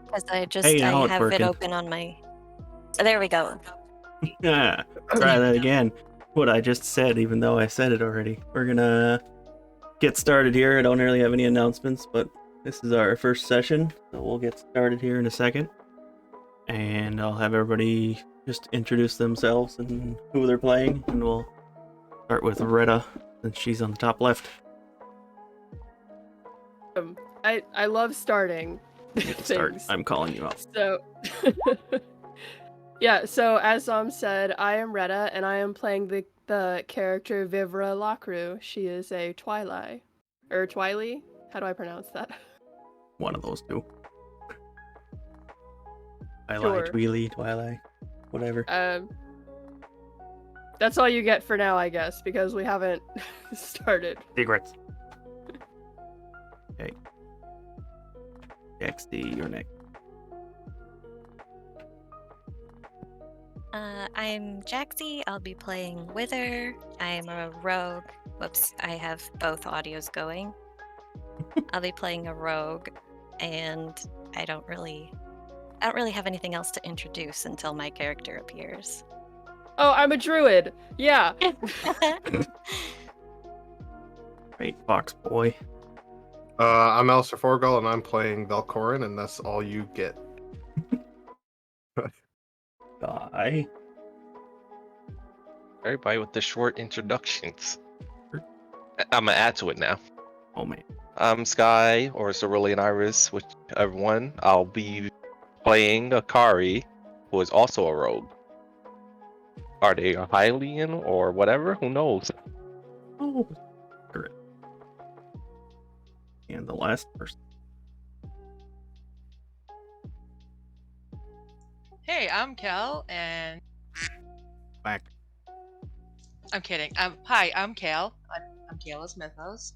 Because I Hey, now I it's have working. it open on my... There we go. Yeah, try that again. What I just said, even though I said it already. We're gonna get started here. I don't really have any announcements, but this is our first session, so we'll get started here in a second. And I'll have everybody just introduce themselves and who they're playing, and we'll start with Retta, since she's on the top left. I love starting Start. things. I'm calling you up. So, yeah. So as said, I am Retta, and I am playing the character Vivra Lakru. She is a Twili, or Twili. How do I pronounce that? One of those two. Sure. Twili, whatever. That's all you get for now, I guess, because we haven't started. Secrets. Okay. Jaxi, you're next. I'm Jaxi. I'll be playing Wythr. I'm a rogue. Whoops, I have both audios going. I'll be playing a rogue, and I don't really have anything else to introduce until my character appears. Oh, I'm a druid. Yeah. Great, Fox Boy. I'm AlistairForgall, and I'm playing Velkorin, and that's all you get. Guy. Everybody with the short introductions. I'm gonna add to it now. Oh man. I'm Sky, or CeruleanxIris, whichever one. I'll be playing Akari, who is also a rogue. Are they a Hylian or whatever? Who knows? Oh. Correct. And the last person. Hey, I'm Kael, and Back. I'm kidding. Hi, I'm Kael. I'm KaelosMythos.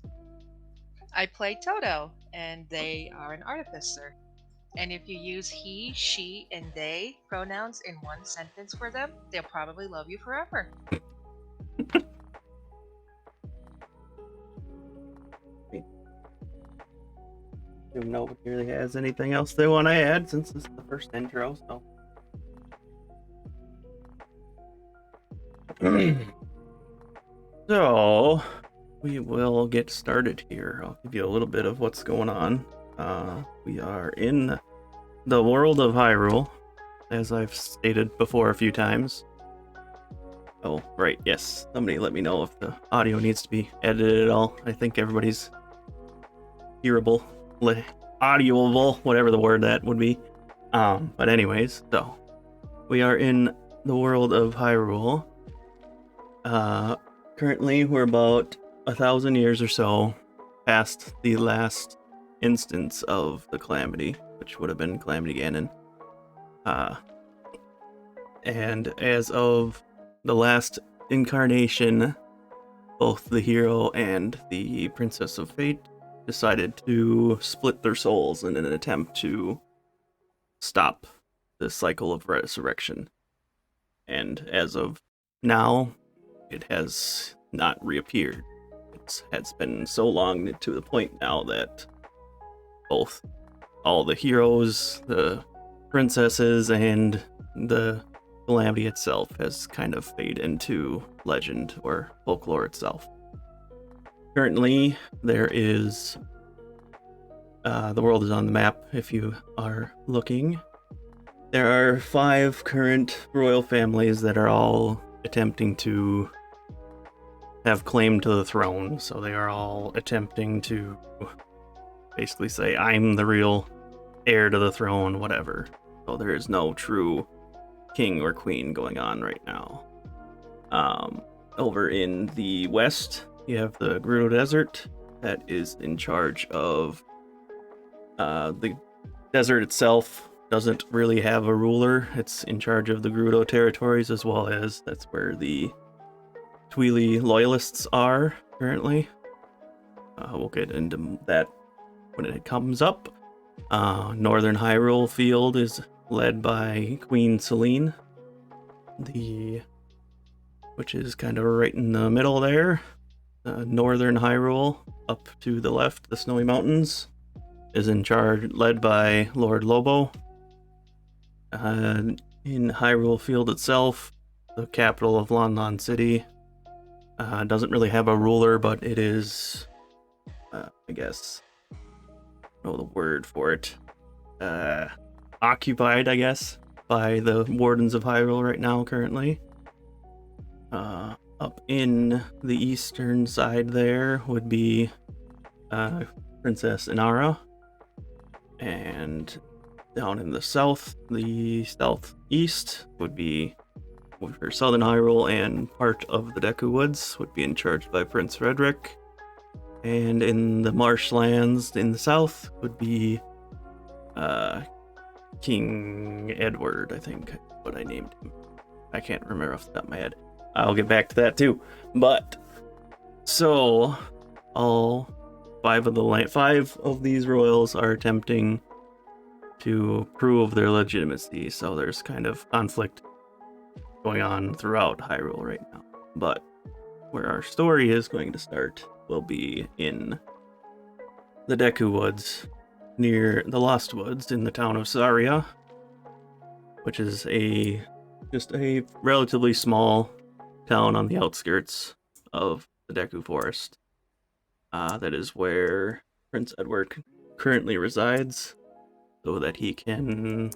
I play Toto, and they are an artificer. And if you use he, she, and they pronouns in one sentence for them, they'll probably love you forever. Don't know if nobody really has anything else they want to add since this is the first intro, so. So, we will get started here. I'll give you a little bit of what's going on. We are in the world of Hyrule, as I've stated before a few times. Oh, right, yes. Somebody let me know if the audio needs to be edited at all. I think everybody's hearable, audioable, whatever the word that would be. But anyways, so we are in the world of Hyrule. Currently, we're about 1,000 years or so past the last instance of the Calamity, which would have been Calamity Ganon. And as of the last incarnation, both the hero and the Princess of Fate decided to split their souls in an attempt to stop the cycle of resurrection. And as of now, it has not reappeared. It's been so long to the point now that both all the heroes, the princesses, and the Calamity itself has kind of faded into legend or folklore itself. Currently, there is... the world is on the map if you are looking. There are 5 current royal families that are all attempting to have claim to the throne, so they are all attempting to basically say, I'm the real heir to the throne, whatever. So there is no true king or queen going on right now. Over in the west, you have the Gerudo Desert that is in charge of the desert itself. Doesn't really have a ruler. It's in charge of the Gerudo territories, as well as that's where the Twili loyalists are currently. We'll get into that when it comes up. Northern Hyrule Field is led by Queen Selene, which is kind of right in the middle there. Northern Hyrule, up to the left, the Snowy Mountains, is in charge, led by Lord Lobo. In Hyrule Field itself, the capital of Lon Lon City, doesn't really have a ruler, but it is, I guess, I don't know the word for it, occupied, I guess, by the Wardens of Hyrule right now, currently. Up in the eastern side there would be Princess Inara, and down in the south, the southeast would be for Southern Hyrule, and part of the Deku Woods would be in charge by Prince Frederick. And in the marshlands in the south would be King Edward, I think, what I named him. I can't remember off the top of my head. I'll get back to that too. But so all five of these royals are attempting to prove their legitimacy. So there's kind of conflict going on throughout Hyrule right now. But where our story is going to start will be in the Deku Woods, near the Lost Woods in the town of Saria, which is just a relatively small town on the outskirts of the Deku Forest. That is where Prince Edward currently resides, so that he can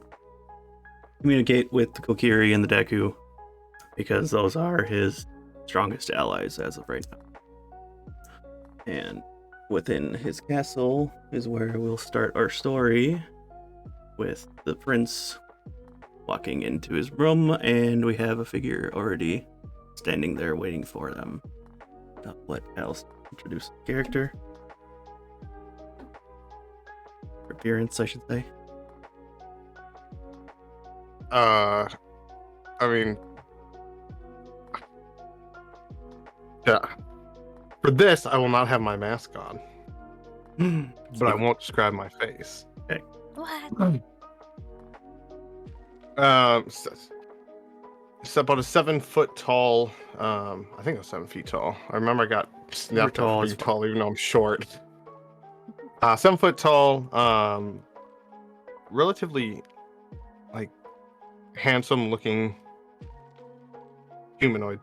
communicate with the Kokiri and the Deku, because those are his strongest allies as of right now. And within his castle is where we'll start our story, with the prince walking into his room, and we have a figure already standing there waiting for them. I'll let Alice introduce the character. Appearance, I should say. I mean, yeah. For this, I will not have my mask on, but I won't describe my face. What? It's about a 7 foot tall. I think it was 7 feet tall. I remember I got snapped off pretty tall, even though I'm short. 7 foot tall. Relatively, like, handsome looking humanoid.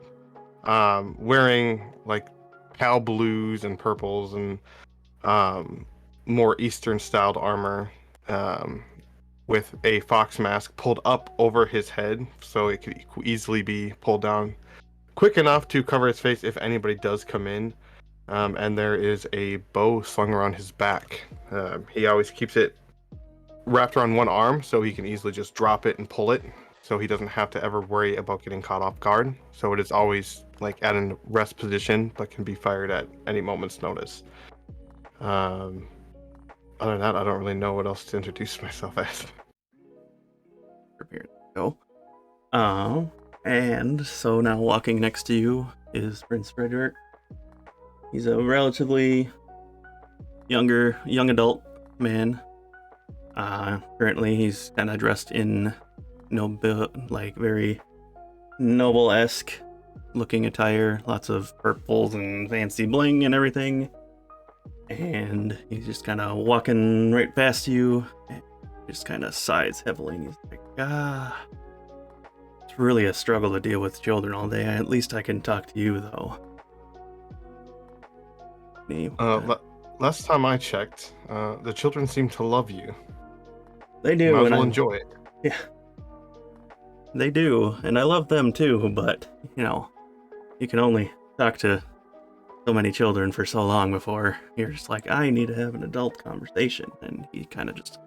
Wearing like pale blues and purples and more Eastern styled armor. With a fox mask pulled up over his head, so it could easily be pulled down quick enough to cover his face if anybody does come in. And there is a bow slung around his back. He always keeps it wrapped around one arm, so he can easily just drop it and pull it, so he doesn't have to ever worry about getting caught off guard. So it is always like at a rest position, but can be fired at any moment's notice. Other than that, I don't really know what else to introduce myself as. Prepare to go. And so now walking next to you is Prince Frederick. He's a relatively young adult man. Currently he's kind of dressed in very noble-esque looking attire, lots of purples and fancy bling and everything. And he's just kind of walking right past you, and just kind of sighs heavily, and he's like, it's really a struggle to deal with children all day. At least I can talk to you, though. Last time I checked, the children seem to love you. They do. Might as well enjoy it. Yeah. They do, and I love them too, but, you can only talk to so many children for so long before you're just like, I need to have an adult conversation. And he kind of just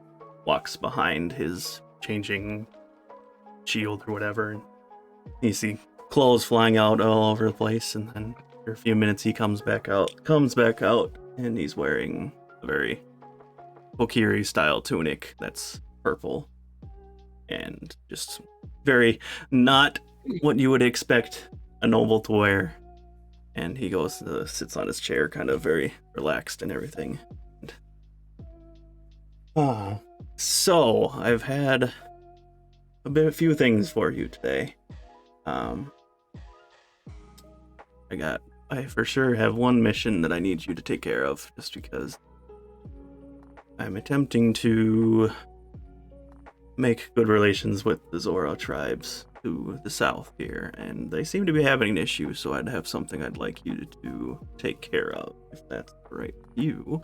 walks behind his changing shield or whatever, and you see clothes flying out all over the place, and then after a few minutes he comes back out, and he's wearing a very Kokiri style tunic that's purple and just very not what you would expect a noble to wear. And he goes, sits on his chair, kind of very relaxed and everything. So I've had a few things for you today. I for sure have one mission that I need you to take care of, just because I'm attempting to make good relations with the Zoro tribes to the south here, and they seem to be having an issue, so I'd have something I'd like you to take care of, if that's all right with you.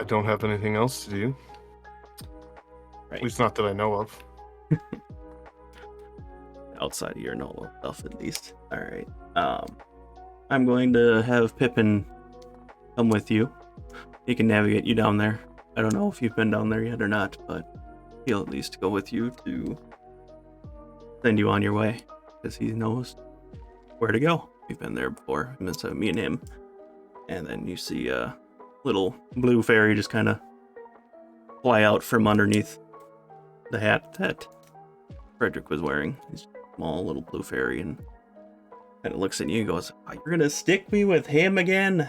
I don't have anything else to do. Right. At least not that I know of. Outside of your normal stuff, at least. All right. I'm going to have Pippin come with you. He can navigate you down there. I don't know if you've been down there yet or not, but he'll at least go with you to send you on your way, because he knows where to go. We've been there before, me and him. And then you see a little blue fairy just kind of fly out from underneath the hat that Frederick was wearing. He's a small little blue fairy, and kind of looks at you and goes, "Oh, you're gonna stick me with him again?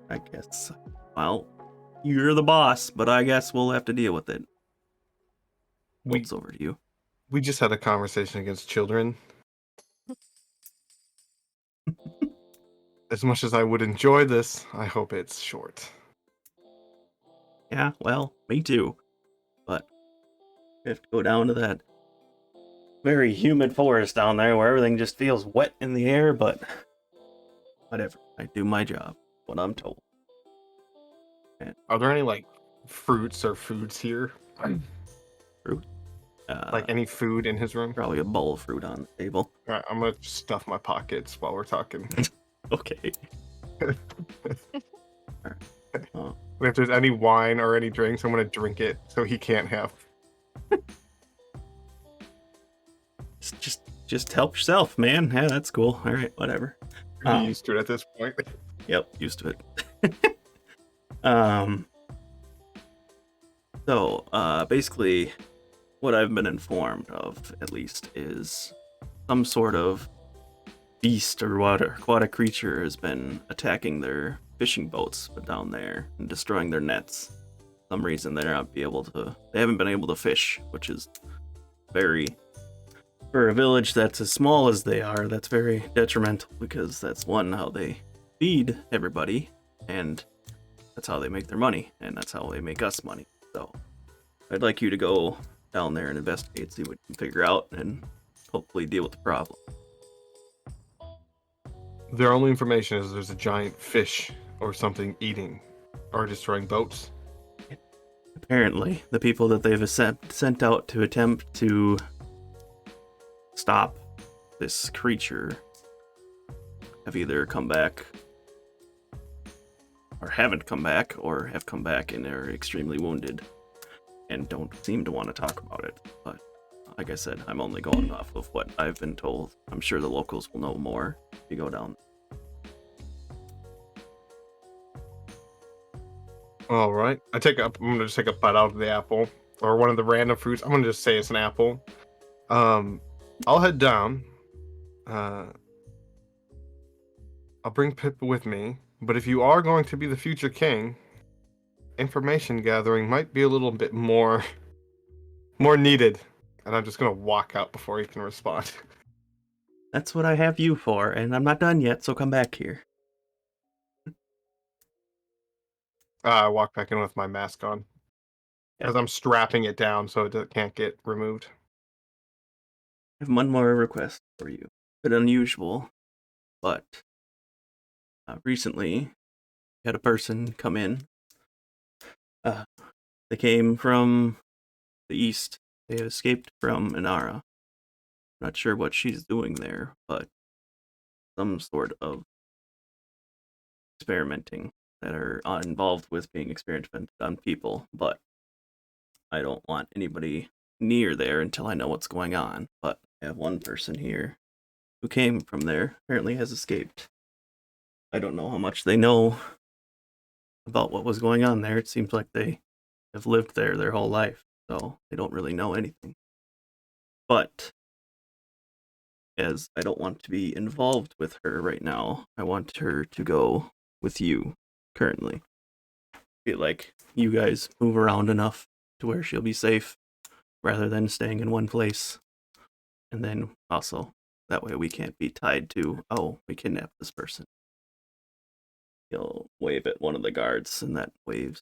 I guess. Well, you're the boss, but I guess we'll have to deal with it." What's over to you? We just had a conversation against children. As much as I would enjoy this, I hope it's short. Yeah, well, me too. But we have to go down to that very humid forest down there where everything just feels wet in the air, but whatever. I do my job, what I'm told. Are there any, like, fruits or foods here? Fruit? Like any food in his room? Probably a bowl of fruit on the table. Alright, I'm gonna stuff my pockets while we're talking. Okay. Alright. And if there's any wine or any drinks, I'm gonna drink it so he can't have. Just help yourself, man. Yeah, that's cool. All right, whatever. I'm used to it at this point. Yep, used to it. So, basically, what I've been informed of, at least, is some sort of beast or aquatic creature has been attacking their fishing boats down there and destroying their nets. For some reason, they haven't been able to fish, which is very, for a village that's as small as they are, that's very detrimental, because that's one, how they feed everybody, and that's how they make their money, and that's how they make us money. So I'd like you to go down there and investigate, see what you can figure out, and hopefully deal with the problem. Their only information is there's a giant fish or something eating or destroying boats. Apparently, the people that they've sent out to attempt to stop this creature have either come back or haven't come back, or have come back and are extremely wounded and don't seem to want to talk about it. But like I said, I'm only going off of what I've been told. I'm sure the locals will know more if you go down. All right. I'm gonna just take a bite out of the apple or one of the random fruits. I'm gonna just say it's an apple. I'll head down. I'll bring Pip with me. But if you are going to be the future king, information gathering might be a little bit more needed. And I'm just gonna walk out before he can respond. That's what I have you for, and I'm not done yet, so come back here. I walk back in with my mask on. As I'm strapping it down so it can't get removed. I have one more request for you. A bit unusual, but recently had a person come in. They came from the east. They had escaped from Inara. Not sure what she's doing there, but some sort of experimenting that are involved with being experimented on people, but I don't want anybody near there until I know what's going on. But I have one person here who came from there, apparently has escaped. I don't know how much they know about what was going on there. It seems like they have lived there their whole life, so they don't really know anything. But as I don't want to be involved with her right now, I want her to go with you currently. Feel like you guys move around enough to where she'll be safe rather than staying in one place. And then also, that way we can't be tied to, oh, we kidnapped this person. He'll wave at one of the guards, and that waves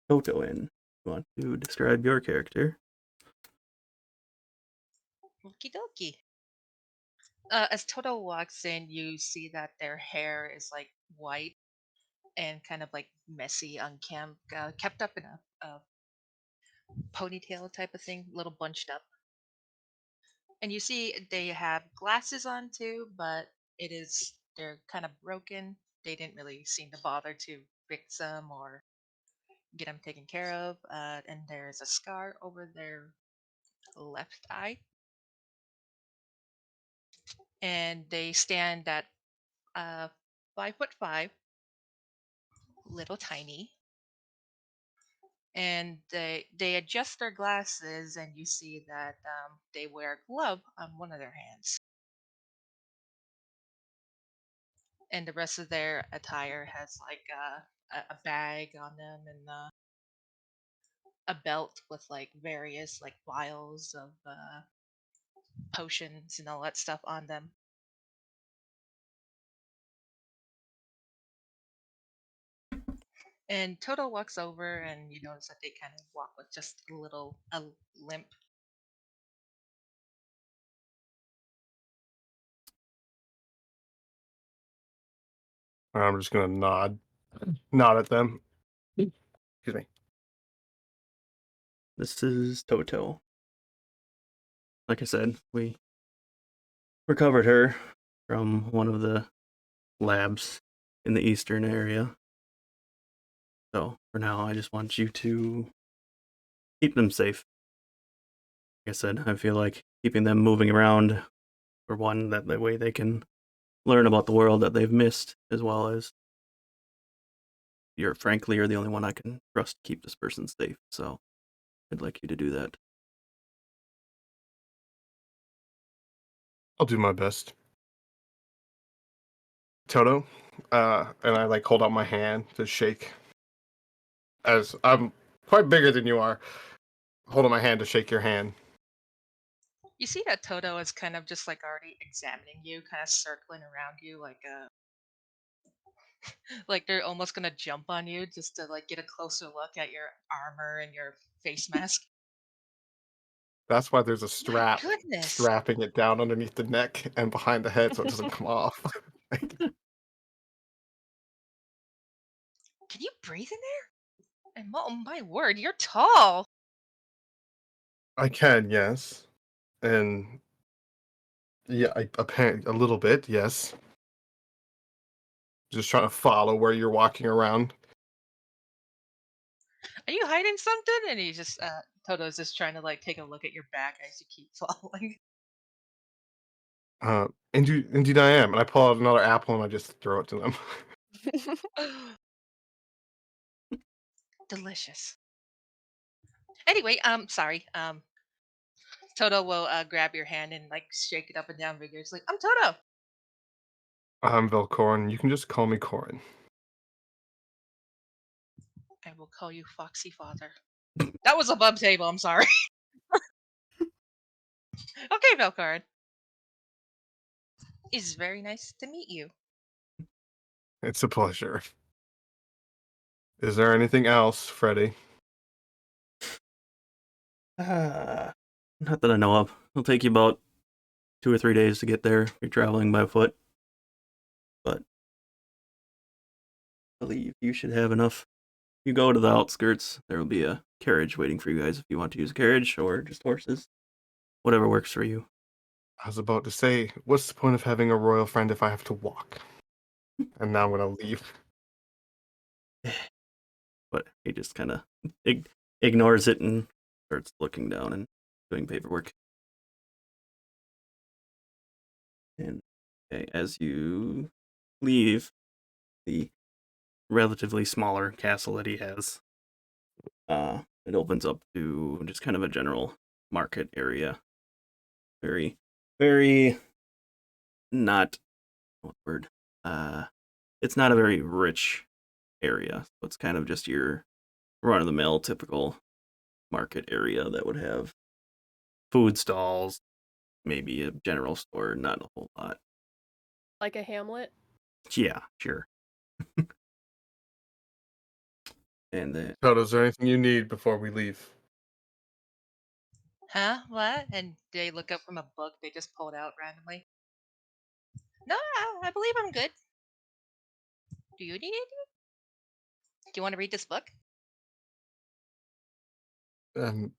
Toto in. You want to describe your character? Okie dokie. As Toto walks in, you see that their hair is like white and kind of like messy, unkempt, kept up in a ponytail type of thing, little bunched up. And you see they have glasses on too, but they're kind of broken. They didn't really seem to bother to fix them or get them taken care of. And there's a scar over their left eye. And they stand at 5'5", little tiny. And they adjust their glasses, and you see that they wear a glove on one of their hands. And the rest of their attire has like a bag on them and a belt with like various like vials of potions and all that stuff on them. And Toto walks over, and you notice that they kind of walk with just a limp. I'm just gonna nod at them. Excuse me. This is Toto. Like I said, we recovered her from one of the labs in the eastern area. So for now, I just want you to keep them safe. Like I said, I feel like keeping them moving around, for one, that way they can learn about the world that they've missed, as well as you're the only one I can trust to keep this person safe. So I'd like you to do that. I'll do my best. Toto, and I like hold out my hand to shake. As I'm quite bigger than you are, holding my hand to shake your hand. You see that Toto is kind of just like already examining you, kind of circling around you like they're almost gonna jump on you just to like get a closer look at your armor and your face mask. That's why there's a My strap goodness. strapping it down underneath the neck and behind the head so it doesn't come off. Can you breathe in there? And oh my word, you're tall. I can, yes. And yeah, apparently a little bit, yes. Just trying to follow where you're walking around. Are you hiding something? And he's just Toto's just trying to like take a look at your back as you keep following. Indeed I am. And I pull out another apple and I just throw it to them. Delicious. Anyway, sorry. Toto will grab your hand and like shake it up and down vigorously. I'm Toto. I'm Velkorin. You can just call me Corin. I will call you Foxy Father. That was above table. I'm sorry. Okay, Velkorin. It's very nice to meet you. It's a pleasure. Is there anything else, Freddy? Not that I know of. It'll take you about 2 or 3 days to get there if you're traveling by foot. But I believe you should have enough. If you go to the outskirts, there will be a carriage waiting for you guys if you want to use a carriage or just horses. Whatever works for you. I was about to say, what's the point of having a royal friend if I have to walk? And now I'm gonna leave. But he just kind of ignores it and starts looking down and doing paperwork. And okay, as you leave the relatively smaller castle that he has, it opens up to just kind of a general market area. Very, very not what word? It's not a very rich area. So it's kind of just your run-of-the-mill typical market area that would have food stalls, maybe a general store, not a whole lot. Like a hamlet? Yeah, sure. And then Toto, is there anything you need before we leave? Huh? What? And they look up from a book they just pulled out randomly. No, I believe I'm good. Do you need anything? Do you want to read this book? I'm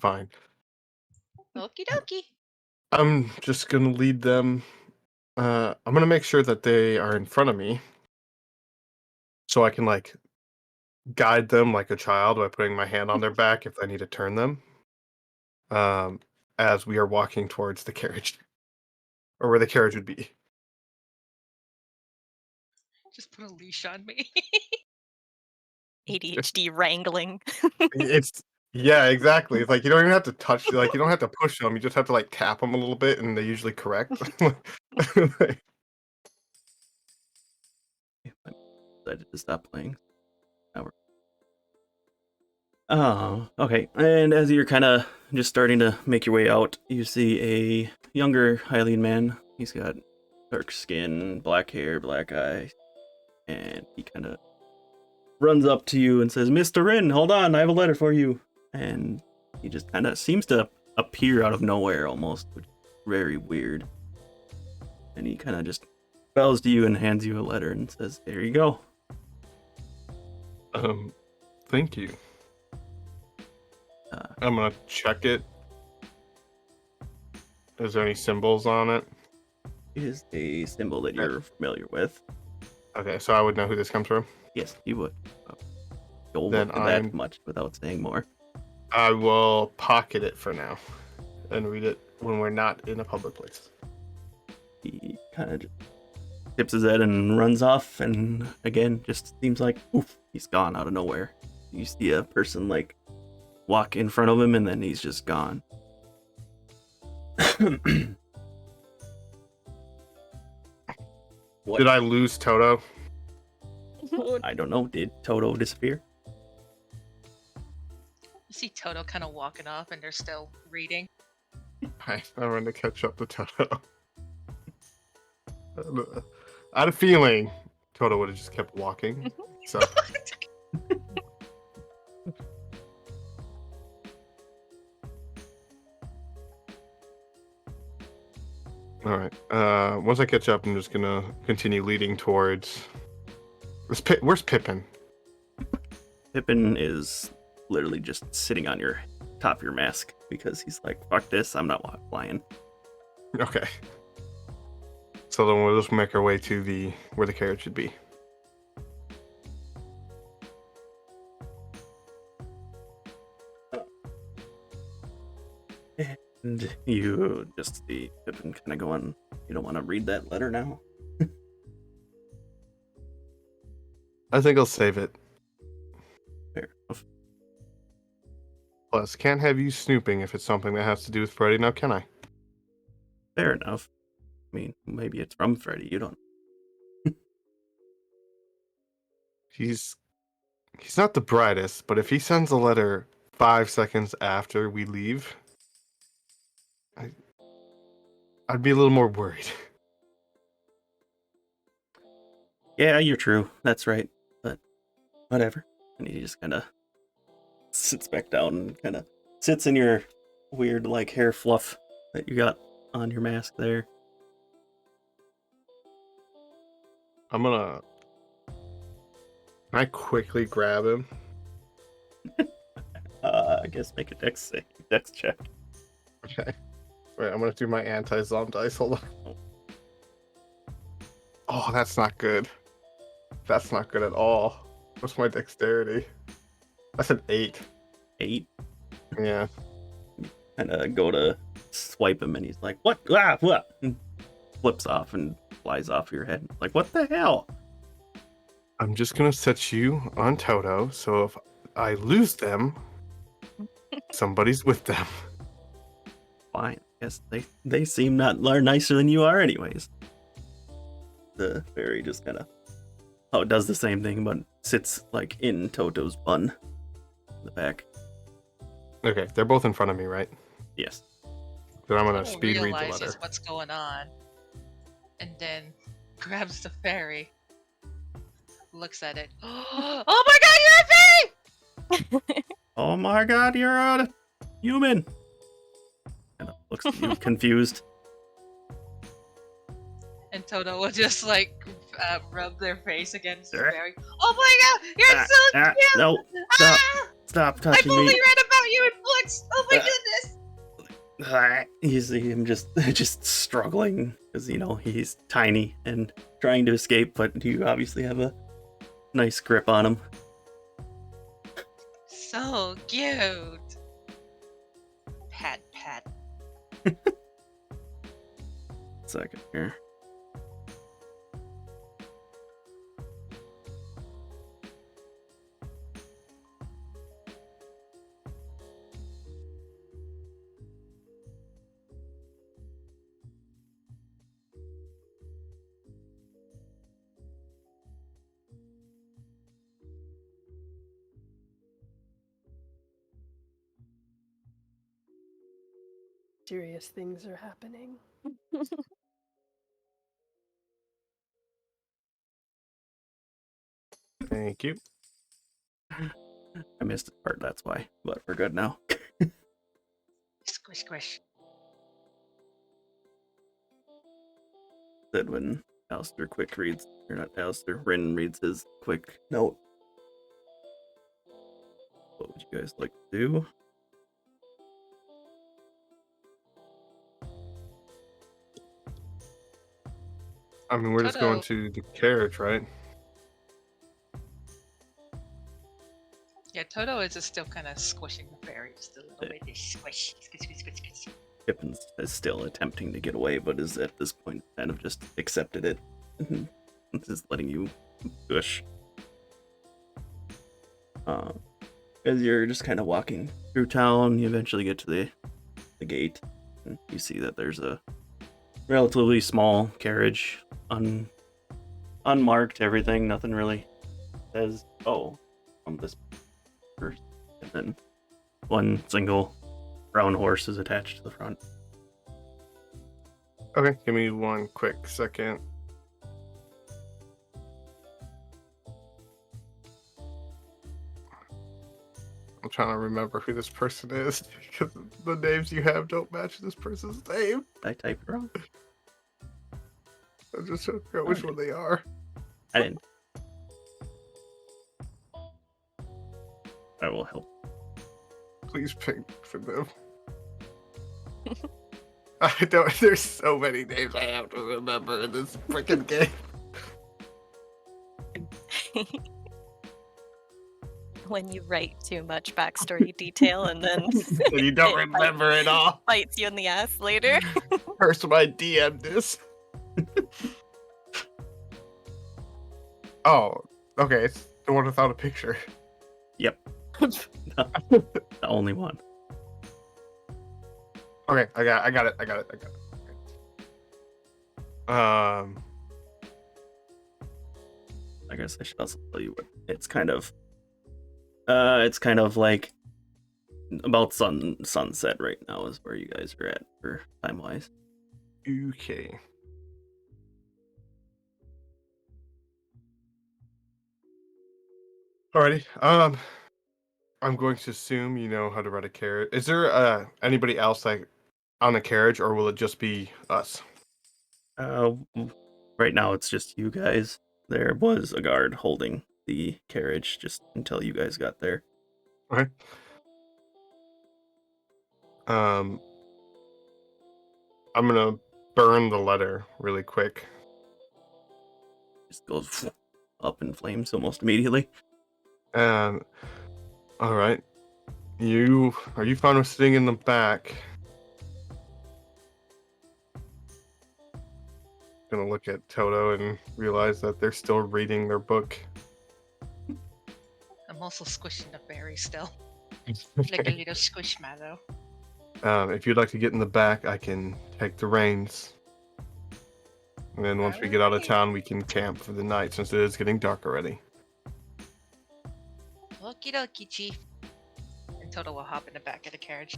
fine. Okie dokie. I'm just gonna lead them. I'm gonna make sure that they are in front of me, so I can like guide them like a child by putting my hand on their back if I need to turn them. As we are walking towards the carriage, or where the carriage would be. Just put a leash on me. ADHD wrangling. It's yeah, exactly. It's like you don't even have to touch, like you don't have to push them. You just have to like tap them a little bit, and they usually correct. Like, I decided to stop playing. Now we're... Oh, okay. And as you're kind of just starting to make your way out, you see a younger Hylian man. He's got dark skin, black hair, black eyes, and he kind of runs up to you and says, "Mr. Rin, hold on, I have a letter for you." And he just kind of seems to appear out of nowhere almost, which is very weird. And he kind of just bows to you and hands you a letter and says, "There you go." Thank you. I'm gonna check it. Is there any symbols on it? It is a symbol that you're familiar with. Okay, so I would know who this comes from. Yes, you would. You'll Then look at that much without saying more. I will pocket it for now and read it when we're not in a public place. He kind of just tips his head and runs off, and again, just seems like, oof, he's gone out of nowhere. You see a person like walk in front of him, and then he's just gone. What? Did I lose Toto? I don't know. Did Toto disappear? You see Toto kind of walking off, and they're still reading. I'm going to catch up to Toto. I had a feeling Toto would have just kept walking. So all right. Once I catch up, I'm just gonna continue leading towards. Where's Pippin? Pippin is literally just sitting on your top of your mask because he's like, "Fuck this! I'm not flying." Okay. So then we'll just make our way to where the carriage should be. And you just see Pippin kind of going, "You don't want to read that letter now?" I think I'll save it. Fair enough. Plus, can't have you snooping if it's something that has to do with Freddy, now can I? Fair enough. I mean, maybe it's from Freddy. You don't. He's not the brightest, but if he sends a letter 5 seconds after we leave, I'd be a little more worried. Yeah, you're true. That's right. But whatever. And he just kind of sits back down and kind of sits in your weird, like, hair fluff that you got on your mask there. I'm gonna. Can I quickly grab him? I guess make a dex check. Okay. Wait, I'm gonna do my anti-zom dice. Hold on. Oh, that's not good. That's not good at all. What's my dexterity? That's an 8. 8. Yeah. And go to swipe him, and he's like, "What? Ah, what?" And flips off and flies off your head. Like, what the hell? I'm just gonna set you on Toto, so if I lose them, somebody's with them. Fine. Guess they seem not nicer than you are, anyways. The fairy just kind of it does the same thing, but sits like in Toto's bun, in the back. Okay, they're both in front of me, right? Yes. Then I'm gonna Toto speed read the realizes letter. what's going on, and then grabs the fairy, looks at it. Oh my god, you're a fairy! Oh my god, you're a human! Kind of looks at you confused. And Toto will just like rub their face against the Ah. fairy. Oh my god, you're so cute! No, stop. Ah! Stop I've touching only me. read about you in books! Oh my Ah. goodness! You see him just struggling because he's tiny and trying to escape, but you obviously have a nice grip on him. So cute! Pat, pat. Second here. Serious things are happening. Thank you. I missed a part, that's why, but we're good now. Squish, squish. Said when Rin reads his quick note. What would you guys like to do? I mean, we're just going to the carriage, right? Yeah, Toto is just still kind of squishing the fairy just a little bit. Just squish, squish, squish, squish, squish. Pippin is still attempting to get away, but is at this point kind of just accepted it. Just letting you push. As you're just kind of walking through town, you eventually get to the gate, and you see that there's a relatively small carriage, unmarked, everything, nothing really says, oh, from this first, and then one single brown horse is attached to the front. Okay, give me one quick second. I'm trying to remember who this person is because the names you have don't match this person's name. I typed it wrong. I'm just trying to figure out which one they are. I didn't. I will help. Please ping for them. I don't. There's so many names I have to remember in this freaking game. When you write too much backstory detail and then And you don't remember it all. bites you in the ass later. Person I DM'd this. Oh, okay. It's the one without a picture. Yep. The only one. Okay, I got it. I guess I should also tell you what it's kind of like about sunset right now is where you guys are at for time wise. Okay. Alrighty. I'm going to assume you know how to ride a carriage. Is there anybody else like on a carriage, or will it just be us? Right now it's just you guys. There was a guard holding the carriage just until you guys got there. Okay. I'm gonna burn the letter really quick. Just goes up in flames almost immediately. All right. Are you fine with sitting in the back? Gonna look at Toto and realize that they're still reading their book. I'm also squishing the fairy still. Like a little squishmallow. If you'd like to get in the back, I can take the reins. And then once we get out of town, we can camp for the night since it is getting dark already. Okie dokie, chief. And Toto will hop in the back of the carriage.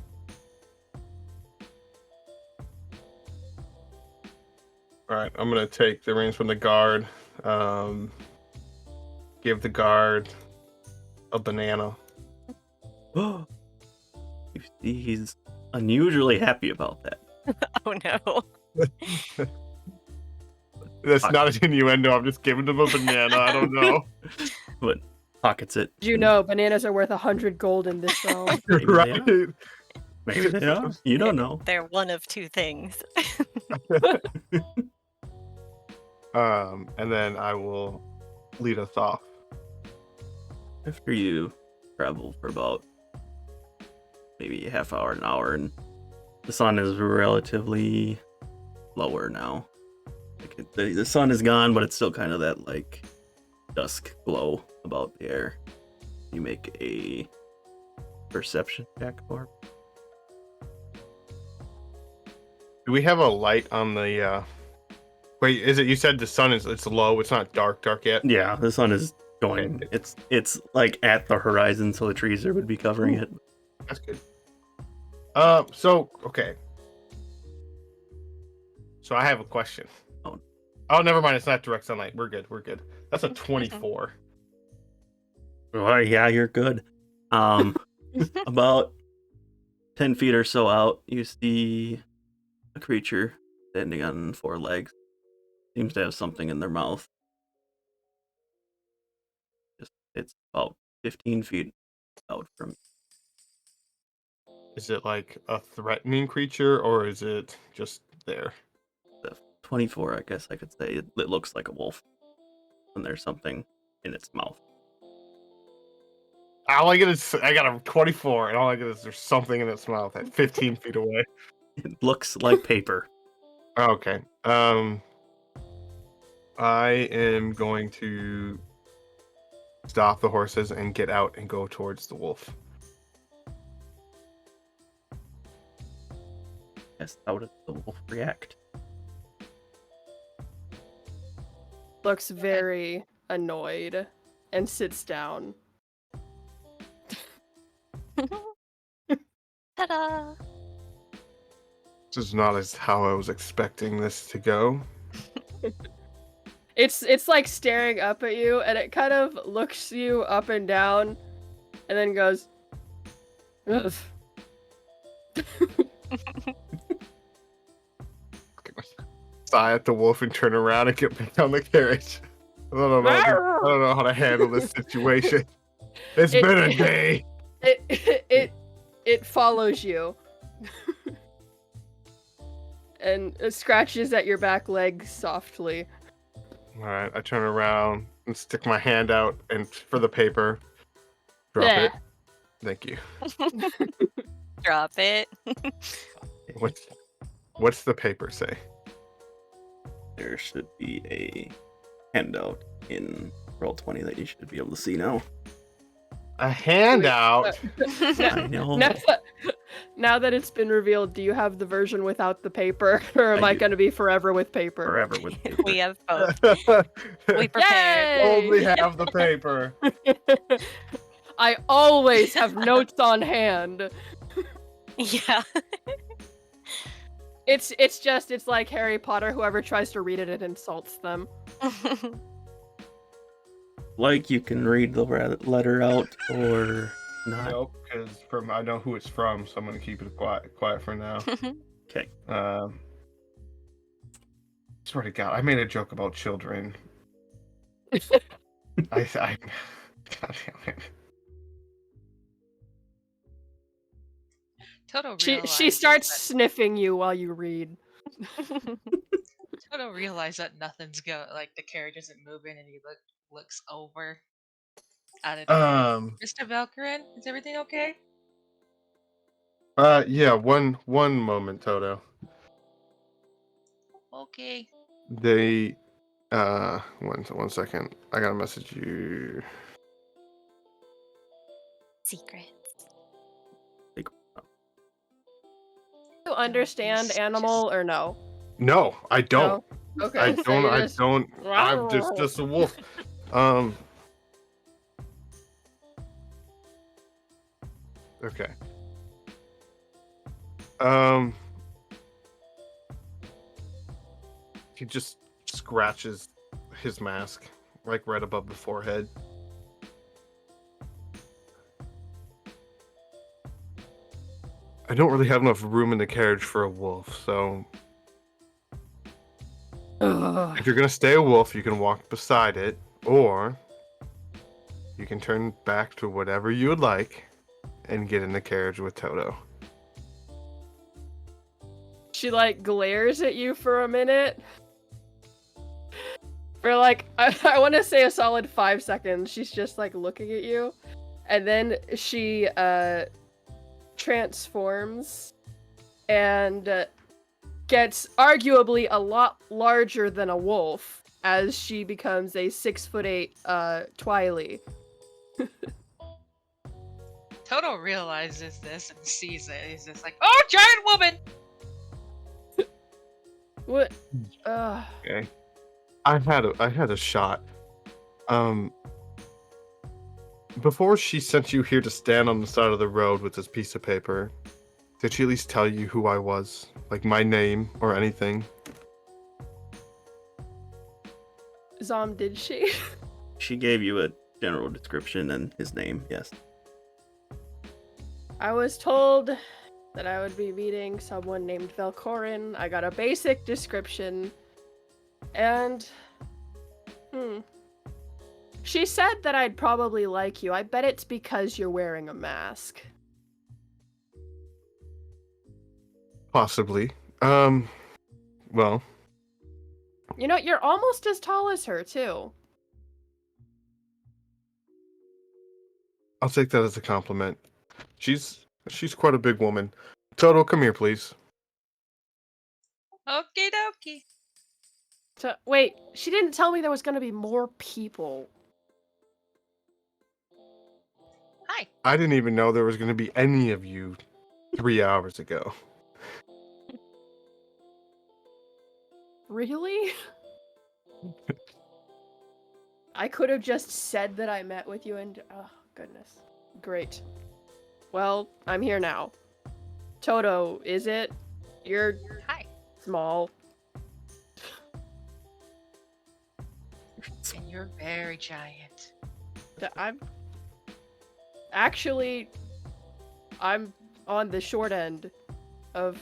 All right, I'm gonna take the reins from the guard. give the guard a banana. You see, he's unusually happy about that. Oh no. That's not an innuendo. I'm just giving him a banana. I don't know. But pockets it. You know, bananas are worth 100 gold in this realm. Maybe they Right. are. Maybe they are. You don't know. They're one of two things. And then I will lead us off. After you travel for about maybe a half hour, an hour, and the sun is relatively lower now. Like the sun is gone, but it's still kind of that like dusk glow about the air. You make a perception check for. Do we have a light on the? Wait, is it? You said the sun is. It's low. It's not dark yet. Yeah, the sun is going. Okay. It's like at the horizon, so the trees would be covering it. That's good. So okay. So I have a question. Oh, never mind. It's not direct sunlight. We're good. That's a 24. Well, yeah, you're good. About 10 feet or so out, you see a creature standing on 4 legs. Seems to have something in their mouth. It's about 15 feet out from. Is it like a threatening creature, or is it just there? 24, I guess I could say. It looks like a wolf. And there's something in its mouth. All I get is I got a 24, and all I get is there's something in its mouth at 15 feet away. It looks like paper. Okay. I am going to stop the horses and get out and go towards the wolf. Yes, how does the wolf react? Looks very annoyed and sits down. Ta-da! This is not as how I was expecting this to go. It's like staring up at you, and it kind of looks you up and down, and then goes, "Ugh." Sigh at the wolf and turn around and get back on the carriage. I don't know how to handle this situation. It's been a day. It follows you. And it scratches at your back leg softly. All right, I turn around and stick my hand out and for the paper. Drop Yeah. it. Thank you. Drop it. What's the paper say? There should be a handout in Roll20 that you should be able to see now. A handout? I know. Now that it's been revealed, do you have the version without the paper, or am I I do. going to be forever with paper? Forever with paper. We have both. We prepared. Yay! Only have the paper. I always have notes on hand. Yeah. It's like Harry Potter. Whoever tries to read it, it insults them. Like you can read the letter out or not. Nope, because I know who it's from, so I'm gonna keep it quiet for now. Okay. Swear to God, I made a joke about children. I God damn it. Toto She realizes starts that- sniffing you while you read. Toto realized that nothing's like the carriage isn't moving, and he looks over at it. Mr. Velkorin, is everything okay? Yeah, one moment, Toto. Okay. They one second. I gotta message you. Secrets. You understand animal or no? No, I don't. No? Okay. I so don't. you're I just- don't. I'm just a wolf. Okay. He just scratches his mask, like right above the forehead. I don't really have enough room in the carriage for a wolf, so if you're gonna stay a wolf, you can walk beside it, or you can turn back to whatever you would like and get in the carriage with Toto. She like glares at you for a minute. For like, I want to say a solid 5 seconds. She's just like looking at you. And then she transforms and gets arguably a lot larger than a wolf as she becomes a 6'8" Twili. Toto realizes this and sees it. He's just like, "Oh, giant woman!" What? Okay. I had a shot. Before she sent you here to stand on the side of the road with this piece of paper, did she at least tell you who I was? Like my name or anything? Zom, did she? She gave you a general description and his name, yes. I was told that I would be meeting someone named Velkorin. I got a basic description. And... She said that I'd probably like you. I bet it's because you're wearing a mask. Possibly. Well, You know, you're almost as tall as her, too. I'll take that as a compliment. She's quite a big woman. Toto, come here, please. Okie dokie. So, wait, she didn't tell me there was gonna be more people. Hi. I didn't even know there was going to be any of you 3 hours ago. Really? I could have just said that I met with you and... Oh, goodness. Great. Well, I'm here now. Toto, is it? You're Hi. small. And you're very giant. I'm... Actually, I'm on the short end of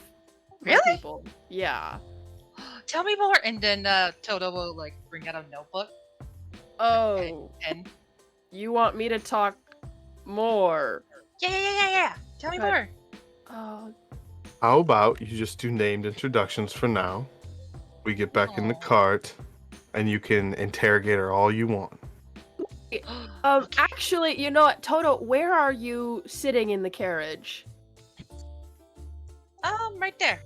my Really? people. Yeah. Tell me more. And then Toto will like bring out a notebook. Oh, And you want me to talk more? yeah. Tell me But- more. Oh, How about you just do named introductions for now? We get back in the Aw. cart, and you can interrogate her all you want. Okay. actually, you know what, Toto, where are you sitting in the carriage? Right there.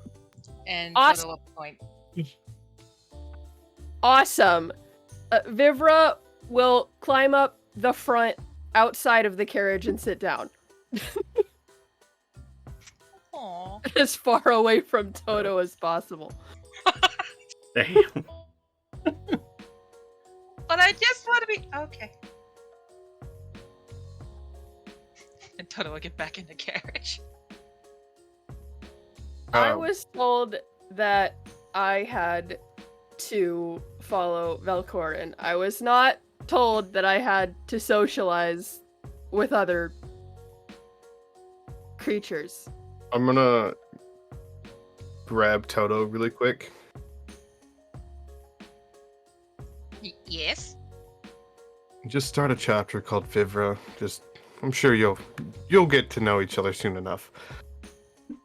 And Awesome. Toto will point. Awesome. Vivra will climb up the front outside of the carriage and sit down. Aw. As far away from Toto as possible. Damn. But I just want to be okay. And Toto will get back in the carriage. I Um, was told that I had to follow Velkorin. I was not told that I had to socialize with other creatures. I'm gonna grab Toto really quick. Yes. Just start a chapter called Vivra. I'm sure you'll get to know each other soon enough.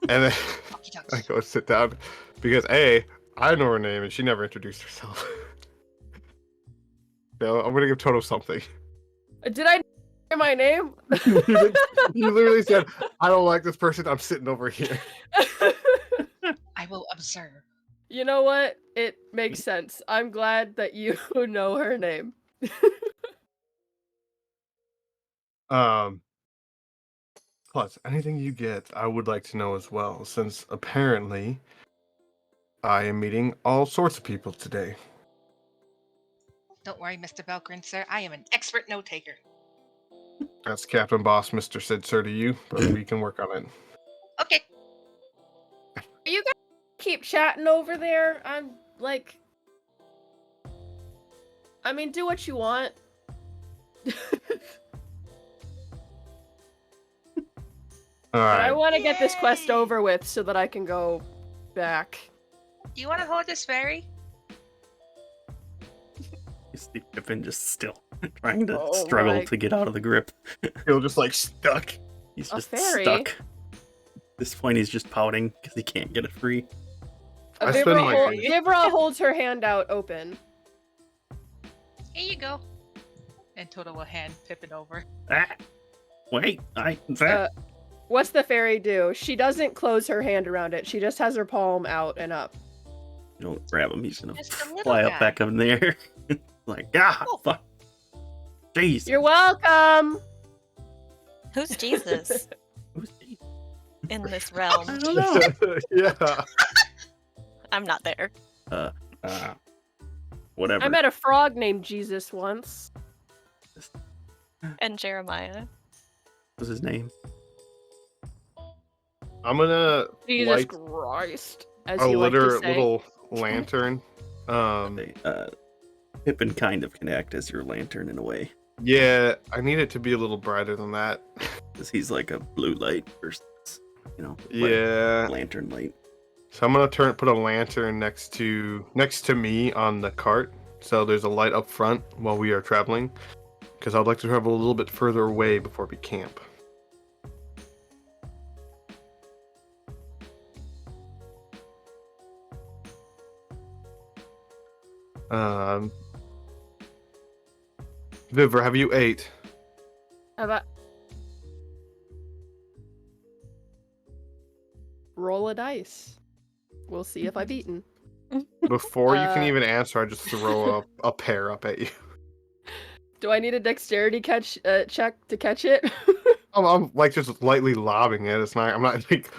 And then Okie I dokie. go sit down because I know her name and she never introduced herself. No, I'm gonna give Toto something. Did I say my name? You literally said, "I don't like this person. I'm sitting over here." I will observe. You know what? It makes sense. I'm glad that you know her name. Plus, anything you get, I would like to know as well, since apparently I am meeting all sorts of people today. Don't worry, Mr. Velkorin, sir. I am an expert note taker. That's Captain Boss, Mr. Said Sir to you, but we can work on it. Okay. You guys keep chatting over there. I'm like... I mean, do what you want. All But I right. want to get this quest Yay! over with so that I can go back. Do you want to hold this fairy? You see Pippin just still trying to Oh struggle my- to get out of the grip. Feel just like stuck. He's A just fairy? stuck. At this point, he's just pouting because he can't get it free. I spend my Vivra holds her hand out open. Here you go. And Toto will hand Pippin over. Ah, wait, What's the fairy do? She doesn't close her hand around it. She just has her palm out and up. You don't grab him, he's gonna Just a little fly guy. up back up in the air. Like, fuck. Jeez. You're welcome. Who's Jesus Who's he? in this realm? I don't know. Yeah. I'm not there. Whatever. I met a frog named Jesus once. And Jeremiah. What's his name? I'm gonna Jesus light Christ, as a you like to say. little lantern. Pippin kind of can act as your lantern in a way. Yeah, I need it to be a little brighter than that. Because he's like a blue light versus, like Yeah. lantern light. So I'm gonna put a lantern next to me on the cart, so there's a light up front while we are traveling, because I'd like to travel a little bit further away before we camp. Vivra, have you ate? How about roll a dice? We'll see if I've eaten. Before you can Uh, even answer, I just throw a pear up at you. Do I need a dexterity check to catch it? I'm like just lightly lobbing it. It's not. I'm not like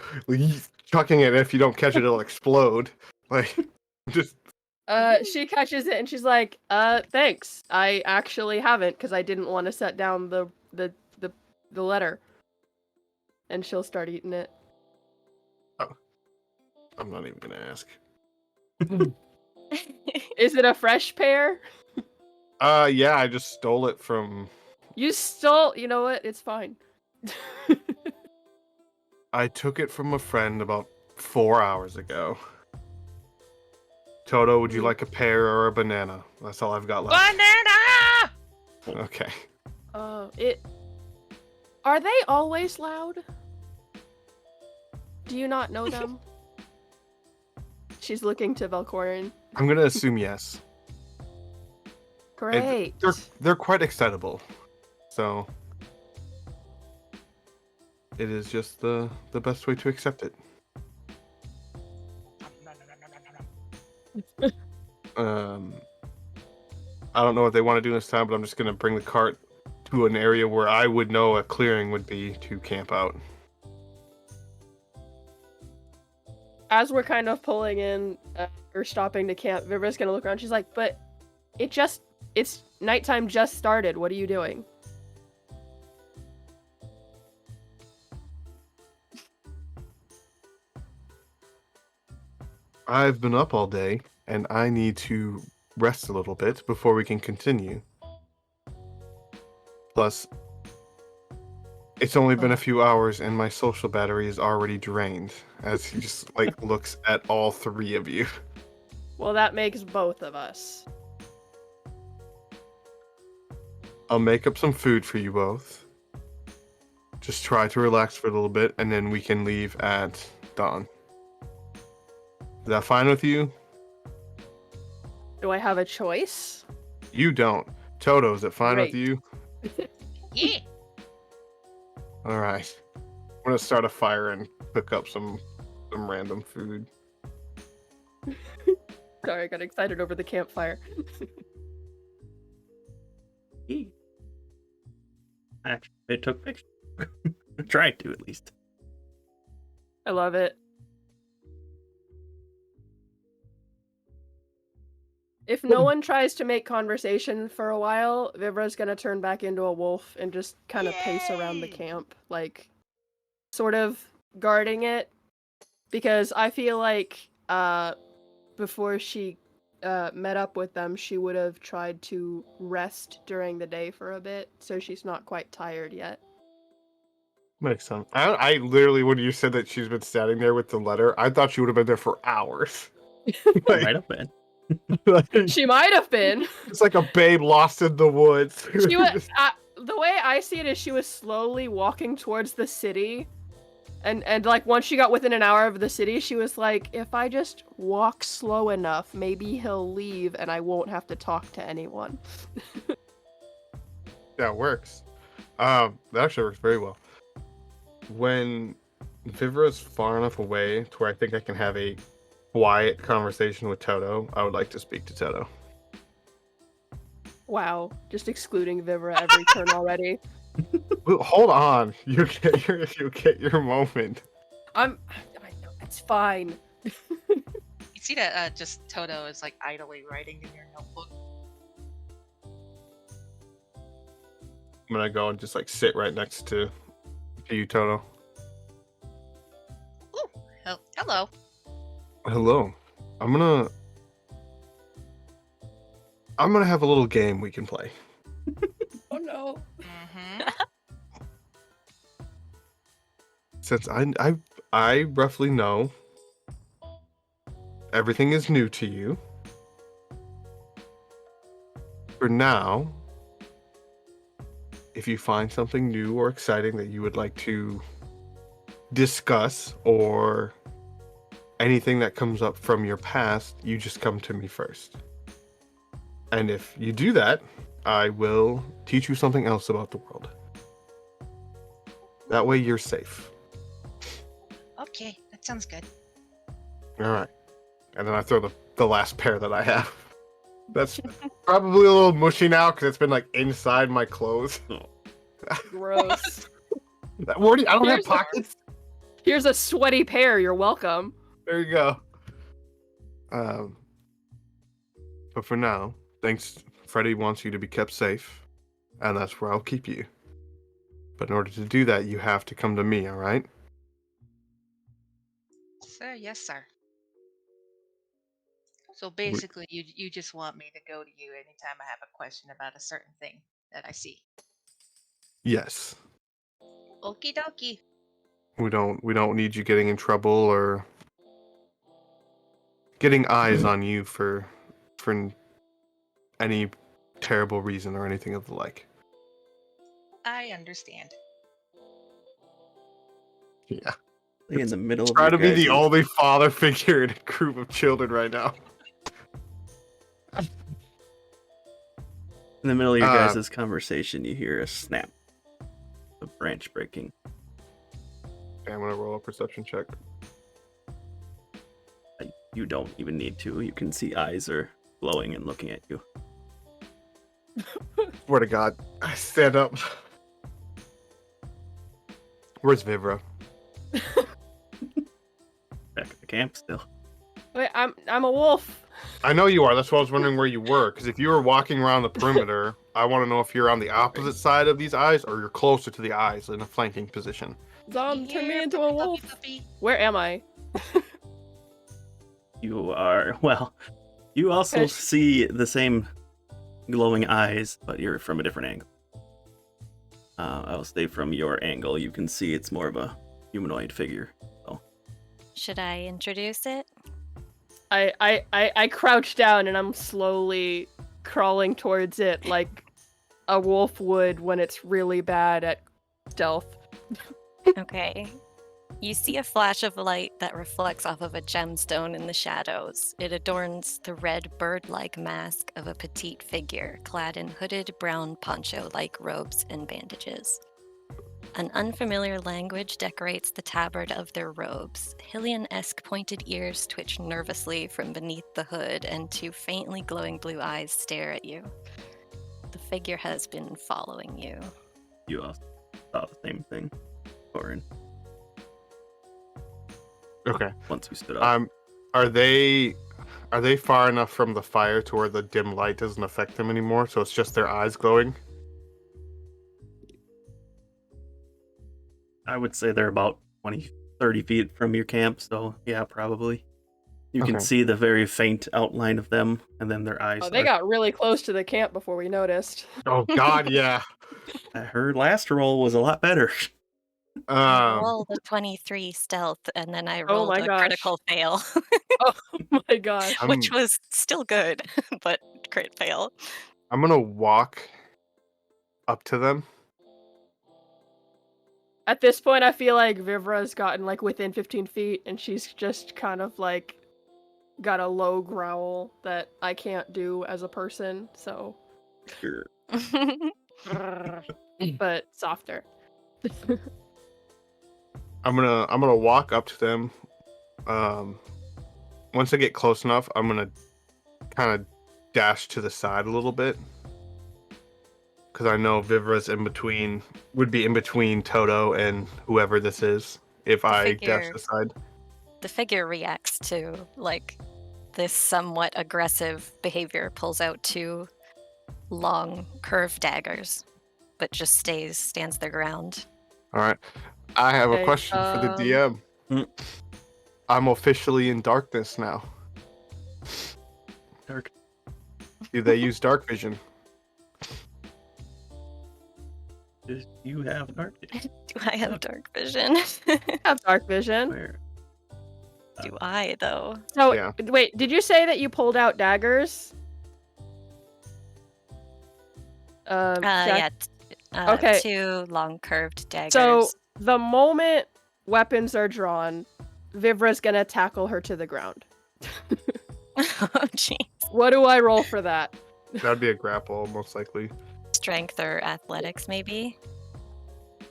chucking it. If you don't catch it, it'll explode. Like just. She catches it and she's like, thanks. I actually haven't because I didn't want to set down the letter. And she'll start eating it. I'm not even gonna ask. Is it a fresh pear? Yeah, I just stole it from. You stole. You know what? It's fine. I took it from a friend about 4 hours ago. Toto, would you like a pear or a banana? That's all I've got left. Banana! Okay. Are they always loud? Do you not know them? She's looking to Velkorin. I'm gonna assume yes. Great. They're quite excitable, so it is just the best way to accept it. I don't know what they want to do this time, but I'm just gonna bring the cart to an area where I would know a clearing would be to camp out. As we're kind of pulling in or stopping to camp, Vivra's gonna look around. She's like, but it's nighttime just started. What are you doing? I've been up all day, and I need to rest a little bit before we can continue. Plus, it's only been a few hours, and my social battery is already drained, as he just, looks at all three of you. Well, that makes both of us. I'll make up some food for you both. Just try to relax for a little bit, and then we can leave at dawn. Is that fine with you? Do I have a choice? You don't. Toto, is it fine with Great. you? Yeah. Alright. I'm gonna start a fire and cook up some random food. Sorry, I got excited over the campfire. Actually, they took pictures. Tried to, at least. I love it. If no one tries to make conversation for a while, Vivra's gonna turn back into a wolf and just kind of pace around the Yay! camp, sort of guarding it. Because I feel like, before she met up with them, she would have tried to rest during the day for a bit, so she's not quite tired yet. Makes sense. I literally, when you said that she's been standing there with the letter, I thought she would have been there for hours. Like, Might have been. like, She might have been. it's like a babe lost in the woods. She was. The way I see it is, she was slowly walking towards the city, and like once she got within an hour of the city, she was like, "If I just walk slow enough, maybe he'll leave, and I won't have to talk to anyone." That works. That actually works very well. When Vivra is far enough away to where I think I can have a quiet conversation with Toto, I would like to speak to Toto. Wow, just excluding Vivra every turn already. Well, hold on, you get your moment. I know, it's fine. You see that just Toto is like idly writing in your notebook. I'm gonna go and just like sit right next to you, Toto. Ooh, hello. Hello. I'm gonna have a little game we can play. Oh no. Mm-hmm. Since I roughly know everything is new to you. For now, if you find something new or exciting that you would like to discuss, or anything that comes up from your past, you just come to me first. And if you do that, I will teach you something else about the world. That way you're safe. Okay, that sounds good. All right. And then I throw the last pair that I have. That's probably a little mushy now because it's been like inside my clothes. Gross. I don't have pockets. Here's a sweaty pair. You're welcome. There you go. But for now, thanks. Freddy wants you to be kept safe, and that's where I'll keep you. But in order to do that, you have to come to me, all right? Sir, yes, sir. So basically, you just want me to go to you anytime I have a question about a certain thing that I see. Yes. Okie dokie. We don't need you getting in trouble or getting eyes on you for any terrible reason or anything of the like. I understand. Yeah. In the middle of Try your to be the guys' only father figure in a group of children right now. In the middle of your guys' conversation, you hear a snap. A branch breaking. Okay, I'm gonna roll a perception check. You don't even need to. You can see eyes are glowing and looking at you. Swear to God, I stand up. Where's Vivra? Back at the camp still. Wait, I'm a wolf. I know you are. That's why I was wondering where you were. Because if you were walking around the perimeter, I want to know if you're on the opposite side of these eyes or you're closer to the eyes in a flanking position. Zom, turn me Here, into a puppy, wolf. puppy, puppy. Where am I? You are, well, you also Fish. see the same glowing eyes, but you're from a different angle. I'll say from your angle, you can see it's more of a humanoid figure. So. Should I introduce it? I crouch down and I'm slowly crawling towards it like a wolf would when it's really bad at stealth. Okay. You see a flash of light that reflects off of a gemstone in the shadows. It adorns the red bird-like mask of a petite figure, clad in hooded brown poncho-like robes and bandages. An unfamiliar language decorates the tabard of their robes. Hylian-esque pointed ears twitch nervously from beneath the hood, and two faintly glowing blue eyes stare at you. The figure has been following you. You also saw the same thing, Corin. Okay. Once you stood up. Are they far enough from the fire to where the dim light doesn't affect them anymore? So it's just their eyes glowing? I would say they're about 20, 30 feet from your camp, so yeah, probably. You can Okay. see the very faint outline of them, and then their eyes. Oh, they got really close to the camp before we noticed. Oh God, yeah. Her last roll was a lot better. Roll the 23 stealth, and then I Oh rolled my a gosh. critical fail, Oh my gosh. which I'm was still good, but crit fail. I'm gonna walk up to them. At this point, I feel like Vivra's gotten like within 15 feet, and she's just kind of like got a low growl that I can't do as a person, so. Sure. But softer. I'm gonna walk up to them. Once I get close enough, I'm gonna kind of dash to the side a little bit. Because I know Vivra's would be in between Toto and whoever this is if I dash aside. The figure reacts to like this somewhat aggressive behavior, pulls out 2 long curved daggers, but just stands their ground. All right. I have a Okay, question for the DM. I'm officially in darkness now. Dark. Do they use dark vision? Do you have dark vision? Do I have dark vision? I have dark vision. Where? Do I though? So, Yeah. wait, did you say that you pulled out daggers? Jack- Yeah. Okay. 2 long curved daggers. So, the moment weapons are drawn, Vivra's gonna tackle her to the ground. Oh, jeez. What do I roll for that? That'd be a grapple, most likely. Strength or athletics, maybe?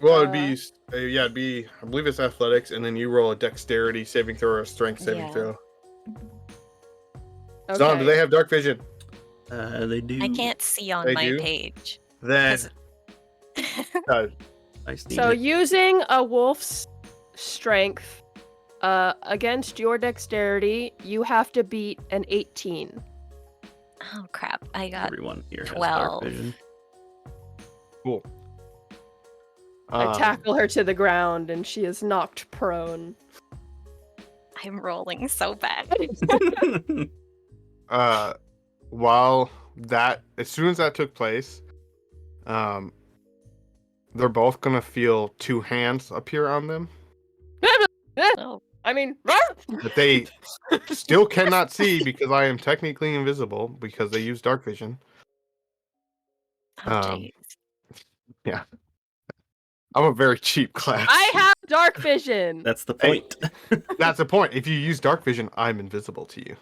Well, it'd be it'd be. I believe it's athletics, and then you roll a dexterity saving throw or a strength saving Yeah. throw. Okay. Zon, do they have dark vision? They do. I can't see on They my do? page. Then I see. So it. using a wolf's strength against your dexterity, you have to beat an 18. Oh crap! I got. Everyone here has 12. dark vision. cool. I tackle her to the ground, and she is knocked prone. I'm rolling so bad. While that, as soon as that took place, they're both gonna feel 2 hands appear on them Oh, I mean, that they still cannot see because I am technically invisible because they use dark vision. oh jeez. Yeah, I'm a very cheap class. I have dark vision. That's the Hey. point. That's the point. If you use dark vision, I'm invisible to you.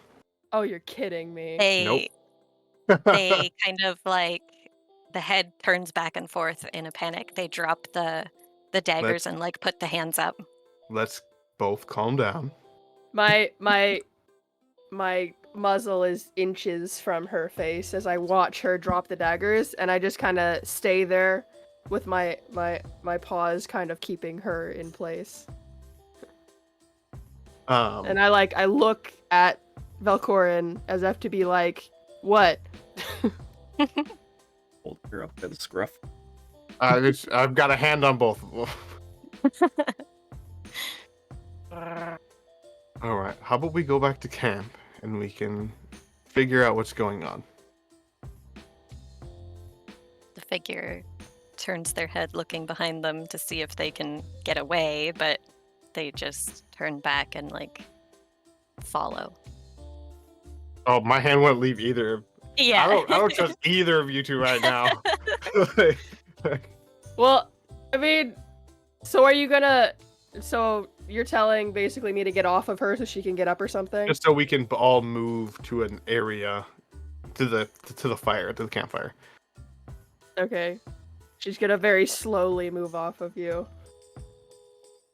Oh, you're kidding me. They they kind of like the head turns back and forth in a panic. They drop the daggers and like put the hands up. Let's both calm down. My muzzle is inches from her face as I watch her drop the daggers, and I just kind of stay there with my paws kind of keeping her in place. And I look at Velkorin as if to be like, what? Hold her up by the scruff. I've got a hand on both of them. All right. How about we go back to camp and we can figure out what's going on? The figure turns their head looking behind them to see if they can get away, but they just turn back and like follow. Oh, my hand won't leave either. Yeah. I don't trust either of you two right now. Well, I mean, so you're telling basically me to get off of her so she can get up or something? Just so we can all move to an area to the fire, to the campfire. Okay. She's gonna very slowly move off of you.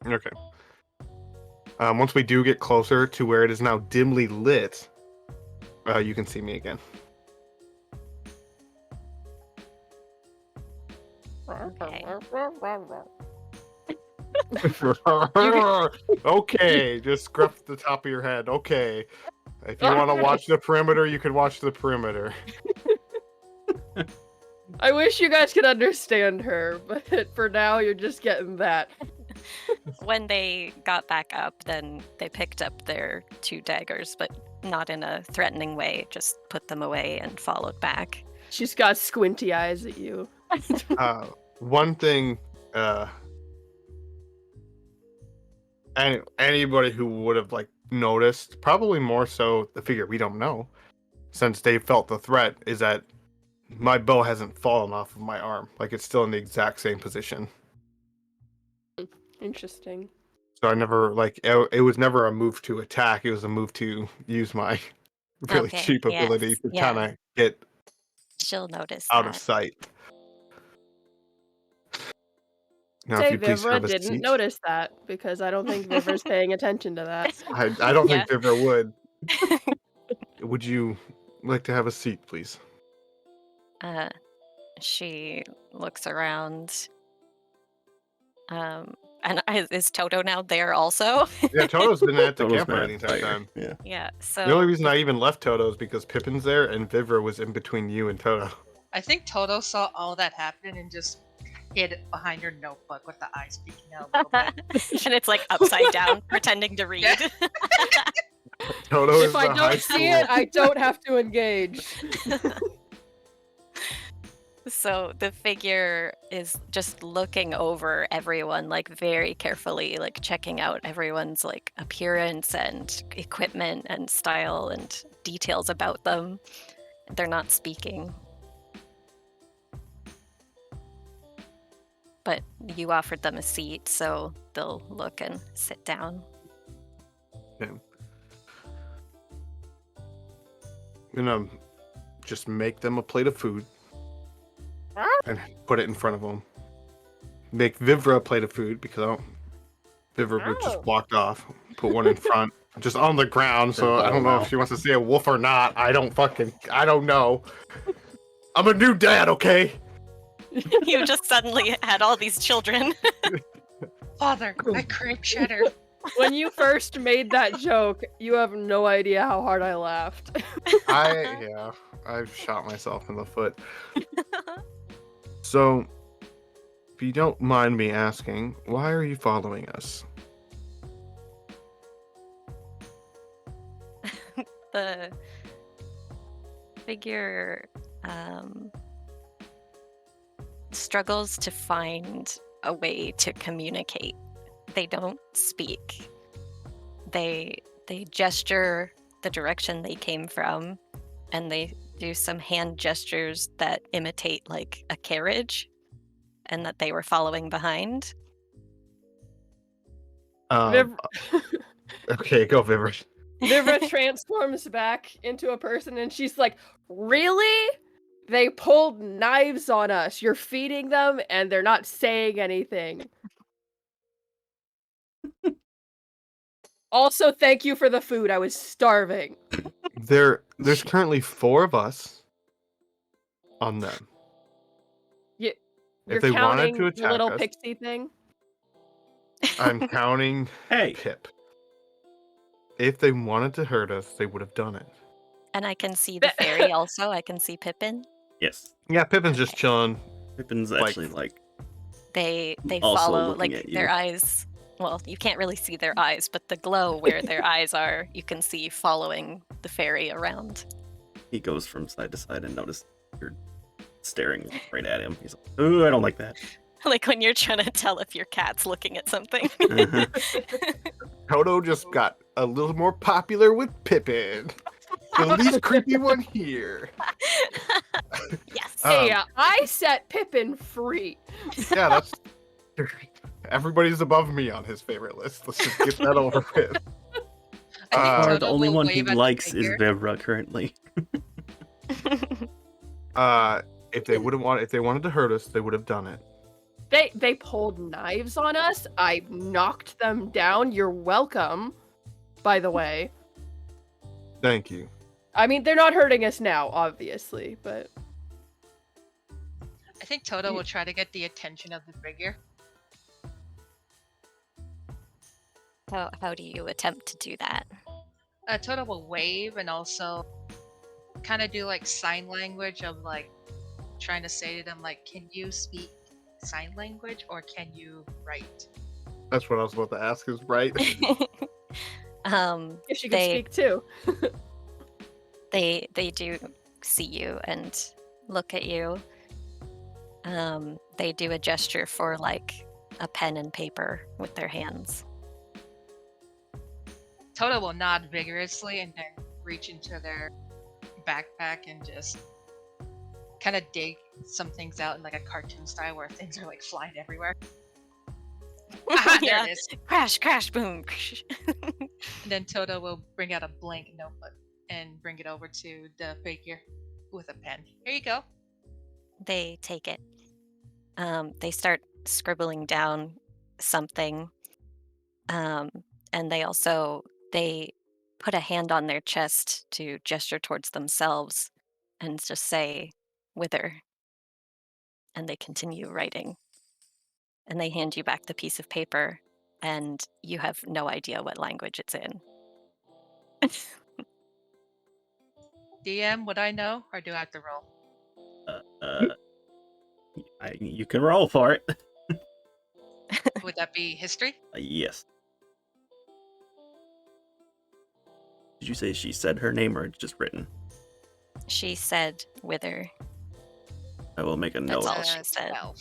Okay. Once we do get closer to where it is now dimly lit, you can see me again. Okay. Okay, just scruff the top of your head. Okay. If you want to watch the perimeter, you can watch the perimeter. I wish you guys could understand her, but for now you're just getting that. When they got back up, then they picked up their 2 daggers, but not in a threatening way, just put them away and followed back. She's got squinty eyes at you. One thing And anybody who would have like noticed, probably more so the figure we don't know, since they felt the threat, is that my bow hasn't fallen off of my arm. Like it's still in the exact same position. Interesting. So I never it was never a move to attack. It was a move to use my really Okay, cheap yes, ability to yeah. kind of get She'll notice out of that. sight. Now, if Say you please Vivra have a didn't seat. notice that because I don't think Vivra's paying attention to that. I don't Yeah. think Vivra would. Would you like to have a seat, please? She looks around. And is Toto now there also? Yeah, Toto's been at the Toto's campfire been the at entire fire. time. Yeah. Yeah, so The only reason I even left Toto is because Pippin's there and Vivra was in between you and Toto. I think Toto saw all that happen and just hid it behind her notebook with the eyes peeking out a little bit. and it's like upside down, pretending to read. Yeah. Toto is If I the high don't see school. it, I don't have to engage. So the figure is just looking over everyone, like very carefully, like checking out everyone's like appearance and equipment and style and details about them. They're not speaking. But you offered them a seat, so they'll look and sit down. Okay. I'm gonna just make them a plate of food and put it in front of them. Make Vivra a plate of food because Vivra just walked off. Put one in front, just on the ground. So I don't know if she wants to see a wolf or not. I don't know. I'm a new dad, okay? You just suddenly had all these children. Father, I crave cheddar. When you first made that joke, you have no idea how hard I laughed. I've shot myself in the foot. So, if you don't mind me asking, why are you following us? The figure struggles to find a way to communicate. They don't speak. They gesture the direction they came from, and they do some hand gestures that imitate like a carriage, and that they were following behind. Okay, go Vivra. Vivra transforms back into a person and she's like, really? They pulled knives on us. You're feeding them and they're not saying anything. Also, thank you for the food. I was starving. There's currently 4 of us on them. You're If they wanted counting to the attack little us, pixie thing? I'm counting Hey. Pip. If they wanted to hurt us, they would have done it. And I can see the fairy also. I can see Pippin. Yes. Yeah, Pippin's just chilling. Pippin's Like- actually like They Also follow looking like at their you. eyes. Well, you can't really see their eyes, but the glow where their eyes are, you can see following the fairy around. he goes from side to side and notice you're staring right at him. He's like, "Ooh, I don't like that." Like when you're trying to tell if your cat's looking at something. Uh-huh. Toto just got a little more popular with Pippin. The least creepy one here. Yes. Hey, I set Pippin free. Yeah, that's... Everybody's above me on his favorite list. Let's just get that over with. I think Or Toto the only will one he wave at the likes is figure. Vivra currently. If they wanted to hurt us, they would have done it. They pulled knives on us. I knocked them down. You're welcome, by the way. Thank you. I mean, they're not hurting us now, obviously, but... I think Toto will try to get the attention of the figure. How do you attempt to do that? Toto will wave and also kind of do like sign language of like trying to say to them like, can you speak sign language or can you write? That's what I was about to ask, is right. If she could They- speak too. They do see you and look at you. They do a gesture for like a pen and paper with their hands. Toto will nod vigorously and then reach into their backpack and just kind of dig some things out in like a cartoon style where things are like flying everywhere. Aha, there Yeah. it is. Crash, crash, boom. And then Toto will bring out a blank notebook and bring it over to the figure with a pen. Here you go. They take it. They start scribbling down something. And they put a hand on their chest to gesture towards themselves and just say, Wythr. And they continue writing. And they hand you back the piece of paper, and you have no idea what language it's in. DM, would I know, or do I have to roll? You can roll for it. Would that be history? Yes. Did you say she said her name or it's just written? She said, Wythr. I will make a That's note. all she said. 12.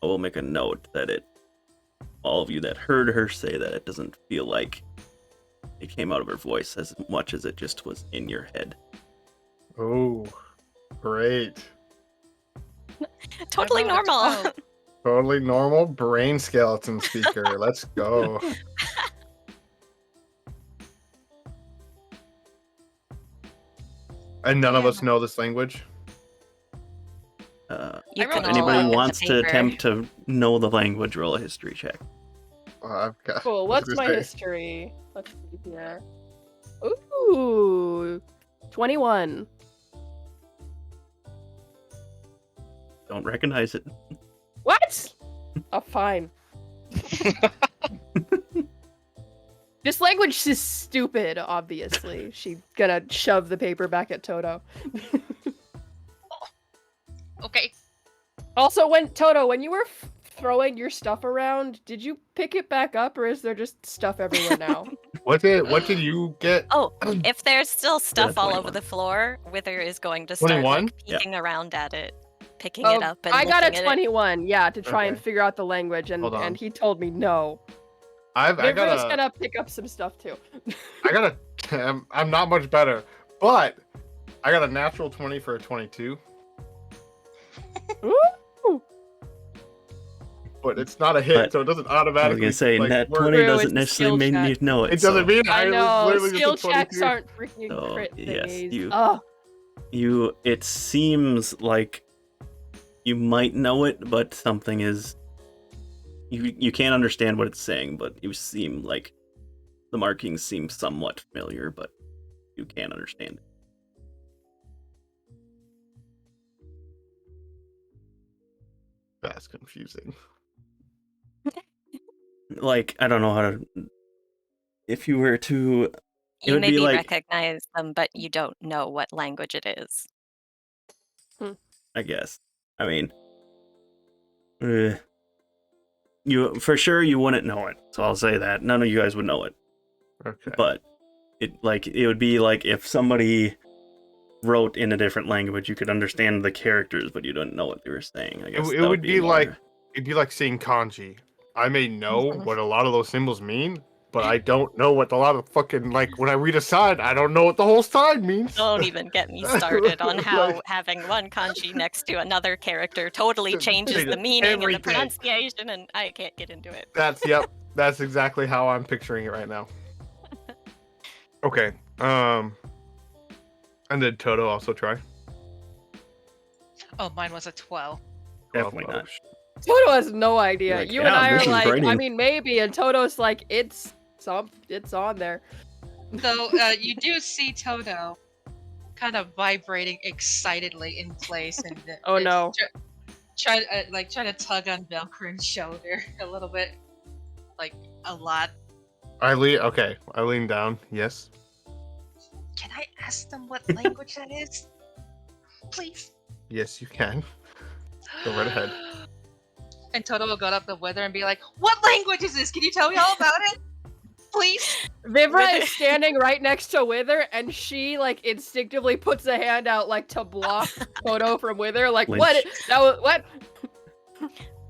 I will make a note that all of you that heard her say that, it doesn't feel like it came out of her voice as much as it just was in your head. Oh, great. Totally I rolled a normal. 12. Totally normal brain skeleton speaker. Let's go. And none of us know this language. You I can rolled a all Anybody look at the wants to paper. attempt to know the language, roll a history check. I've got. Cool. I was What's gonna my say, history? Let's see here. Ooh, 21. Don't recognize it. What? Oh, fine. This language is stupid, obviously. She's gonna shove the paper back at Toto. Okay. Also, when you were throwing your stuff around, did you pick it back up, or is there just stuff everywhere now? What did you get? Oh, if there's still stuff all over 21. the floor, Wythr is going to start 21? like, peeking around at it, picking Oh, it up, and I got a looking at it. 21, yeah, to try and Okay. figure out the language, Hold on. and he told me no. I got Vivra's a. gonna pick up some stuff too. I got a. I'm not much better, but I got a natural 20 for a 22. Ooh. But it's not a hit, But so it doesn't I was automatically. gonna say, like, net work. 20 True, doesn't it's a necessarily skill mean you check. know it. It doesn't so mean I know, literally just skill a checks 22. aren't freaking So, crit yes, thingies. Ugh. it seems like you might know it, but something is you can't understand what it's saying, but you seem like the markings seem somewhat familiar, but you can't understand it. That's confusing. Like, I don't know how to. If you were to, it You would be maybe like, recognize them, but you don't know what language it is. I guess. I mean, you for sure you wouldn't know it, so I'll say that none of you guys would know it. Okay. But it would be like if somebody wrote in a different language, you could understand the characters, but you don't know what they were saying. I guess It that would be more- like it'd be like seeing kanji. I may know what a lot of those symbols mean, but I don't know what a lot of fucking like when I read a sign, I don't know what the whole sign means. Don't even get me started on how Like- having one kanji next to another character totally changes the meaning and the Everything. pronunciation, and I can't get into it. That's exactly how I'm picturing it right now. Okay. And did Toto also try? Oh, mine was a 12. Definitely not. Toto has no idea. Like, You yeah, and I this are is like, I writing. mean, maybe, and Toto's like, it's on there. So you do see Toto kind of vibrating excitedly in place, and Oh, no. try to tug on Velkorin's shoulder a little bit, like a lot. I lean down. Yes. Can I ask them what language that is, please? Yes, you can. Go right ahead. And Toto will go up to Wythr and be like, "What language is this? Can you tell me all about it, please?" Vivra is standing right next to Wythr, and she like instinctively puts a hand out like to block Toto from Wythr. Like, Lynch. what? That was what?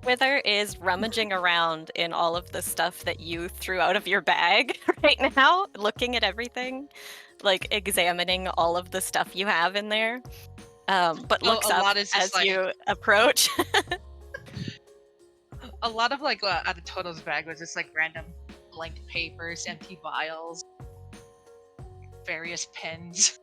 Wythr is rummaging around in all of the stuff that you threw out of your bag right now, looking at everything, like examining all of the stuff you have in there. But looks a up lot is just as like- you approach. A lot of like out of Toto's bag was just like random blank papers, empty vials, various pens.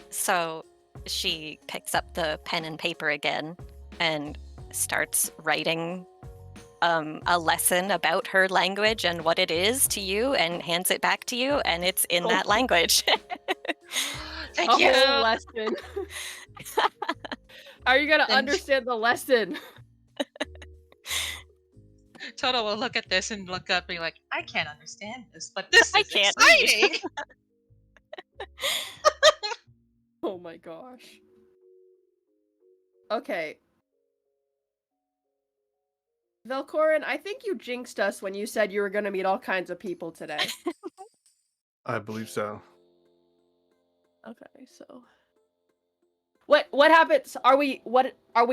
So she picks up the pen and paper again and starts writing a lesson about her language and what it is to you, and hands it back to you, and it's in that language. Thank A you. whole lesson. Are you gonna Then- understand the lesson? Toto will look at this and look up and be like, I can't understand this, but this I is can't read." exciting. Oh my gosh. Okay. Velkorin, I think you jinxed us when you said you were gonna meet all kinds of people today. I believe so. Okay, so what happens? Are we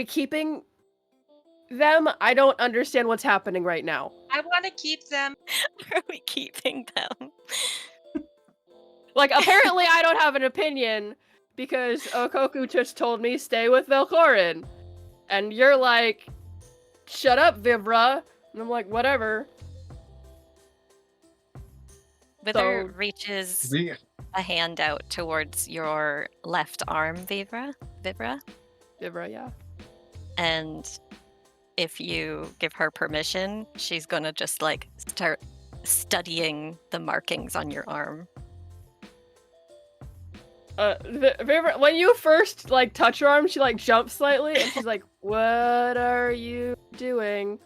keeping them? I don't understand what's happening right now. I want to keep them. Are we keeping them? Like, apparently I don't have an opinion because Okoku just told me stay with Velkorin. And you're like, shut up, Vivra. And I'm like, whatever. Wythr reaches We- a hand out towards your left arm, Vivra, Vivra, yeah. and if you give her permission, she's gonna just like start studying the markings on your arm. Vivra, when you first like touch her arm, she like jumps slightly and she's like, what are you doing?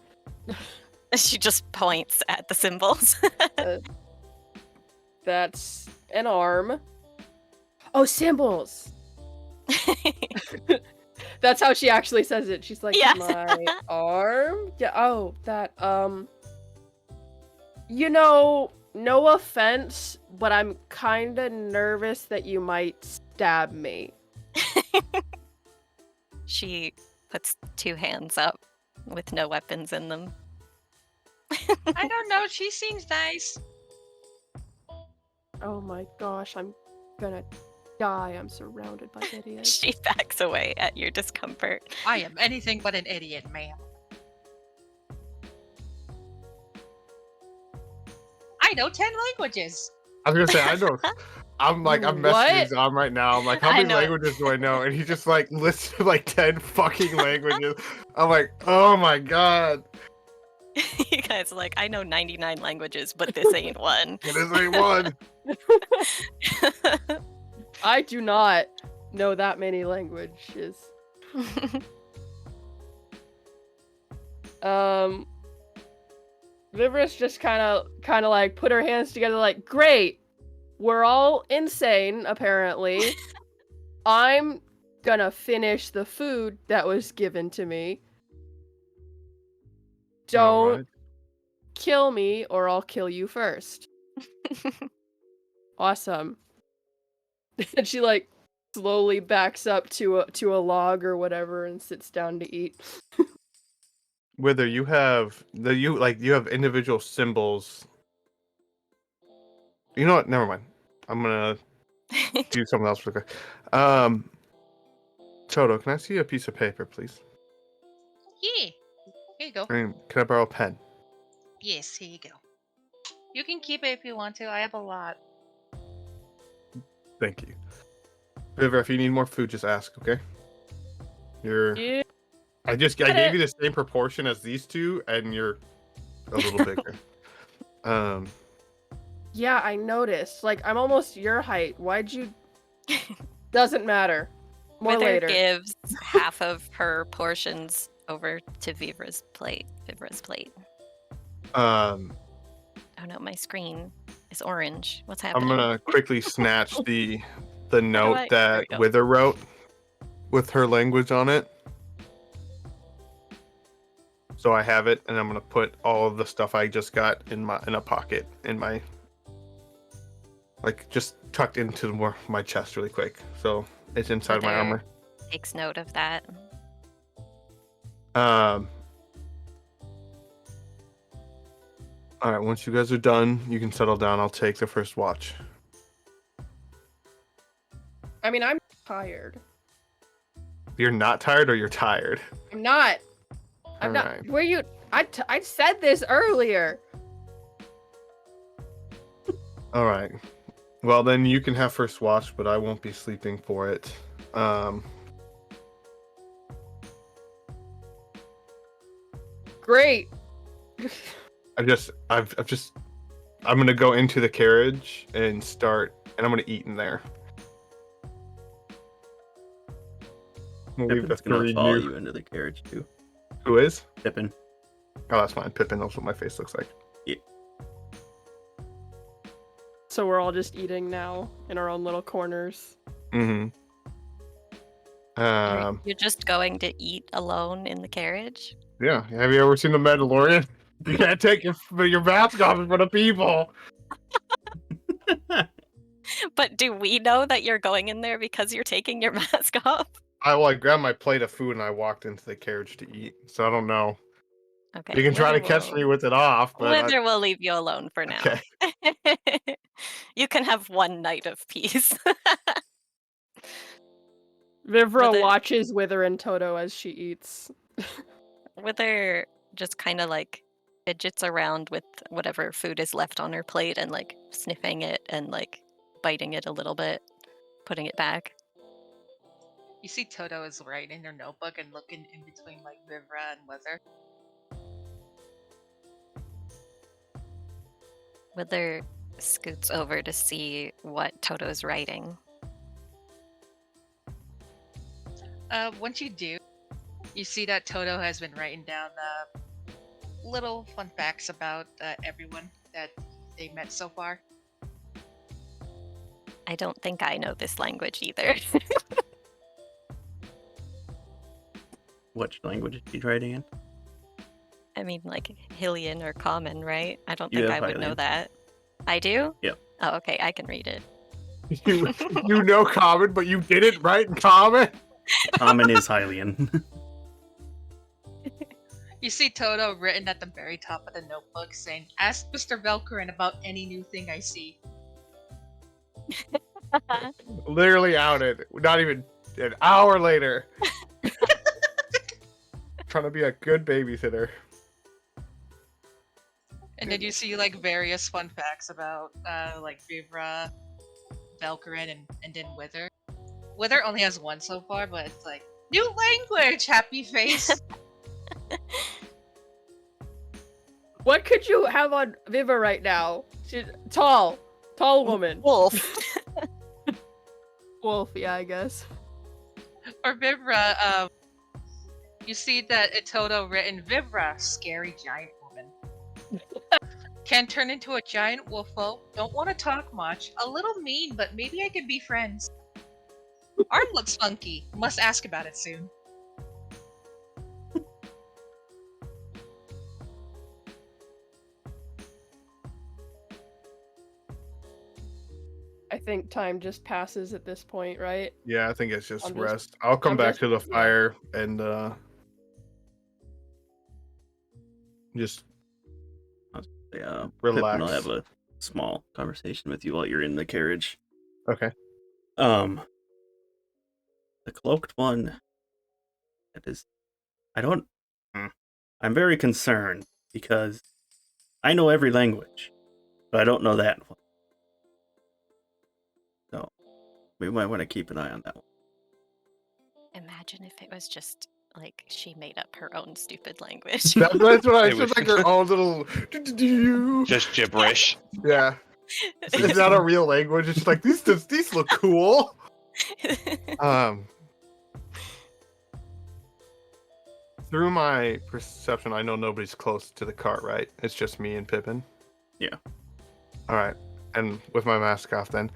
She just points at the symbols. That's an arm. Oh, symbols. That's how she actually says it. She's like, Yeah. my arm? Yeah, oh, that, you know, no offense, but I'm kinda nervous that you might stab me. She puts two hands up with no weapons in them. I don't know. She seems nice. Oh my gosh, I'm gonna die. I'm surrounded by idiots. She backs away at your discomfort. I am anything but an idiot, ma'am. I know 10 languages. I was gonna say I know. I'm like I'm messaging What? Zom right now. I'm like, how I many know. languages do I know? And he just like listed like 10 fucking languages. I'm like, oh my god, You guys are like, I know 99 languages, but this ain't one. this ain't one. I do not know that many languages. Vivra's just kind of like put her hands together like, great, we're all insane, apparently. I'm gonna finish the food that was given to me. Don't Alright. kill me or I'll kill you first. Awesome. And she like slowly backs up to a log or whatever and sits down to eat. Whether you have you have individual symbols. You know what? Never mind. I'm gonna do something else real quick. Toto, can I see a piece of paper, please? Yeah. Here you go. And can I borrow a pen? Yes, here you go. You can keep it if you want to. I have a lot. Thank you. Vivra, if you need more food, just ask, okay? Yeah. I gave you the same proportion as these two, and you're a little bigger. Yeah, I noticed. Like, I'm almost your height. Why'd you... Doesn't matter. More Wythr later. gives half of her portions over to Vivra's plate. Oh no, my screen is orange. What's happening? I'm gonna quickly snatch the note There that we go. Wythr wrote with her language on it. So I have it, and I'm gonna put all of the stuff I just got in a pocket in my, like, just tucked into my chest really quick. So it's inside my Wythr armor. takes note of that. All right, once you guys are done, you can settle down. I'll take the first watch. I mean, I'm tired. You're not tired, or you're tired? I'm not. I'm not. Alright. Were you? I said this earlier. All right. Well, then you can have first watch, but I won't be sleeping for it. Great. I'm gonna go into the carriage and I'm gonna eat in there. We'll leave the Pippin's gonna three follow new. you into the carriage too. Who is? Pippin. Oh, that's fine. Pippin knows what my face looks like. So we're all just eating now in our own little corners. Mm-hmm. You're just going to eat alone in the carriage? Yeah. Have you ever seen The Mandalorian? You can't take your mask off in front of people. But do we know that you're going in there because you're taking your mask off? I grabbed my plate of food and I walked into the carriage to eat. So I don't know. Okay. You can try to Wythr catch will- me with it off, but Wythr will leave you alone for now. Okay. You can have one night of peace. Vivra Wythr- watches Wythr and Toto as she eats. Wythr just kind of like fidgets around with whatever food is left on her plate and like sniffing it and like biting it a little bit, putting it back. You see Toto is writing in her notebook and looking in between like Vivra and Wythr. Wythr scoots over to see what Toto's writing. Once you do, you see that Toto has been writing down little fun facts about everyone that they met so far. I don't think I know this language either. What language is she writing in? I mean, like Hylian or Common, right? I don't You think have I would know Hylian. that. I do? Yep. Oh, okay, I can read it. you know Common, but you didn't write in Common? Common is Hylian. You see Toto written at the very top of the notebook saying, "Ask Mr. Velkorin about any new thing I see." Literally outed. Not even an hour later. Trying to be a good babysitter. And then you see like various fun facts about like Vivra, Velkorin, and then Wythr. Wythr only has one so far, but it's like, new language, happy face. What could you have on Vivra right now? She's tall woman. Wolf. Wolf, yeah, I guess. Or Vivra, you see that Toto written Vivra, scary giant woman. Can turn into a giant wolfo, don't want to talk much, a little mean, but maybe I can be friends. Arm looks funky, must ask about it soon. I think time just passes at this point, right? Yeah, I think it's just I'm just- rest. I'll come I'm back just- to the yeah. fire and just Yeah, Relax. Pippin will have a small conversation with you while you're in the carriage. okay. The cloaked one. That is, I'm very concerned because I know every language, but I don't know that one. So we might want to keep an eye on that one. Imagine if it was just like she made up her own stupid language. That's what I It said. was- Like her own little. Just gibberish. Yeah, it's not a real language. It's like these look cool. Through my perception, I know nobody's close to the cart, right? It's just me and Pippin. Yeah. All right, and with my mask off, then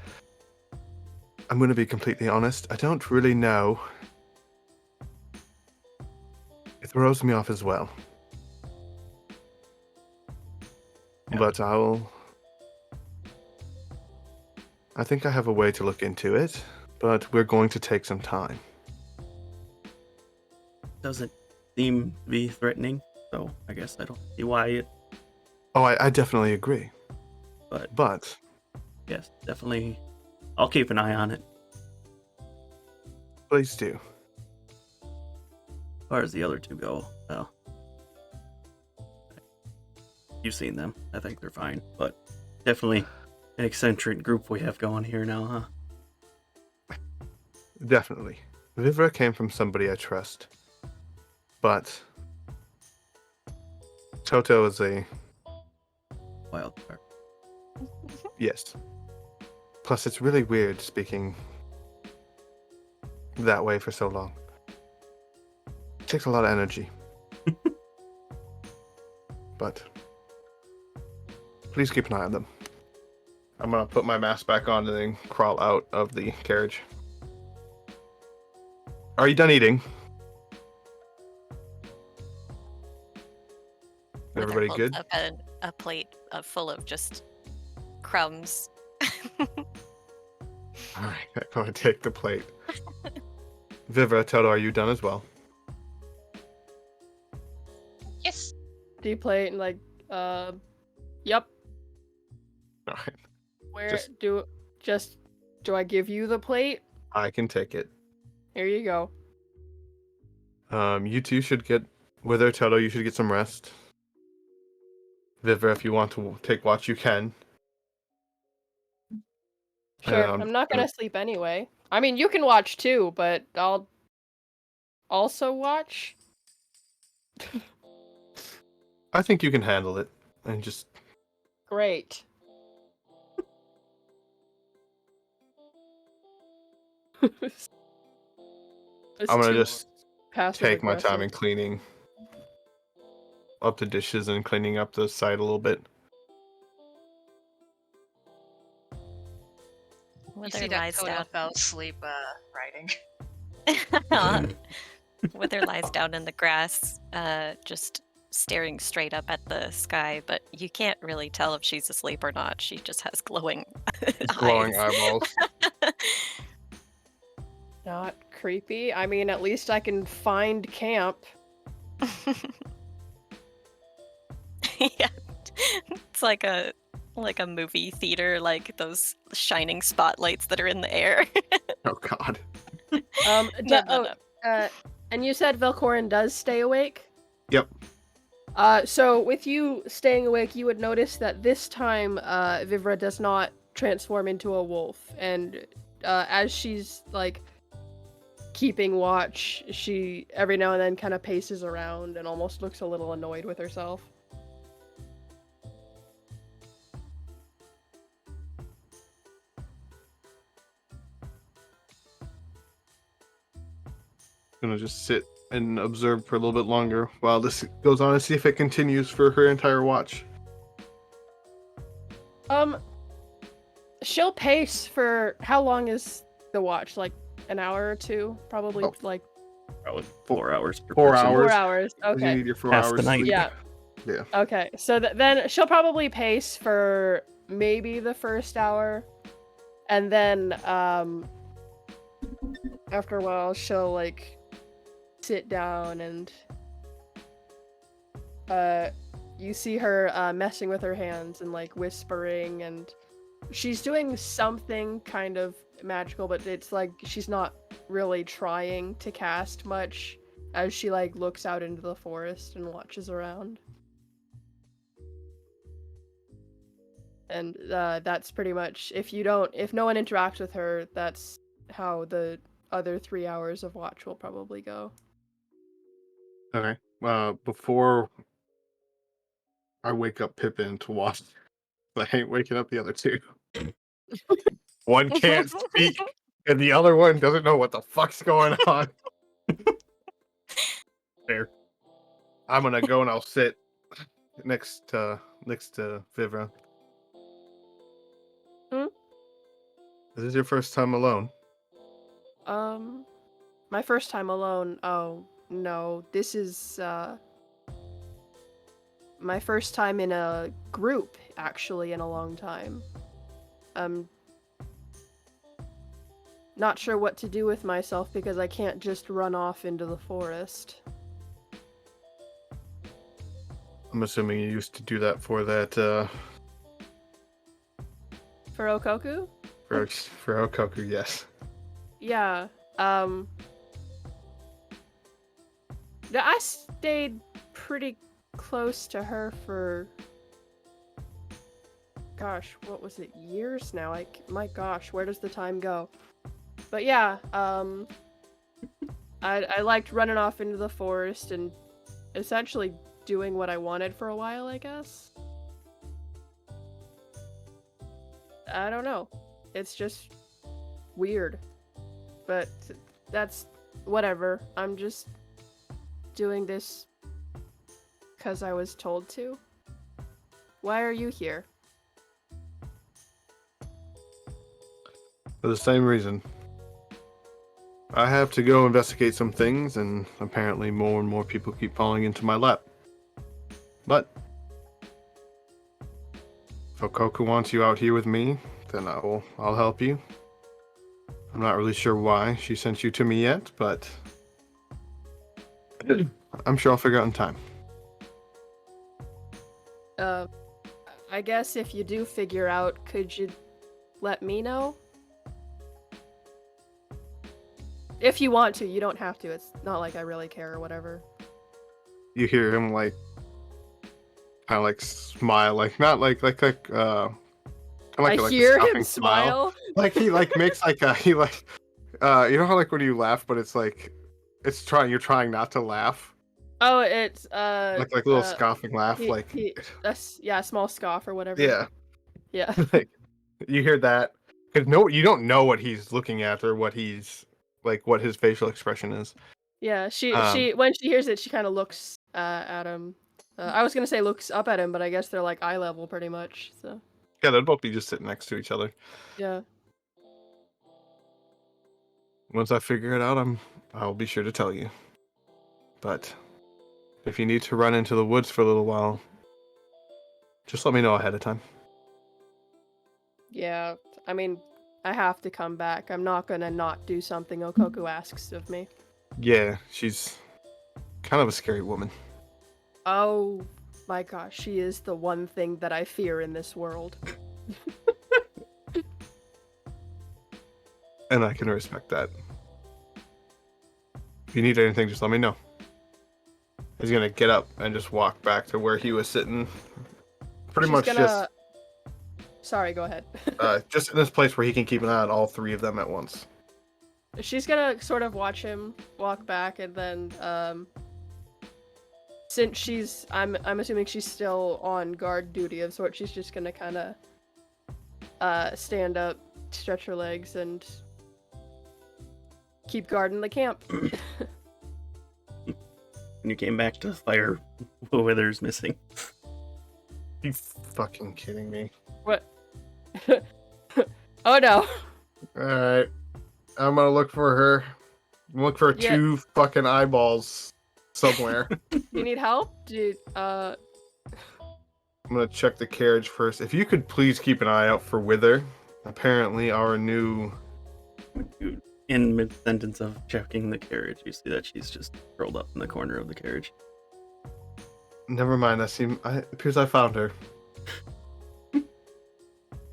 I'm going to be completely honest. I don't really know. It throws me off as well. Yeah. But I think I have a way to look into it, but we're going to take some time. Doesn't seem to be threatening, so I guess I don't see why it. Oh, I definitely agree. But yes, definitely, I'll keep an eye on it. Please do. As far as the other two go, well, you've seen them. I think they're fine, but definitely an eccentric group we have going here now, huh? Definitely. Vivra came from somebody I trust. But Toto is a Wild card. yes. Plus, it's really weird speaking that way for so long. It takes a lot of energy. But please keep an eye on them. I'm gonna put my mask back on and then crawl out of the carriage. Are you done eating? Wythr Everybody holds good? up a plate full of just crumbs. Alright, I'm gonna take the plate. Vivra, Toto, are you done as well? Yes. D plate and yep. Alright, Where Just- do I give you the plate? I can take it. Here you go. You two should get Wythr, Toto, you should get some rest. Vivra, if you want to take watch, you can. Sure, I'm not gonna sleep anyway. I mean, you can watch too, but I'll also watch. I think you can handle it. And just Great. I'm gonna just take my time in passive-aggressive. cleaning up the dishes and cleaning up the side a little bit. You see Wythr that lies Toto down. fell asleep writing. Wythr lies down in the grass, just staring straight up at the sky, but you can't really tell if she's asleep or not. She just has glowing Glowing eyes. eyeballs. Not creepy. I mean, at least I can find camp. Yeah. It's like a movie theater, like those shining spotlights that are in the air. Oh god. No. And you said Velkorin does stay awake? Yep. So with you staying awake, you would notice that this time, Vivra does not transform into a wolf, and as she's like keeping watch, she every now and then kind of paces around and almost looks a little annoyed with herself. Gonna just sit and observe for a little bit longer while this goes on and see if it continues for her entire watch. She'll pace for how long is the watch? Like an hour or two, probably. Oh. Like Probably 4 hours per 4 person. hours. 4 hours. You Okay. need your 4 Half the hours night. sleep. Yeah. Yeah. Okay. So then she'll probably pace for maybe the first hour, and then after a while she'll like sit down and you see her messing with her hands and like whispering, and she's doing something kind of magical, but it's like she's not really trying to cast much as she like looks out into the forest and watches around. And that's pretty much, if no one interacts with her, that's how the other 3 hours of watch will probably go. Okay. Before I wake up Pippin to watch, I ain't waking up the other two. One can't speak, and the other one doesn't know what the fuck's going on. There. I'm gonna go and I'll sit next to Vivra. Hmm? This is your first time alone. My first time alone. Oh, no. This is my first time in a group, actually, in a long time. Not sure what to do with myself because I can't just run off into the forest. I'm assuming you used to do that for that For Okoku? for Okoku, yes. Yeah. I stayed pretty close to her for, gosh, what was it? Years now? Like, my gosh, where does the time go? But yeah, I liked running off into the forest and essentially doing what I wanted for a while, I guess. I don't know. It's just weird. But that's whatever. I'm just doing this because I was told to. Why are you here? For the same reason. I have to go investigate some things, and apparently more and more people keep falling into my lap. But if Okoku wants you out here with me, then I'll help you. I'm not really sure why she sent you to me yet, but I'm sure I'll figure out in time. I guess if you do figure out, could you let me know? If you want to, you don't have to. It's not like I really care or whatever. You hear him like kind of like smile, like not like I hear him smile. Like he like makes like a you know how like when you laugh, but it's like you're trying not to laugh. Oh, it's Like a little scoffing laugh, a small scoff or whatever. Yeah. Like you hear that because you don't know what he's looking at or what he's like, what his facial expression is. Yeah, she when she hears it, she kind of looks at him. I was gonna say looks up at him, but I guess they're like eye level pretty much. So Yeah, they'd both be just sitting next to each other. yeah. Once I figure it out, I'll be sure to tell you. But if you need to run into the woods for a little while, just let me know ahead of time. Yeah, I mean, I have to come back. I'm not gonna not do something Okoku asks of me. Yeah, she's kind of a scary woman. Oh my gosh, she is the one thing that I fear in this world. And I can respect that. If you need anything, just let me know. He's gonna get up and just walk back to where he was sitting. Sorry, go ahead. Just in this place where he can keep an eye on all three of them at once. She's gonna sort of watch him walk back, and then since I'm assuming she's still on guard duty of sorts, she's just gonna kind of stand up, stretch her legs, and keep guarding the camp. When you came back to the fire, Wythr's missing. You fucking kidding me? What? Oh no. Alright. I'm gonna look for her. Look for two fucking eyeballs somewhere. You need help? Dude, I'm gonna check the carriage first. If you could please keep an eye out for Wythr. Apparently our new... In mid-sentence of checking the carriage, you see that she's just curled up in the corner of the carriage. Never mind, it appears I found her.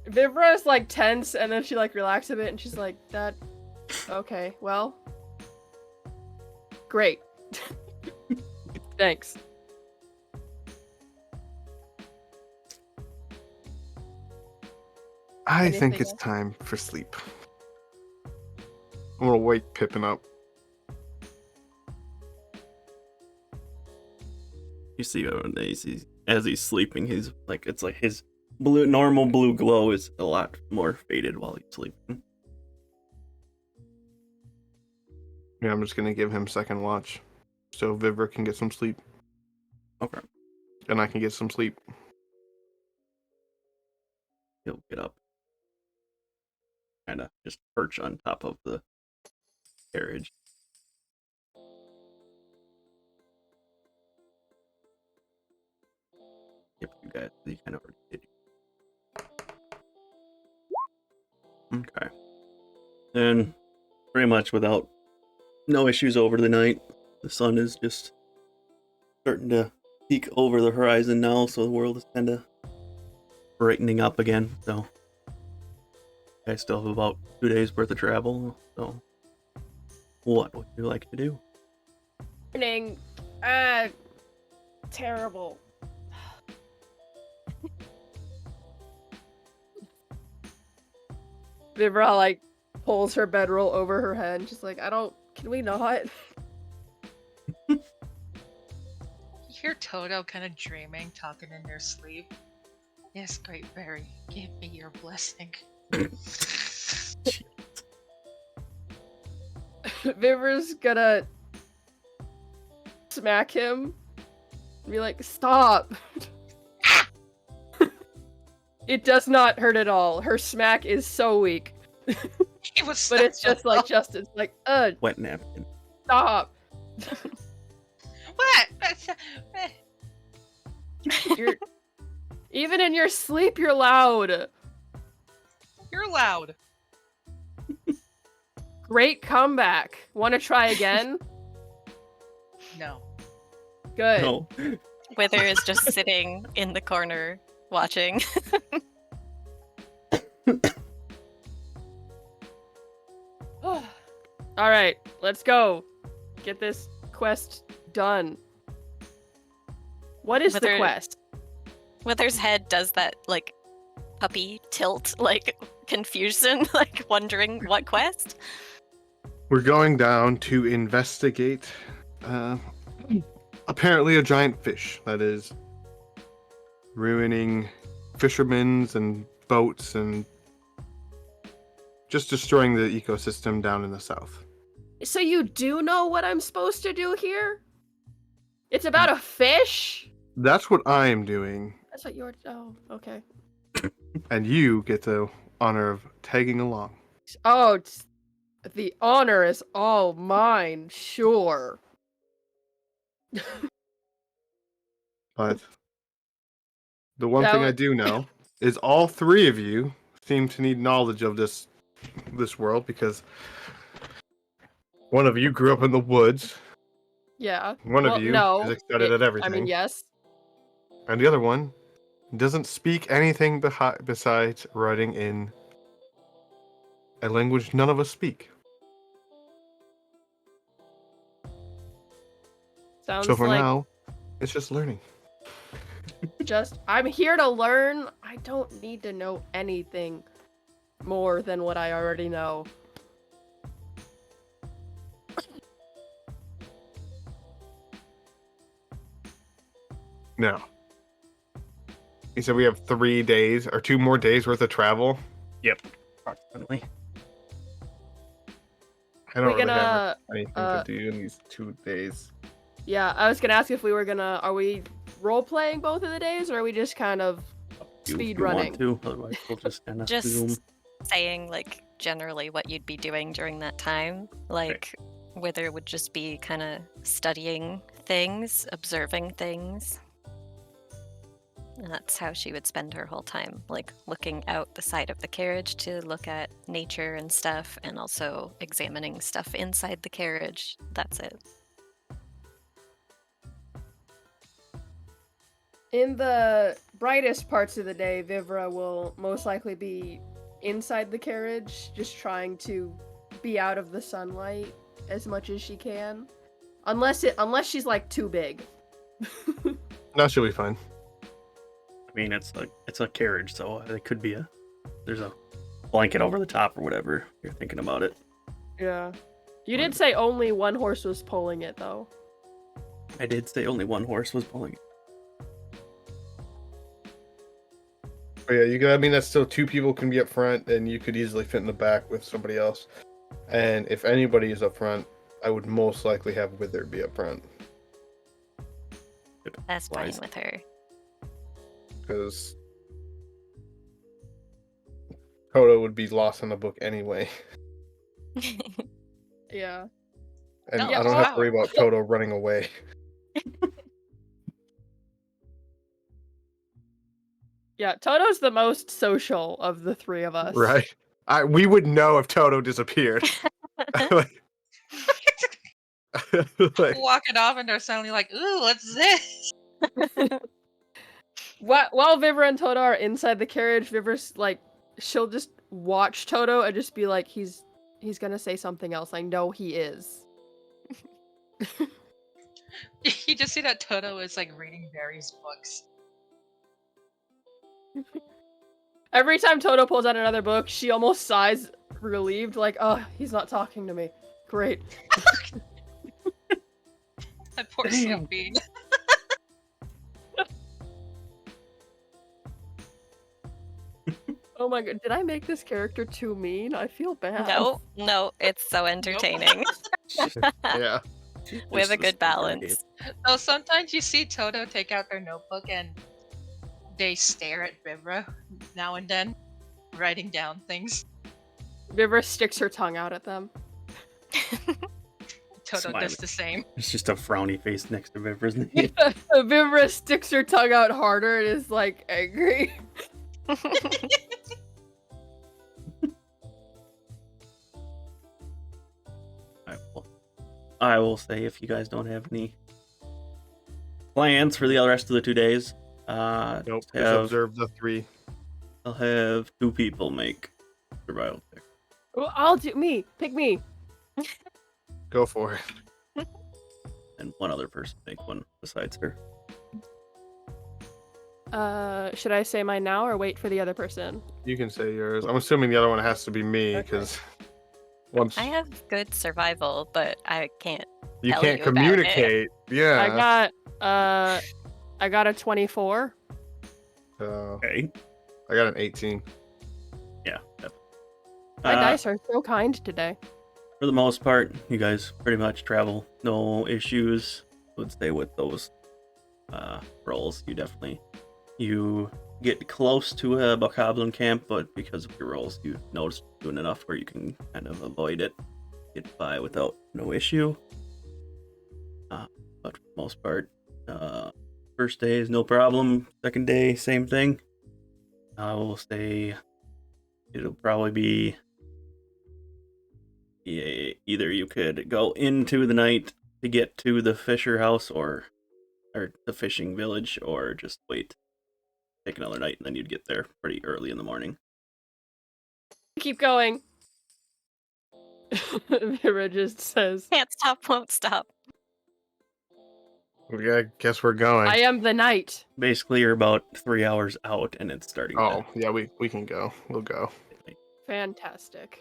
Vivra is like tense, and then she like relaxes a bit, and she's like, "That, okay, well, great, thanks." I think it's time for sleep. I'm gonna wake Pippin up. You see as he's sleeping, it's like his normal blue glow is a lot more faded while he's sleeping. Yeah, I'm just gonna give him second watch, so Vivra can get some sleep. Okay. And I can get some sleep. He'll get up, kind of just perch on top of the carriage. Yep, you kind of already did. Okay. And pretty much no issues over the night. The sun is just starting to peek over the horizon now, so the world is kind of brightening up again. So I still have about 2 days worth of travel. So what would you like to do? Morning. Terrible. Vivra like pulls her bedroll over her head and she's like, can we not? You hear Toto kind of dreaming, talking in their sleep. Yes, Great Fairy, give me your blessing. Vivra's gonna smack him and be like, stop. It does not hurt at all. Her smack is so weak. It was But it's just like Justin's like, Wet napkin. stop. What? You're even in your sleep you're loud. You're loud. Great comeback. Wanna try again? No. Good. No. Wythr is just sitting in the corner watching. Alright, let's go. Get this quest done. What is the Wythr- quest? Wither's head does that, like, puppy tilt, like, confusion, like, wondering what quest? We're going down to investigate apparently a giant fish that is ruining fishermen's and boats and just destroying the ecosystem down in the south. So you do know what I'm supposed to do here? It's about a fish? That's what I am doing, That's what you're... Oh, okay. and you get the honor of tagging along. Oh, the honor is all mine, sure. But the one thing I do know is all three of you seem to need knowledge of this world because one of you grew up in the woods. Yeah. One Well, of you no, is excited at everything. I mean, yes. And the other one doesn't speak anything besides writing in a language none of us speak. Sounds So for like now, it's just learning. I'm here to learn. I don't need to know anything more than what I already know. Now, you said we have 3 days or 2 more days worth of travel. Yep. Approximately. I don't We're really gonna, have anything to do in these 2 days. Yeah, I was gonna ask if we were gonna... Are we role-playing both of the days, or are we just kind of speed running? Want to, otherwise we'll just kind of Just zoom. saying, like, generally what you'd be doing during that time. Like, Wythr would just be kind of studying things, observing things. And that's how she would spend her whole time, like, looking out the side of the carriage to look at nature and stuff, and also examining stuff inside the carriage. That's it. In the brightest parts of the day, Vivra will most likely be inside the carriage, just trying to be out of the sunlight as much as she can. Unless she's like too big. No, she'll be fine. I mean, it's a carriage, so it could be there's a blanket over the top or whatever. You're thinking about it. Yeah. You did say only one horse was pulling it, though. I did say only one horse was pulling it. But yeah, I mean, that's still 2 people can be up front, and you could easily fit in the back with somebody else. And if anybody is up front, I would most likely have Wythr be up front. That's fine Wise. with her. Because Toto would be lost in the book anyway. Yeah. And No, I don't have to worry about Toto running away. Yeah, Toto's the most social of the 3 of us. Right? We would know if Toto disappeared. like, Walking off and they're suddenly like, ooh, what's this? While Vivra and Toto are inside the carriage, Vivra's like, she'll just watch Toto and just be like, he's gonna say something else. I know he is. You just see that Toto is like reading various books. Every time Toto pulls out another book, she almost sighs relieved, like, oh, he's not talking to me. Great. That poor Damn. Sophie. Oh my god, did I make this character too mean? I feel bad. No, it's so entertaining. Yeah. We have a Just good the balance. So sometimes you see Toto take out their notebook and they stare at Vivra now and then, writing down things. Vivra sticks her tongue out at them. Toto Smiling. does the same. It's just a frowny face next to Vivra's name. Vivra sticks her tongue out harder and is like angry. I will say, if you guys don't have any plans for the rest of the 2 days, Nope. Just have- observe the 3. I'll have 2 people make survival check. Well, I'll do me. Pick me. Go for it. And 1 other person make one besides her. Should I say mine now or wait for the other person? You can say yours. I'm assuming the other one has to be me Okay. because once I have good survival, but I can't. you tell can't you about it. communicate. Yeah. I got a 24. Okay. I got an 18. Yeah. Definitely. My dice are so kind today. For the most part, you guys pretty much travel. No issues. Would stay with those rolls. You get close to a bokoblin camp, but because of your rolls, you notice doing enough where you can kind of avoid it, get by without no issue. But for the most part, first day is no problem. Second day, same thing. I will say it'll probably be either you could go into the night to get to the fisher house or the fishing village, or just wait, take another night, and then you'd get there pretty early in the morning. Keep going. Vivra just says, Can't stop, won't stop. Yeah, I guess we're going. I am the knight. Basically, you're about 3 hours out, and it's starting. Oh, yeah, we can go. We'll go. Fantastic.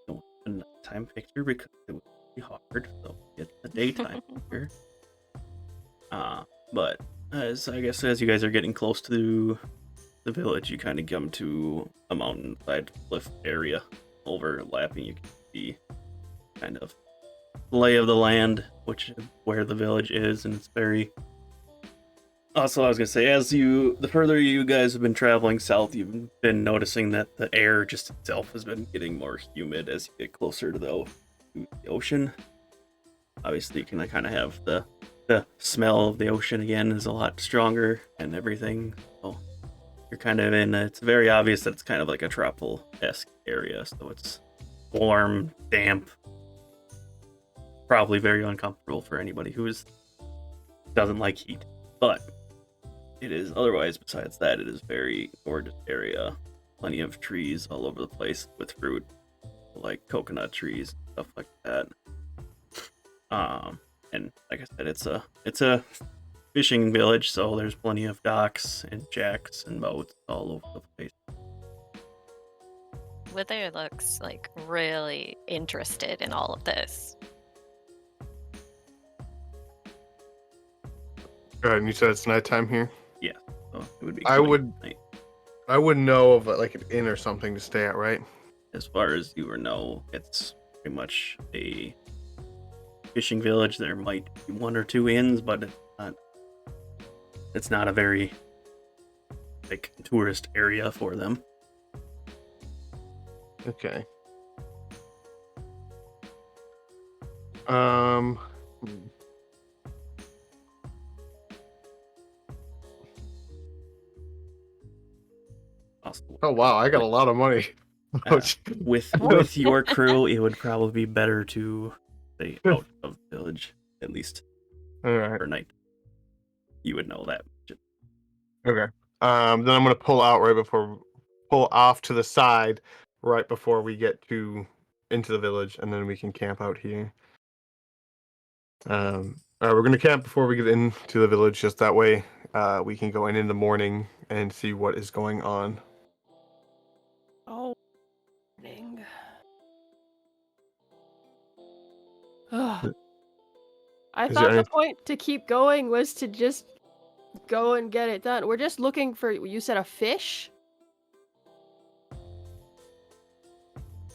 Don't have a nighttime picture because it would be hard. So get the daytime picture. But as you guys are getting close to the village, you kind of come to a mountainside cliff area overlapping. You can see kind of lay of the land, which is where the village is, and it's very. Also, I was gonna say, the further you guys have been traveling south, you've been noticing that the air just itself has been getting more humid as you get closer to the ocean. Obviously, you can kind of have the smell of the ocean again is a lot stronger and everything. So you're kind of it's very obvious that it's kind of like a tropical-esque area. So it's warm, damp, probably very uncomfortable for anybody who doesn't like heat. But it is otherwise, besides that, it is very gorgeous area. Plenty of trees all over the place with fruit, like coconut trees, stuff like that. And like I said, it's a fishing village, so there's plenty of docks and jacks and boats all over the place. Wythr looks like really interested in all of this. Go ahead, and you said it's nighttime here? So it would be. I quite would- nice. I wouldn't know of like an inn or something to stay at, right? As far as you know, it's pretty much a fishing village. There might be 1 or 2 inns, but it's not a very like tourist area for them. Okay. Possible. Oh wow, I got a lot of money. With your crew, it would probably be better to Stay out of the village, at least All right. for night. You would know that. Okay. Then I'm gonna pull off to the side right before we get into the village, and then we can camp out here. All right, we're gonna camp before we get into the village, just that way we can go in the morning and see what is going on. Oh, morning. Ugh. I Is thought there the point to keep going was to just go and get it done. We're just looking for, you said, a fish?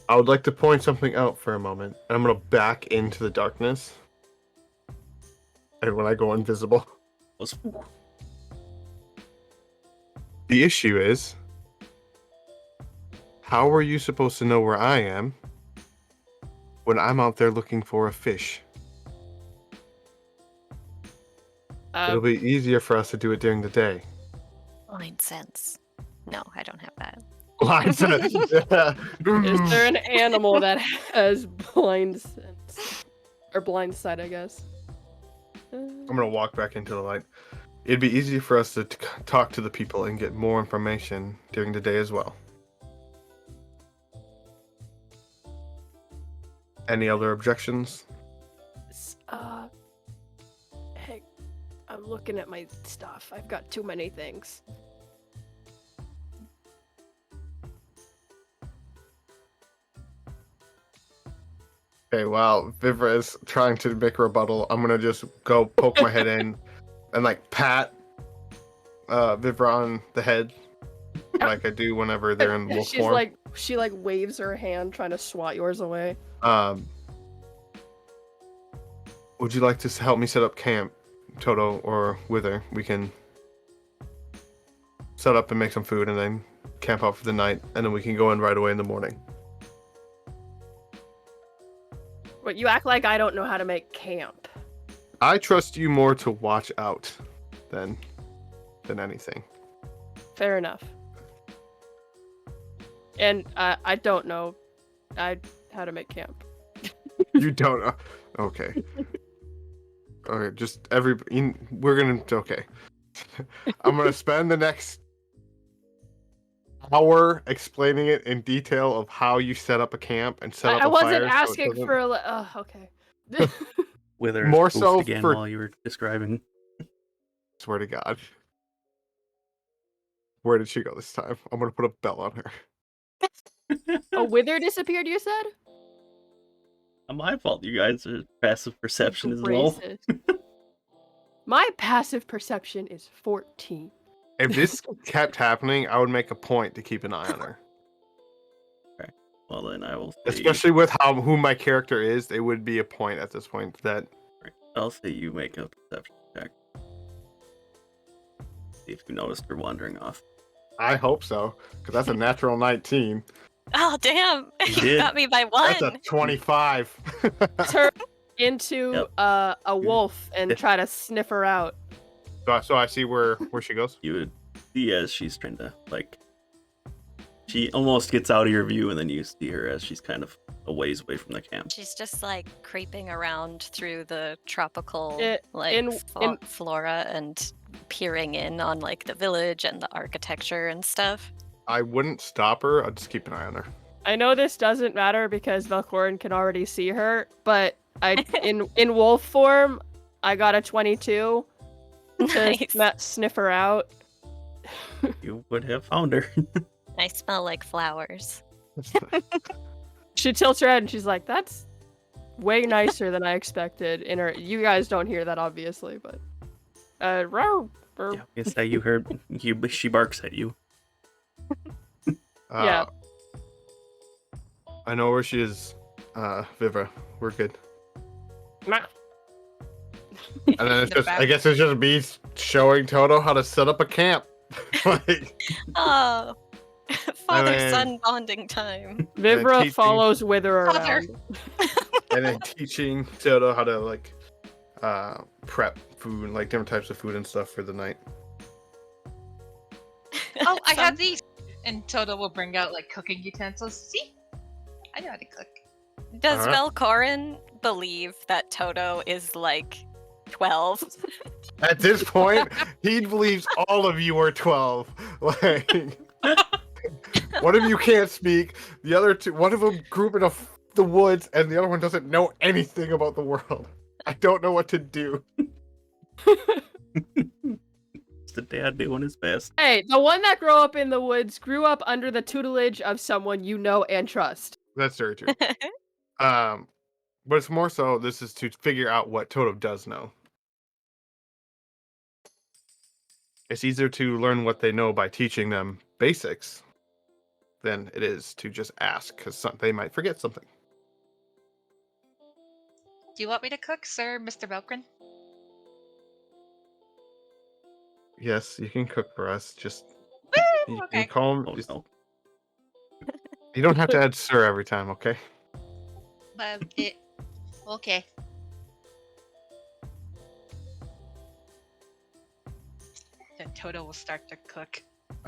I would like to point something out for a moment. I'm gonna back into the darkness, and when I go invisible, the issue is, how are you supposed to know where I am when I'm out there looking for a fish? It'll be easier for us to do it during the day. Blind sense. No, I don't have that. Blind sense. Is there an animal that has blind sense? Or blind sight, I guess. I'm gonna walk back into the light. It'd be easy for us to talk to the people and get more information during the day as well. Any other objections? Hey, I'm looking at my stuff. I've got too many things. Okay, while Vivra is trying to make a rebuttal, I'm gonna just go poke my head in and like pat Vivra on the head like I do whenever they're in wolf She's form. like, she like waves her hand trying to swat yours away. Would you like to help me set up camp, Toto or Wythr? We can set up and make some food and then camp out for the night, and then we can go in right away in the morning. But you act like I don't know how to make camp. I trust you more to watch out than anything. Fair enough. And I don't know how to make camp. You don't know. Okay. Okay, just we're gonna, okay. I'm gonna spend the next hour explaining it in detail of how you set up a camp and set up I a wasn't fire. asking for a okay. Wither More spoofed so again for- while you were describing. Swear to God. Where did she go this time? I'm gonna put a bell on her. A Wythr disappeared, you said? My fault. You guys are passive perception is low. Racist. My passive perception is 14. If this kept happening, I would make a point to keep an eye on her. Well, then I will say, Especially with who my character is, it would be a point at this point that I'll say you make a perception check. See if you noticed her wandering off. I hope so, because that's a natural 19. Oh, damn. You You did. got me by That's one. a 25. Turn into Yep. a wolf and try to sniff her out. So I see where she goes. You would see as she's trying to, like, she almost gets out of your view, and then you see her as she's kind of a ways away from the camp. She's just like creeping around through the tropical in- flora and peering in on like the village and the architecture and stuff. I wouldn't stop her. I'd just keep an eye on her. I know this doesn't matter because Velkorin can already see her, but in wolf form, I got a 22 to Nice. sniff her out. You would have found her. I smell like flowers. She tilts her head and she's like, "That's way nicer than I expected." In her, you guys don't hear that obviously, but row, row. Yeah, I guess that you heard. She barks at you. Yeah. I know where she is, Vivra. We're good. Nah. And then it's The just, back- I guess it's just me showing Toto how to set up a camp. Like, Oh, then- father-son bonding time. Vivra teaching- follows Wythr Father. around. and then teaching Toto how to like prep food, like different types of food and stuff for the night. Oh, I Some- have these. And Toto will bring out like cooking utensils. See? I know how to cook. Does Alright. Velkorin believe that Toto is like 12. At this point, he believes all of you are 12. Like, one of you can't speak. The other two, one of them grew up in the woods, and the other one doesn't know anything about the world. I don't know what to do. It's the dad doing his best. Hey, the one that grew up in the woods grew up under the tutelage of someone you know and trust. That's very true. But it's more so this is to figure out what Toto does know. It's easier to learn what they know by teaching them basics than it is to just ask, because they might forget something. Do you want me to cook, sir, Mr. Velkorin? Yes, you can cook for us. Just Woo! you Okay. can call him. Oh no. You don't have to add sir every time, okay? But okay. Then Toto will start to cook.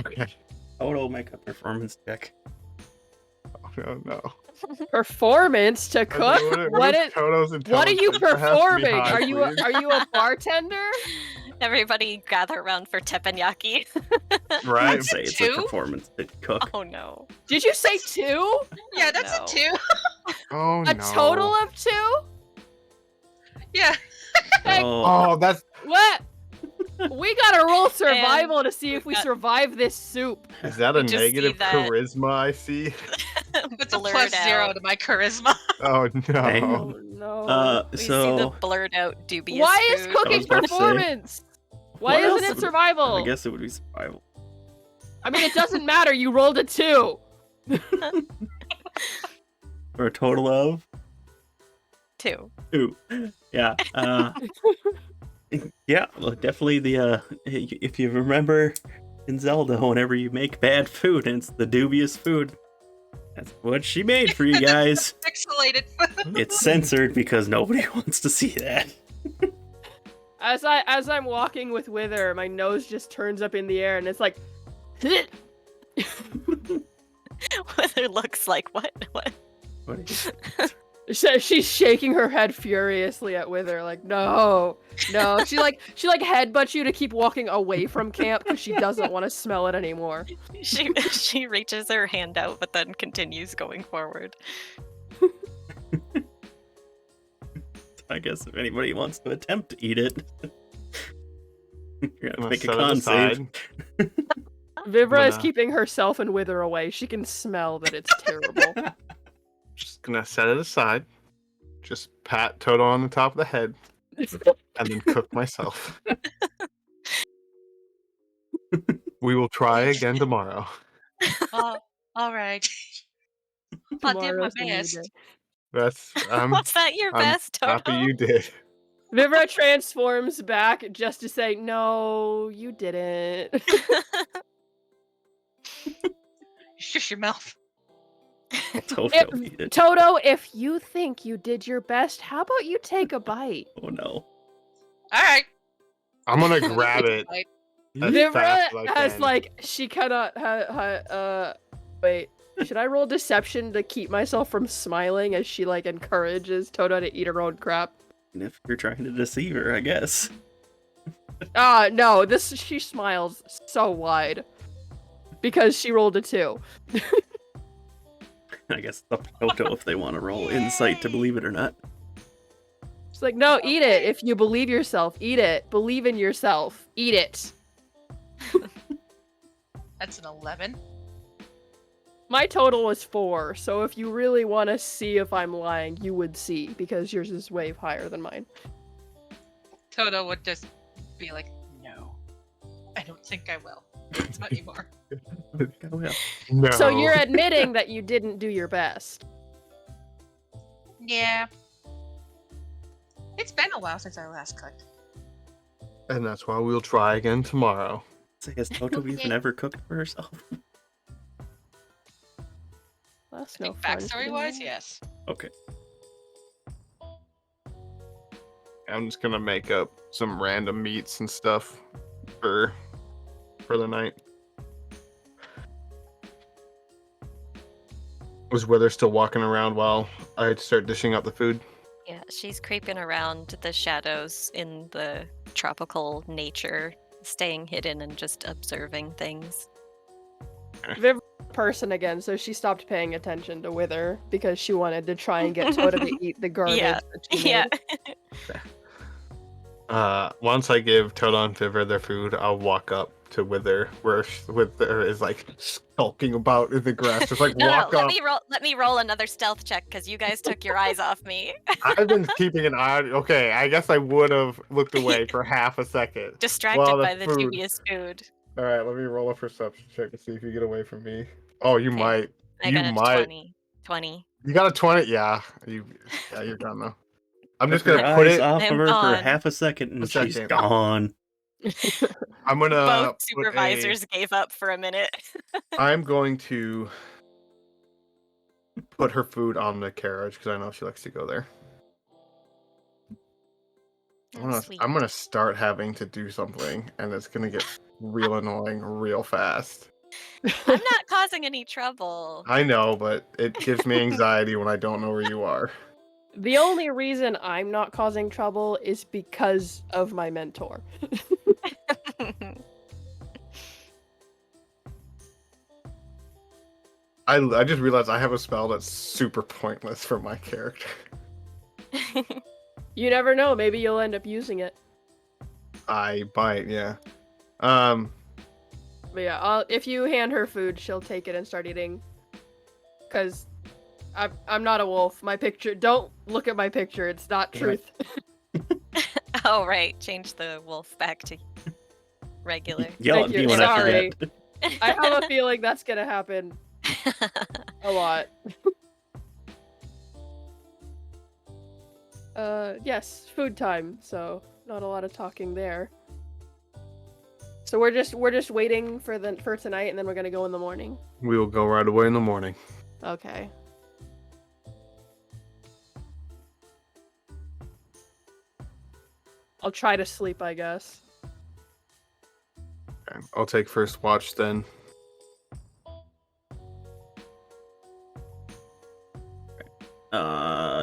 Okay. Toto, make a performance check. Oh no. Performance to cook? What is Toto's What are you intelligence? That has to be performing? high, Are you a bartender? Everybody gather around for teppanyaki. please. Right? I'd say it's two? a performance to cook. Oh no. Did you say 2? Yeah, Oh, that's no. a 2. Oh A no. total of 2? Yeah. Oh, Oh, that's What? We gotta roll survival to see if we got- survive this soup. is that a You just see negative that- charisma I see? It's a Blurred plus 0 out. to my charisma. Oh Oh no. no. We see the so blurred out dubious Why is food. cooking about to say, performance? Why what isn't else it would- survival? I guess it would be survival. I mean, it doesn't matter. You rolled a 2. For a total of 2. 2. Yeah. Yeah, well, definitely the if you remember in Zelda, whenever you make bad food and it's the dubious food, that's what she made for you guys. Pixelated food. It's censored because nobody wants to see that. As I'm walking with Wythr, my nose just turns up in the air and it's like, Whether looks like what? she's shaking her head furiously at Wythr, like, no. She headbutts you to keep walking away from camp because she doesn't want to smell it anymore. She reaches her hand out, but then continues going forward. I guess if anybody wants to attempt to eat it, you're gonna I'm make a gonna con set it save. aside. Vivra is Gonna- keeping herself and Wythr away. She can smell that it's terrible. Just gonna set it aside. Just pat Toto on the top of the head, and then cook myself. We will try again tomorrow. Oh, all right. I'll do my Tomorrow's a new best. day. That's Was that your I'm best, Toto? happy you did. Vivra transforms back just to say, no, you didn't. Shush your mouth. Toto eat it. Toto, if you think you did your best, how about you take a bite? Oh no. All right. I'm gonna grab it. Like, As Vivra fast as I has can. like she wait. Should I roll deception to keep myself from smiling as she like encourages Toto to eat her own crap? And if you're trying to deceive her, I guess. No, she smiles so wide. Because she rolled a 2. I guess it's up to Toto if they want to roll insight to believe it or not. She's like, no, eat it. If you believe yourself, eat it. Believe in yourself. Eat it. that's an 11. My total was 4, so if you really want to see if I'm lying, you would see, because yours is way higher than mine. Toto would just be like, no, I don't think I will. Not anymore. Oh, yeah. No. So you're admitting that you didn't do your best. Yeah. It's been a while since I last cooked. And that's why we'll try again tomorrow. So has Toto even ever cooked for herself? That's I no think fun. backstory-wise, yes. Okay. I'm just gonna make up some random meats and stuff for the night. Was Wythr still walking around while I start dishing out the food? Yeah, she's creeping around the shadows in the tropical nature, staying hidden and just observing things. Vivra's a person again, so she stopped paying attention to Wythr because she wanted to try and get Toto to eat the garbage Yeah, that she yeah. made. Once I give Toto and Vivra their food, I'll walk up to Wythr, where Wythr is like skulking about in the grass, just like No, walk let up. me roll. Let me roll another stealth check because you guys took your eyes off me. I've been keeping an eye. Okay, I guess I would have looked away for half a second. Distracted the by the food. dubious food. All right, let me roll a perception check to see if you get away from me. Oh, you Okay, might. I You got a might. 20. 20. You got a 20? Yeah. You're gone now. I'm Took just gonna her put eyes it. off I'm of her for gone. half a second, and A she's second. gone. I'm gonna Both put supervisors gave up for a minute. I'm going to put her food on the carriage because I know she likes to go there. Sweet. I'm gonna start having to do something, and it's gonna get real annoying real fast. I'm not causing any trouble. I know, but it gives me anxiety when I don't know where you are. The only reason I'm not causing trouble is because of my mentor. I just realized I have a spell that's super pointless for my character. You never know, maybe you'll end up using it. I bite, yeah. But yeah, if you hand her food, she'll take it and start eating. Cause I'm not a wolf. My picture. Don't look at my picture. It's not truth. Oh right, change the wolf back to regular. Yell Thank at me you. when Sorry. I forget. I have a feeling that's gonna happen a lot. Yes, food time. So not a lot of talking there. So we're just waiting for tonight, and then we're gonna go in the morning. We will go right away in the morning. Okay. I'll try to sleep, I guess. Okay. I'll take first watch then.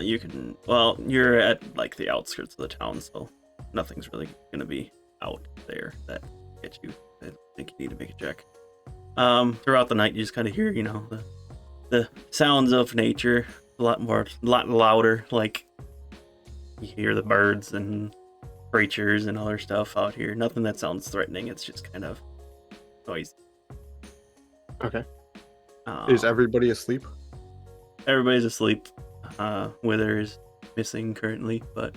You can. Well, you're at like the outskirts of the town, so nothing's really gonna be out there that gets you. I don't think you need to make a check. Throughout the night, you just kind of hear, the sounds of nature a lot louder. Like you hear the birds and creatures and other stuff out here. Nothing that sounds threatening. It's just kind of noisy. Okay. Is everybody asleep? Everybody's asleep. Wythr is missing currently, but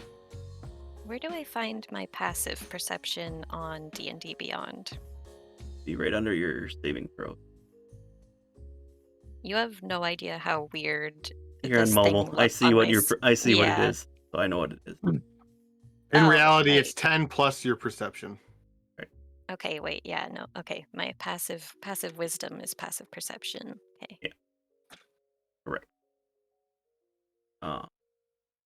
Where do I find my passive perception on D&D Beyond? be right under your saving throw. You have no idea how weird You're on this thing mobile. I looks see on what my you're. I see what it yeah. is, so I know what it is. In Oh, reality, right. it's 10 plus your perception. Okay, wait, yeah, no. Okay, my passive wisdom is passive perception. Okay. Yeah. Correct.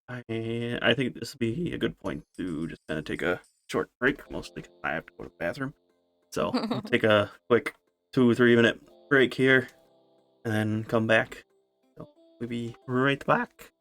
I think this would be a good point to just kind of take a short break, mostly because I have to go to the bathroom. So we'll take a quick 2-3 minute break here, and then come back. So we'll be right back.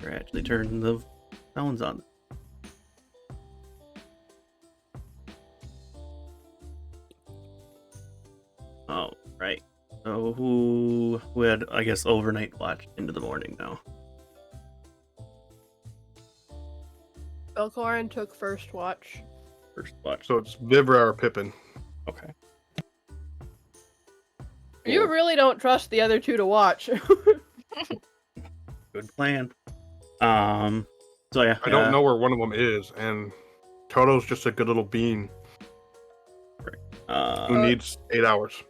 Or actually turn the sounds on. Oh, right. So who had, I guess, overnight watch into the morning now? Velkorin took first watch. First watch. So it's Vivra or Pippin. Okay. You really don't trust the other two to watch. Good plan. So yeah. I don't know where one of them is, and Toto's just a good little bean who needs 8 hours.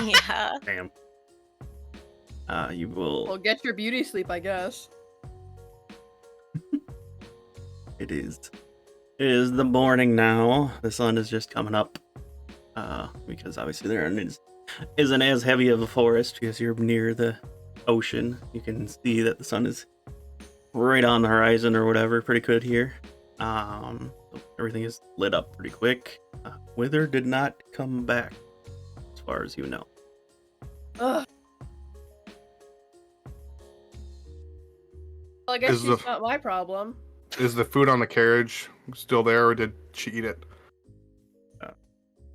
Yeah. Damn. You will. Well, get your beauty sleep, I guess. It is the morning now. The sun is just coming up. Because obviously there isn't as heavy of a forest because you're near the ocean. You can see that the sun is right on the horizon or whatever. Pretty good here. So everything is lit up pretty quick. Wythr did not come back, as far as you know. Ugh. Well, I guess it's not my problem. Is the food on the carriage still there, or did she eat it?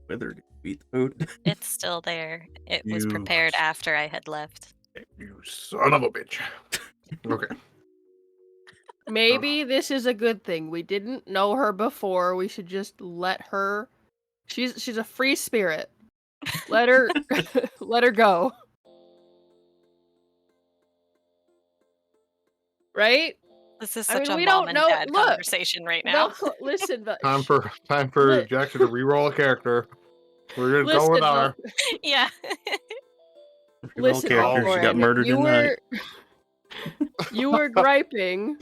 Wythr, did you eat the food? It's still there. It was You- prepared after I had left. You son of a bitch. Okay. Maybe this is a good thing. We didn't know her before. We should just let her. She's a free spirit. Let her let her go. This Right? is I such mean, a we mom don't and know- dad look, conversation right now. Listen, Time for Li- Jackson to re-roll a character. We're gonna go with Listen, our. Yeah. Listen, character, she got Velkorin, murdered you in the were you were griping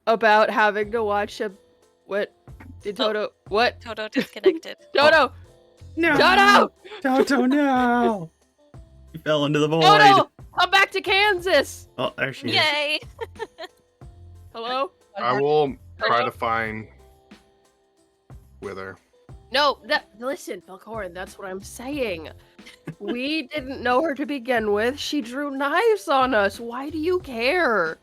about having to watch a what did Toto what Toto disconnected. Toto No! Toto Toto, no! He fell into the void. Toto come back to Kansas. Oh, there she is. Yay! Hello? I will try to find Wythr. No, listen, Velkorin, that's what I'm saying. We didn't know her to begin with. She drew knives on us. Why do you care?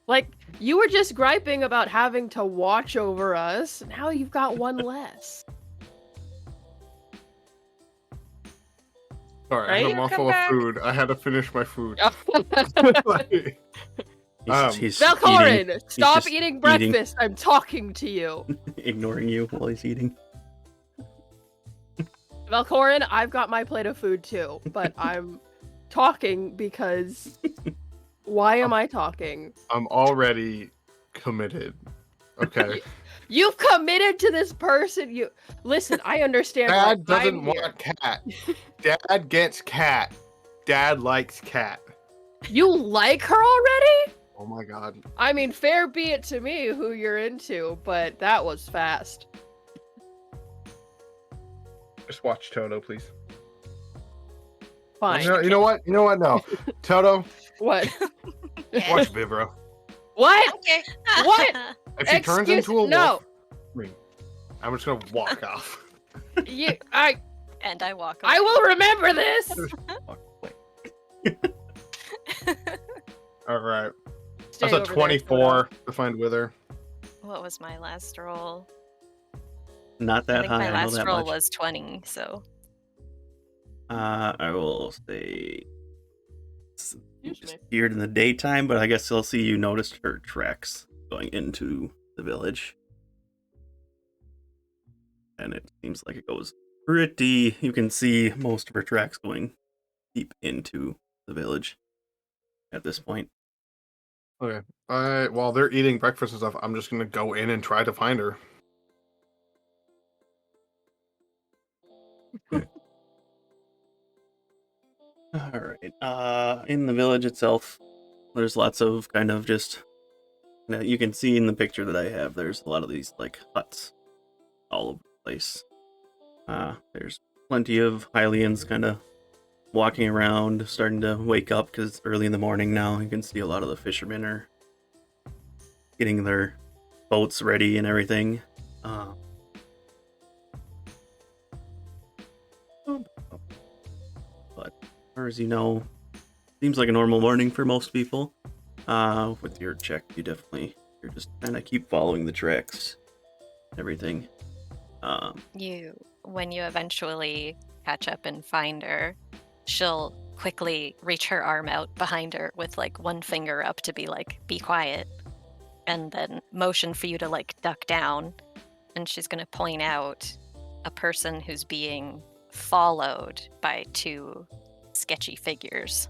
Like, you were just griping about having to watch over us. Now you've got one less. Sorry, I Right? had a Come mouthful of back. food. I had to finish my food. Like, He's Velkorin, stop just eating eating. breakfast. I'm talking to you. ignoring you while he's eating. Velkorin, I've got my plate of food too, but I'm talking because why am I talking? I'm already committed. Okay. You've committed to this person. You listen. I understand. why Dad doesn't I'm here. want cat. Dad gets cat. Dad likes cat. You like her already? Oh my god. I mean, fair be it to me who you're into, but that was fast. Just watch Toto, please. Fine. You know what? You know what? No. Toto, What? watch Vivra. What? Okay. What? If she turns Excuse- into a no. wolf, I'm just gonna walk off. And I walk away. I will remember this. All right. Stay That's a over there, 24 to find Wythr. What was my last roll? Not I that think high, my I know last that roll much. was 20, so I will say Excuse just me. here in the daytime, but I guess I'll see you noticed her tracks going into the village. And it seems like it goes pretty, you can see most of her tracks going deep into the village at this point. Okay. While they're eating breakfast and stuff, I'm just gonna go in and try to find her. Alright, in the village itself, there's lots of kind of just, you can see in the picture that I have, there's a lot of these like huts all over the place. There's plenty of Hylians kind of walking around, starting to wake up because it's early in the morning now. You can see a lot of the fishermen are getting their boats ready and everything. But as far as you know, seems like a normal morning for most people. With your check, you're just kind of keep following the tracks, everything. When you eventually catch up and find her, she'll quickly reach her arm out behind her with like one finger up to be like, be quiet, and then motion for you to like duck down. And she's going to point out a person who's being followed by two sketchy figures.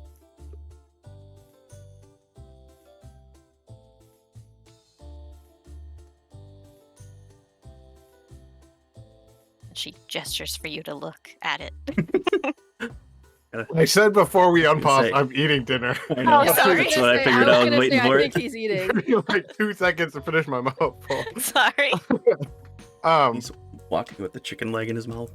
She gestures for you to look at it. I said before we unpause, Say- I'm eating dinner. I know. Oh, sorry. That's what I figured. I was waiting for I it. think he's eating. It took me like 2 seconds to finish my mouthful. Sorry. He's walking with the chicken leg in his mouth.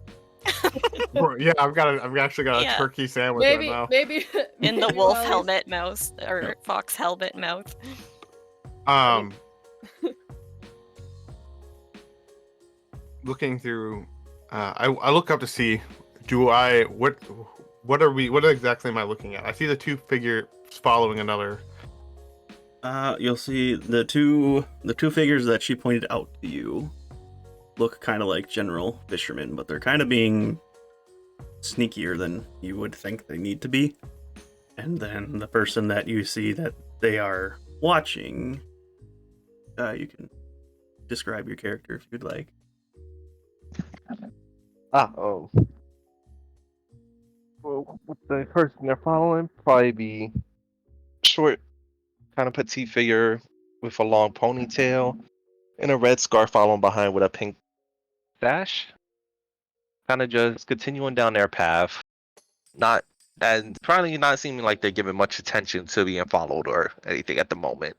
Yeah, I've actually got a Yeah. turkey sandwich right now. Maybe In the maybe wolf while he's- helmet mouth, or fox helmet mouth. Looking through, I look up to see, what exactly am I looking at? I see the two figures following another. You'll see the two figures that she pointed out to you look kind of like general fishermen, but they're kind of being sneakier than you would think they need to be. And then the person that you see that they are watching, you can describe your character if you'd like. Well, the person they're following probably be short, kind of petite figure with a long ponytail and a red scarf following behind with a pink sash. Kind of just continuing down their path, probably not seeming like they're giving much attention to being followed or anything at the moment.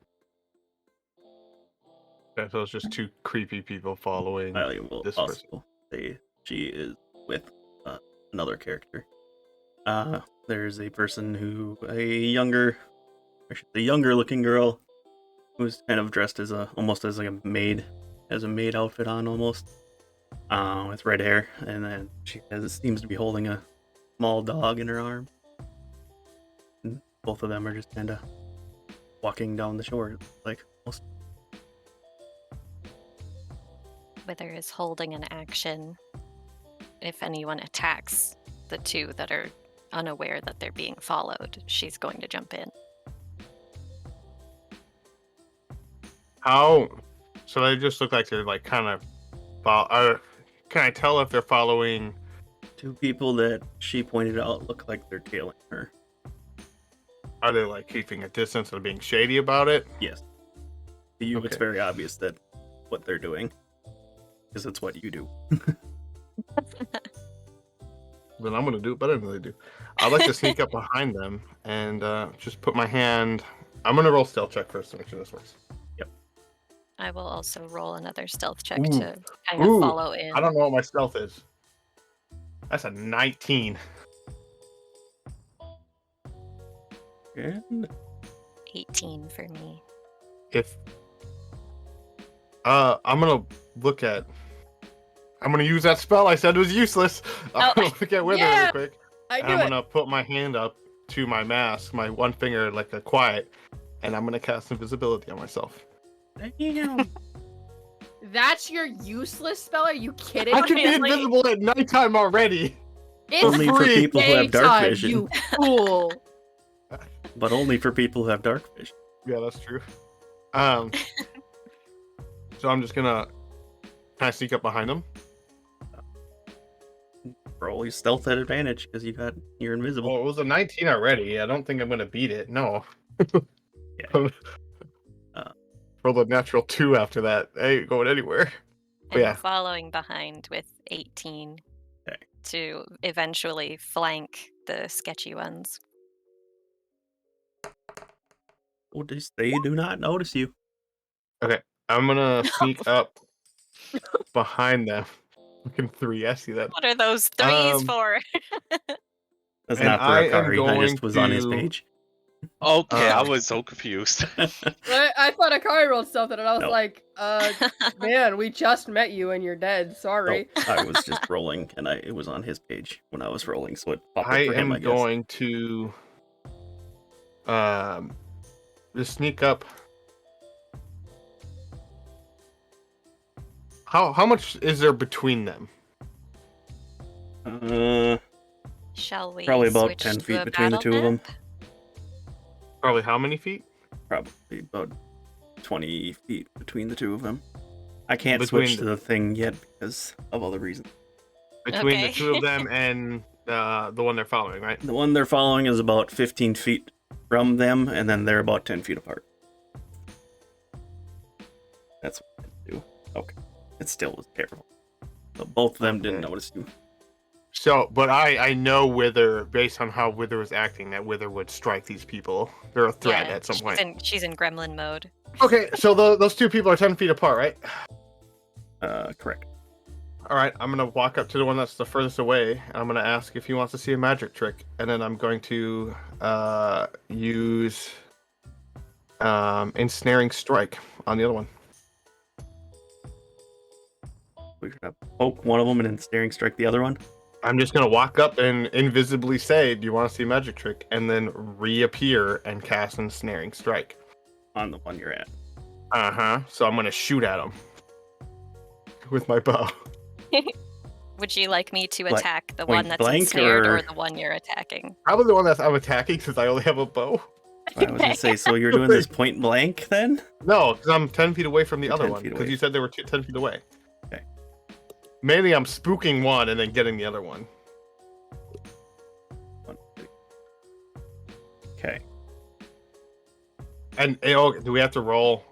So it's just two creepy people following I will this also person. say she is with another character. There's a person a younger looking girl who's kind of dressed as almost as like a maid, has a maid outfit on almost, with red hair, and then she seems to be holding a small dog in her arm. And both of them are just kind of walking down the shore, like almost. Wythr is holding an action. If anyone attacks the two that are unaware that they're being followed, she's going to jump in. How? So they just look like they're like kind of. Can I tell if they're following? Two people that she pointed out look like they're tailing her. Are they like keeping a distance and being shady about it? Yes. To you, it's Okay. very obvious that what they're doing, because it's what you do. Then I'm gonna do it better than they do. I'd like to sneak up behind them and just put my hand. I'm gonna roll stealth check first to make sure this works. I will also roll another stealth check Ooh. to kind of follow in. I don't know what my stealth is. That's a 19. And 18 for me. If I'm gonna use that spell I said was useless. I'm gonna look at Wythr Yeah, real quick. I And do I'm it. gonna put my hand up to my mask, my one finger like a quiet, and I'm gonna cast invisibility on myself. damn. That's your useless spell? Are you kidding I can me? be Like, invisible at nighttime already. it's Only for free people who have dark daytime, vision. You fool. But only for people who have dark vision. Yeah, that's true. So I'm just gonna kind of sneak up behind them. Roll your stealth at advantage because you're invisible. Well, it was a 19 already. I don't think I'm gonna beat it. No. Yeah. Roll a natural 2 after that. I ain't going anywhere. And Yeah. following behind with 18 Okay. to eventually flank the sketchy ones. Oh, they do not notice you. I'm gonna sneak up behind them. Looking 3. I see that. What are those threes Um, for? That's And not for I am Akari. I just going was on his to- page. Okay, I was so confused. I thought Akari rolled something, and I was No. like, man, we just met you and you're dead. Sorry. No, I was just rolling, and it was on his page when I was rolling, so it popped up I for him, am I guess. going to just sneak up. How much is there between them? Shall we Probably about switch 10 to feet a between the battle two of them. map? Probably how many feet? Probably about 20 feet between the two of them. I can't Between switch to the thing yet because of other reasons. Between the Okay. two of them and the one they're following, right? The one they're following is about 15 feet from them, and then they're about 10 feet apart. That's what I do. Okay. It still was terrible. So both of them didn't Okay. notice you. So, but I know Wythr, based on how Wythr was acting, that Wythr would strike these people. They're a threat Yeah, at some point. she's in gremlin mode. Okay, so those two people are 10 feet apart, right? Correct. All right, I'm gonna walk up to the one that's the furthest away, and I'm gonna ask if he wants to see a magic trick, and then I'm going to use ensnaring strike on the other one. We're gonna poke one of them and then staring strike the other one. I'm just gonna walk up and invisibly say, "Do you want to see a magic trick?" and then reappear and cast ensnaring strike. On the one you're at. So I'm gonna shoot at him with my bow. Would you like me to Like, attack the point one that's blank, ensnared or or- the one you're attacking? Probably the one that I'm attacking since I only have a bow. I was gonna say, so you're doing this point blank then? No, because I'm 10 feet away from the You're other 10 one. feet Because away. you said they were 10 feet away. Okay. Mainly, I'm spooking one and then getting the other one. Okay. And do we have to roll?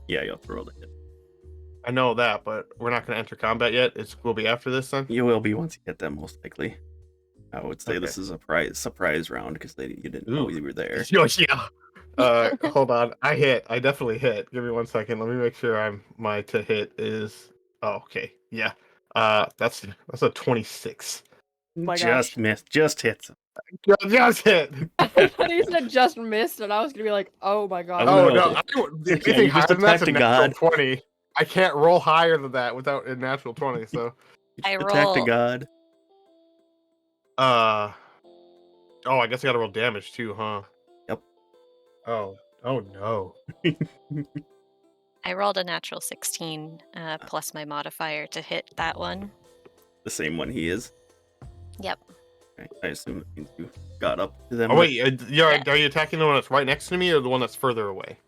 Yeah, you'll throw the hit. I know that, but we're not going to enter combat yet. We'll be after this then. You will be once you get them, most likely. I would say Okay. this is a surprise round because you didn't know Ooh. you were there. Yo, yeah. Hold on. I hit. I definitely hit. Give me 1 second. Let me make sure my to hit is. Oh, okay. Yeah. That's a 26. my Just gosh. missed. Just hits. Just hit. I thought you said just missed, and I was gonna be like, oh my god. Oh, Oh no. no! Yeah, Anything you higher just than that's attacked a a natural god. 20. I can't roll higher than that without a natural 20. So, You I just attacked a roll- god. oh, I guess I gotta roll damage too, huh? Yep. Oh no! I rolled a natural 16 plus my modifier to hit that one. The same one he is. Yep. Okay, I assume that means you got up to them. Oh wait, Yeah. are you attacking the one that's right next to me or the one that's further away?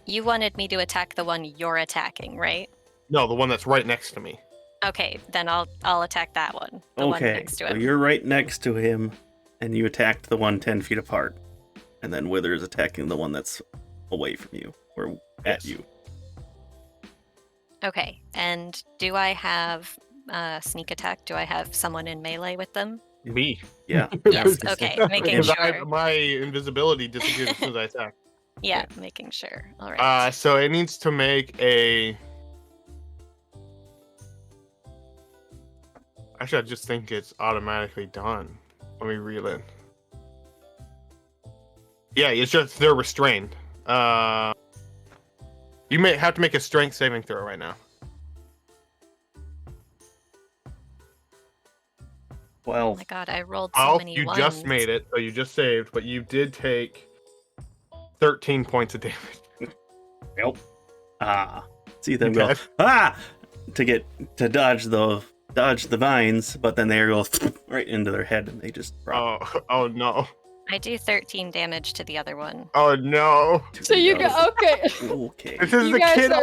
You wanted me to attack the one you're attacking, right? No, the one that's right next to me. Okay, then I'll attack that one. The one Okay, next to so him. you're right next to him, and you attacked the one 10 feet apart. And then Wythr is attacking the one that's away from you, or at Yes. you. Okay, and do I have sneak attack? Do I have someone in melee with them? Me. Yeah. Yes, okay, making Because sure. my invisibility disappears as soon as I attack. Yeah, making sure. All right. So it needs to make a. Actually, I just think it's automatically done. Let me reel in. Yeah, it's just they're restrained. You may have to make a strength saving throw right now. Oh 12. my god, I rolled so Oh, many you ones. just made it, so you just saved, but you did take 13 points of damage. Nope. See them Okay. go, to dodge the vines, but then they go right into their head and they just drop. Oh no. I do 13 damage to the other one. Oh no. So you go. go okay. Okay. This is You the guys kid. are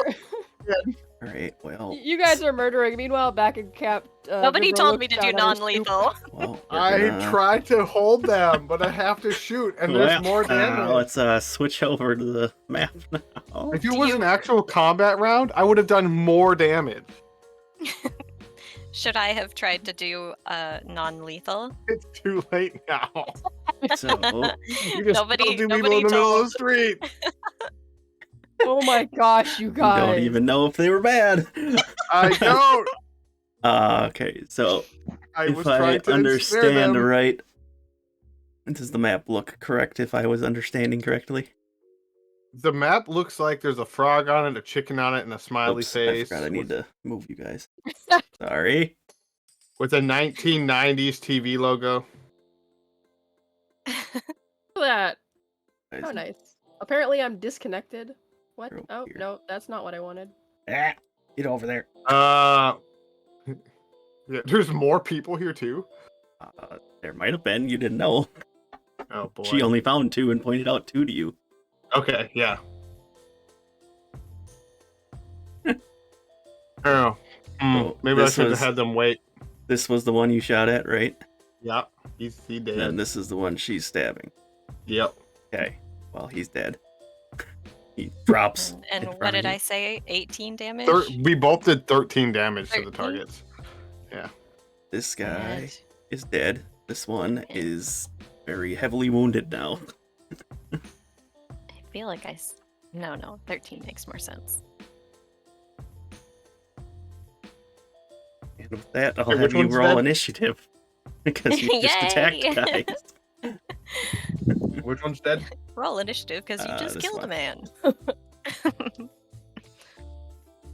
All right. Well. you guys are murdering. Meanwhile, back in camp, Nobody Vivra told looks me to do down at her non-lethal. Well, I we're gonna- tried to hold them, but I have to shoot, and there's more damage. Let's switch over to the map now. If it Do was you- an actual combat round, I would have done more damage. Should I have tried to do non-lethal? It's too late now. So, You just Nobody- killed two people nobody in the middle of told. the street. Oh my gosh, you guys! don't even know if they were bad. I don't. Okay, so I if was I trying to ensnare understand them. right, does the map look correct if I was understanding correctly? The map looks like there's a frog on it, a chicken on it, and a smiley Oops, face. I forgot I need to move you guys. Sorry. With a 1990s TV logo. Look at that. Guys, Oh, nice. Apparently, I'm disconnected. What? You're over Oh, here. no, that's not what I wanted. Ah, get over there. Yeah, there's more people here too. There might have been. You didn't know. Oh boy. She only found 2 and pointed out 2 to you. Okay, yeah. Oh, So maybe I this should have was- had them wait. This was the one you shot at, right? Yep, he did. Then this is the one she's stabbing. Yep. Okay. Well, he's dead. He drops. And in what front did of I you. say? 18 damage? We both did 13 damage to the 13? targets. This guy Dead. is dead. This one is very heavily wounded now. I feel like No, 13 makes more sense. And with that, I'll Okay, have which you one's roll dead? initiative. Because you just attacked Yay! guys. Which one's dead? Roll initiative because you just this killed one. a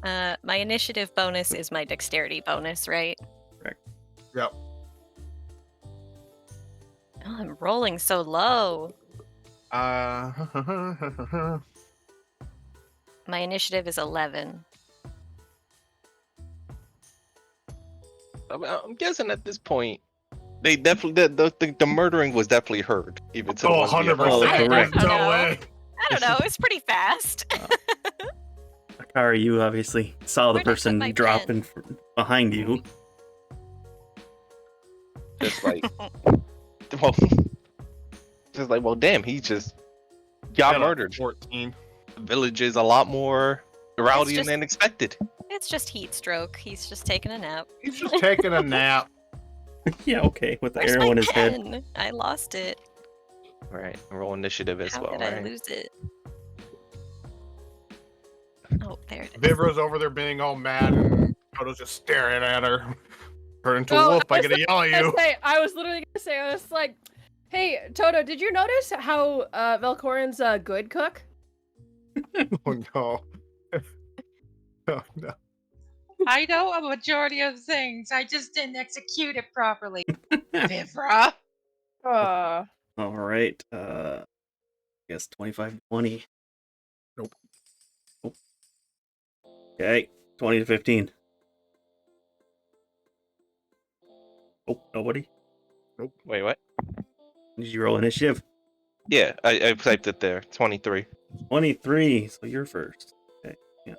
man. My initiative bonus is my dexterity bonus, right? Yep. Oh, I'm rolling so low. Uh, My initiative is 11. I'm guessing at this point, they definitely the murdering was definitely heard, even to the oh, ones we have 100%. Oh, heard. correct. No know. way. I don't know, it's pretty fast. Akari, you obviously saw the Where'd I put person my drop pen? behind you. Just like, well, just like, well, damn, he just got Got a murdered. 14. The village is a lot more rowdy just- than expected. It's just heat stroke. He's just taking a nap. He's just taking a nap. Yeah, okay, with the Where's arrow my in his head. pen? I lost it. All right, roll initiative as How well, did I right? lose it? Oh, there it is. Vivra's over there being all mad, and Toto's just staring at her. Turn into a No, wolf, I I was gotta yell at you. I was literally gonna say, I was like, hey, Toto, did you notice how Velkorin's a good cook? Oh no. Oh no. I know a majority of things. I just didn't execute it properly. Vivra. Uh, All right. I guess 25-20. Nope. Nope. Okay, 20-15. Oh, nobody. Wait, what? Did you roll initiative? Yeah, I typed it there. 23. 23. So you're first. Okay. Yeah.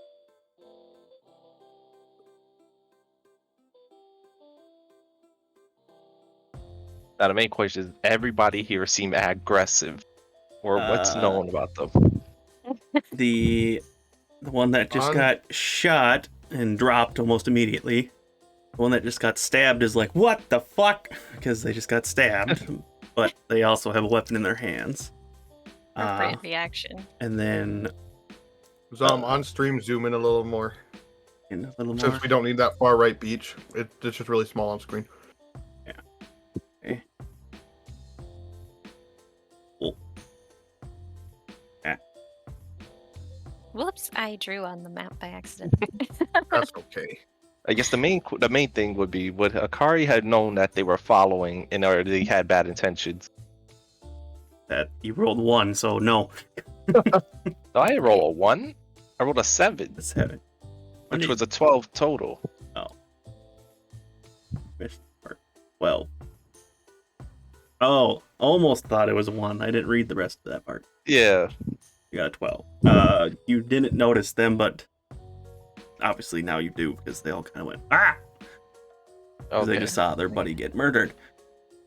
Now the main question is: everybody here seem aggressive, or what's known about them? The one that just On- got shot and dropped almost immediately. The one that just got stabbed is like, what the fuck? Because they just got stabbed, but they also have a weapon in their hands. Appropriate reaction. And then So on stream, zoom in a little more. in a little more. Since we don't need that far right beach. It's just really small on screen. Okay. Cool. Whoops, I drew on the map by accident. That's okay. I guess the main thing would be: would Akari had known that they were following, and or they had bad intentions? That you rolled 1, so no. No, I didn't roll a 1. I rolled a 7, Let's have it. which was a 12 total. 12. Oh, almost thought it was a 1. I didn't read the rest of that part. Yeah. You got a 12. You didn't notice them, but obviously now you do because they all kind of went, ah! Because they Okay. just saw their buddy get murdered.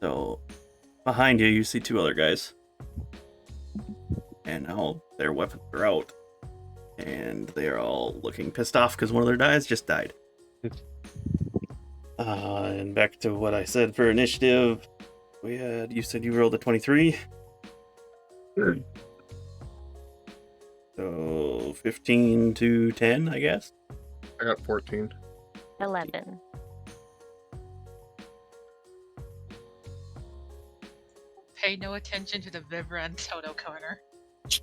So behind you, you see 2 other guys. And now their weapons are out. And they are all looking pissed off because one of their guys just died. And back to what I said for initiative. You said you rolled a 23. So 15 to 10, I guess. I got 14. 11. Pay no attention to the Vivra and Toto corner.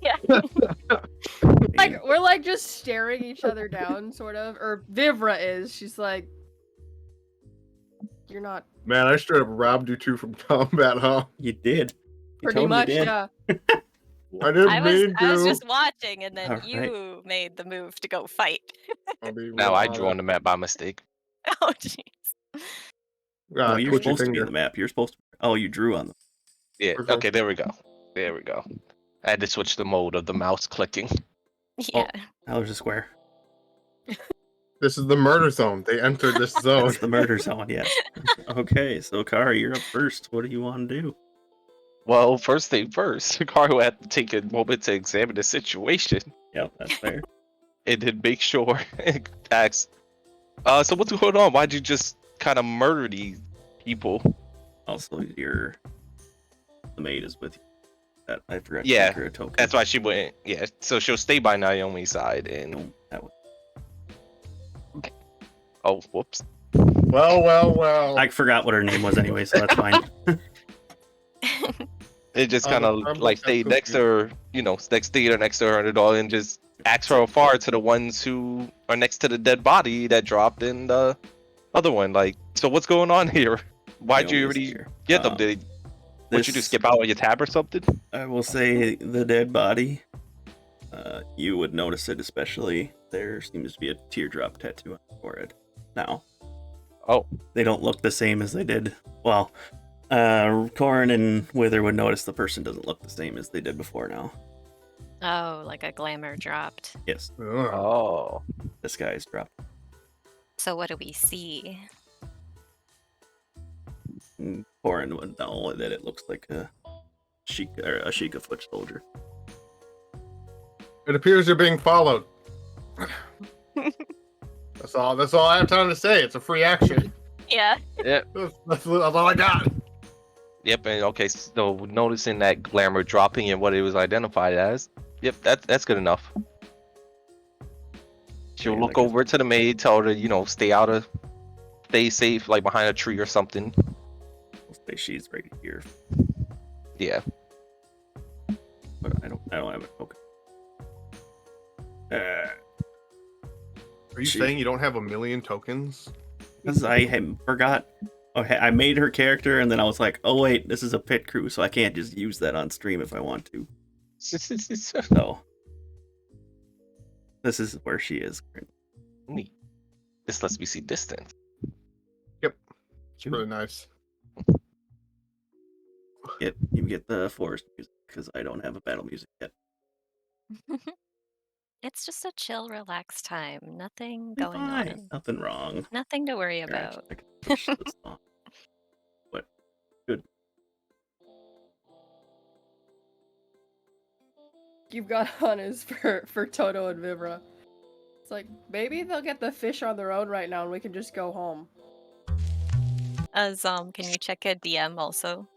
Yeah. like, we're like just staring each other down, sort of. Or Vivra is. She's like, you're not. Man, I straight up robbed you two from combat, huh? You did. You Pretty totally much, did. yeah. I didn't I mean was to. just watching, and then All right. you made the move to go fight. I'll be Now real I drew on honest. the map by mistake. Oh, jeez. No, you're Twitch your supposed to be finger. in the map. You're supposed to. Oh, you drew on them. Yeah. First of all- Okay. There we go. There we go. I had to switch the mode of the mouse clicking. Yeah. Now there's a square. This is the murder zone. They entered this zone. That's the murder zone. Yes. Okay, so Akari, you're up first. What do you want to do? Well, first thing first, Karu had to take a moment to examine the situation Yep, that's fair. and then make sure and ask, so what's going on? Why'd you just kind of murder these people? Also, the maid is with you. That I forgot to Yeah, make her a token. That's why she went. Yeah, so she'll stay by Naomi's side and. No, that was... Oh, whoops. Well. I forgot what her name was anyway, so that's fine. It just Oh, kind no, of I'm like stayed next to her, stayed next to her and all, and just asked her afar to the ones who are next to the dead body that dropped in the other one. Like, so what's going on here? Why'd you Naomi's already here. get them? What'd you do? Skip out on your tab or something? I will say the dead body. You would notice it, especially there seems to be a teardrop tattoo on the forehead. Now, Oh, they don't look the same as they did. Well, Corrin and Wythr would notice the person doesn't look the same as they did before now. Oh, like a glamour dropped. Yes, Ugh. oh. this guy's dropped. So what do we see? And Corrin would know that it looks like a Shiekah foot soldier. It appears you're being followed. That's all I have time to say. It's a free action. Yeah. Yep. That's all I got. Yep. And okay, so noticing that glamour dropping and what it was identified as. Yep, that's good enough. She'll Yeah, look like over to the maid, tell her to, stay safe, like behind a tree or something. We'll say she's right here, Yeah. but I don't have a token. Are you She- saying you don't have a million tokens? Because I had forgot. Okay, I made her character, and then I was like, "Oh wait, this is a pit crew, so I can't just use that on stream if I want to." So this is where she is. Neat. This lets me see distance. It's really nice. You get the forest music because I don't have a battle music yet. It's just a chill, relaxed time. Nothing Be going fine. on. Nothing wrong. Nothing to worry Here, about. I can push this on. What? Good. You've got on is for Toto and Vivra. It's like, maybe they'll get the fish on their own right now and we can just go home. Can you check a DM also?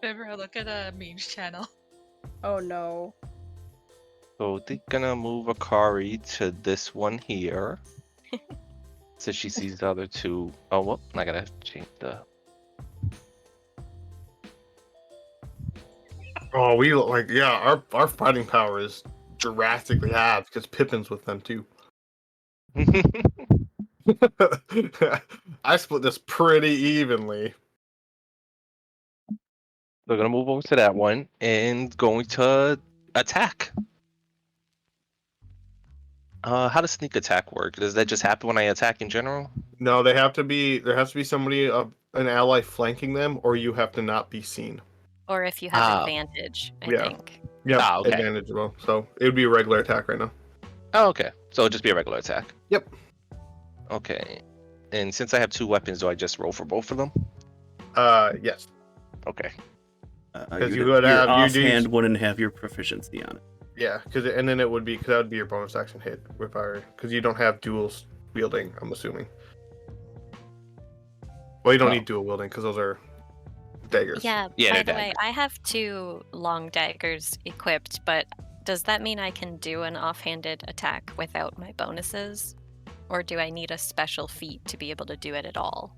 Vivra, look at a memes channel. Oh no. So they're gonna move Akari to this one here. So she sees the other two. Oh, well, I gotta change the. Oh, we like our fighting power is drastically halved because Pippin's with them too. I split this pretty evenly. They're gonna move over to that one and going to attack. How does sneak attack work? Does that just happen when I attack in general? No, there has to be somebody of an ally flanking them, or you have to not be seen. Or if you have Ah. advantage, I Yeah. think. Yeah, Ah, okay. advantage as well. So it would be a regular attack right now. Oh, okay. So it'll just be a regular attack. Yep. Okay. And since I have two weapons, do I just roll for both of them? Yes. Okay. Because you Your would have offhand you wouldn't have your proficiency on it. yeah, and then it would be because that would be your bonus action hit because you don't have dual wielding. I'm assuming. Well, you don't Oh. need dual wielding because those are daggers. Yeah, Yeah, by they're the way, daggers. I have 2 long daggers equipped, but does that mean I can do an offhanded attack without my bonuses? Or do I need a special feat to be able to do it at all?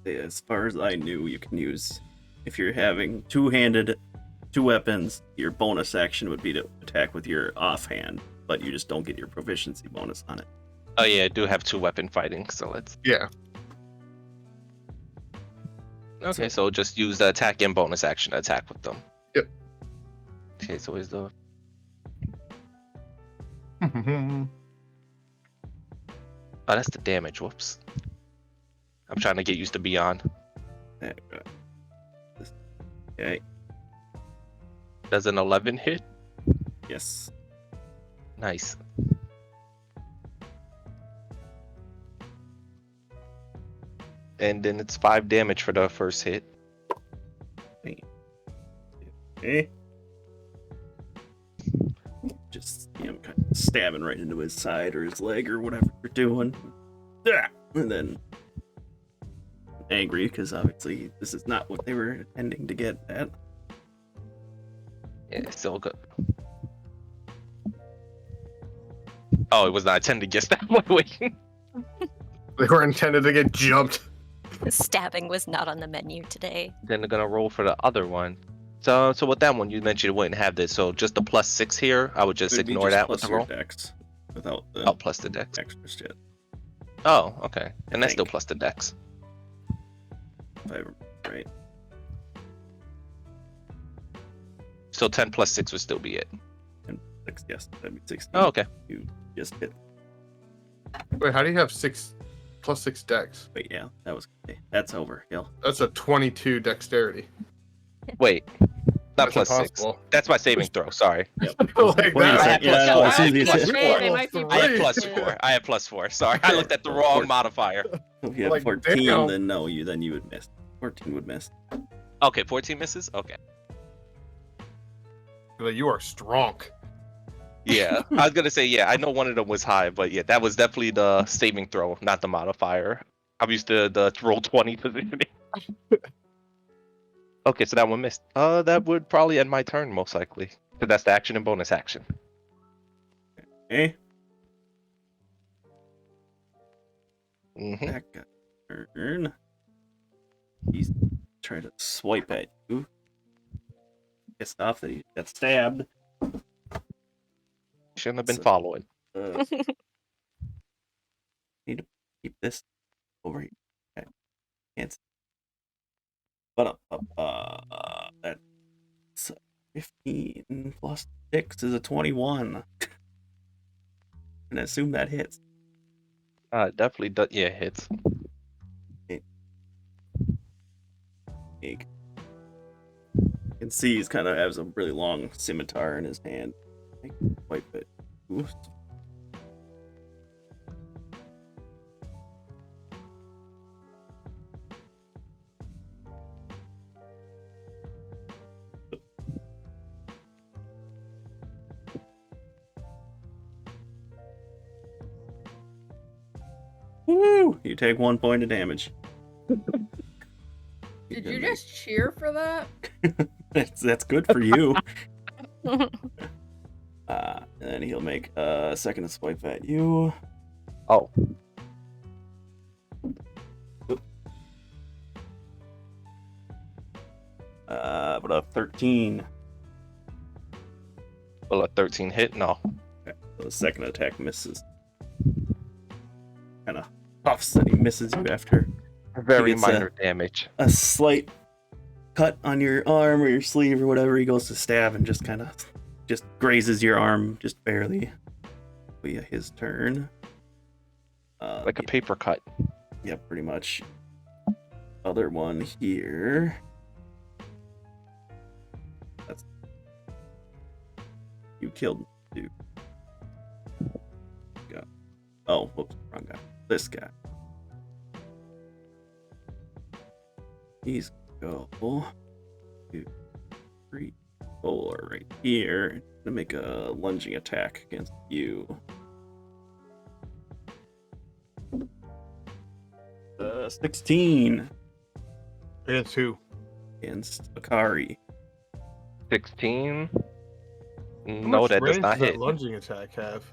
As far as I knew, you can use, if you're having two-handed, 2 weapons, your bonus action would be to attack with your offhand, but you just don't get your proficiency bonus on it. Oh yeah, I do have two weapon fighting, so let's. Yeah. Okay, so just use the attack and bonus action to attack with them. Okay, so is the that's the damage. Whoops. I'm trying to get used to Beyond. Okay. Does an 11 hit? Yes. Nice. And then it's 5 damage for the first hit. Okay. Just, kind of stabbing right into his side or his leg or whatever you're doing. And then angry because obviously this is not what they were intending to get at. Yeah, it's still good. Oh, it was not intended to get stabbed. Wait. They were intended to get jumped. Stabbing was not on the menu today. Then they're gonna roll for the other one. So with that one, you mentioned you wouldn't have this. So just the +6 here, I would just It would be ignore just that with plus the your roll. dex without the Oh, plus the dex. extra shit. Oh, okay. And that's still think. plus the dex. If I remember right. So 10 plus 6 would still be it. And 6, yes, that'd be 16. Oh, okay. You just hit. Wait, how do you have +6 dex? But yeah, that's over. Hill. That's a 22 dexterity. Wait, not That's +6. impossible. That's my saving throw. Sorry. Like What do you that. think? Yeah, I as soon as you have said- Hey, they might be I have plus +4. I have +4. Sorry, I looked at the wrong modifier. If you had Like, 14, damn. then no, then you would miss. 14 would miss. Okay, 14 misses. Okay. You are strong. Yeah, I was gonna say yeah. I know one of them was high, but yeah, that was definitely the saving throw, not the modifier. I'm used to the roll 20 positioning. Okay, so that one missed. That would probably end my turn most likely. So that's the action and bonus action. Okay. Mm-hmm. That got turn. He's trying to swipe at you. Pissed off that he got stabbed. Shouldn't have been So- following. Need to keep this over here. Okay. Can't see. But that's 15 plus 6 is a 21. And assume that hits. Definitely does. Yeah, hits. Big. You can see he's kind of has a really long scimitar in his hand. I can wipe it. Ooh. Woo! You take 1 point of damage. Did you just cheer for that? That's good for you. And then he'll make a second swipe at you. Oh, But a 13. will a 13 hit? No. Okay, so the second attack misses. Kind of puffs and he misses you after Very gets minor damage. a slight cut on your arm or your sleeve or whatever. He goes to stab and just kind of grazes your arm just barely. But yeah, his turn. Like a paper cut. Yeah, pretty much. Other one here. That's you killed dude. Go. Oh, whoops, wrong guy. This guy. He's go 2, 3, 4 right here. Gonna make a lunging attack against you. 16 It's who? against Akari. 16. How No, much that does range not does hit. that lunging attack have?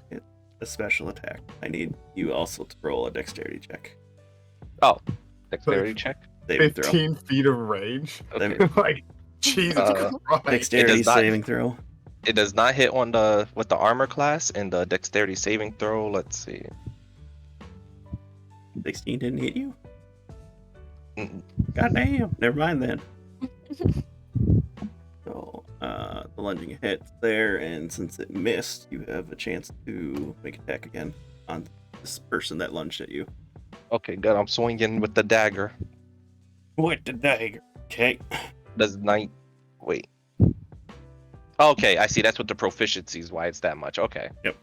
A special attack. I need you also to roll a dexterity check. Oh, dexterity check. Saving throw. 15 feet of range? Saving- Like, Jesus Christ. Dexterity does not- saving throw. It does not hit on the with the armor class and the dexterity saving throw. Let's see. 16 didn't hit you? Mm, God damn. Never mind then. So The lunging hit there, and since it missed, you have a chance to make attack again on this person that lunged at you. Okay, good. I'm swinging with the dagger. With the dagger. Okay. Does 9? Wait. Okay, I see. That's what the proficiency is. Why it's that much. Okay. Yep.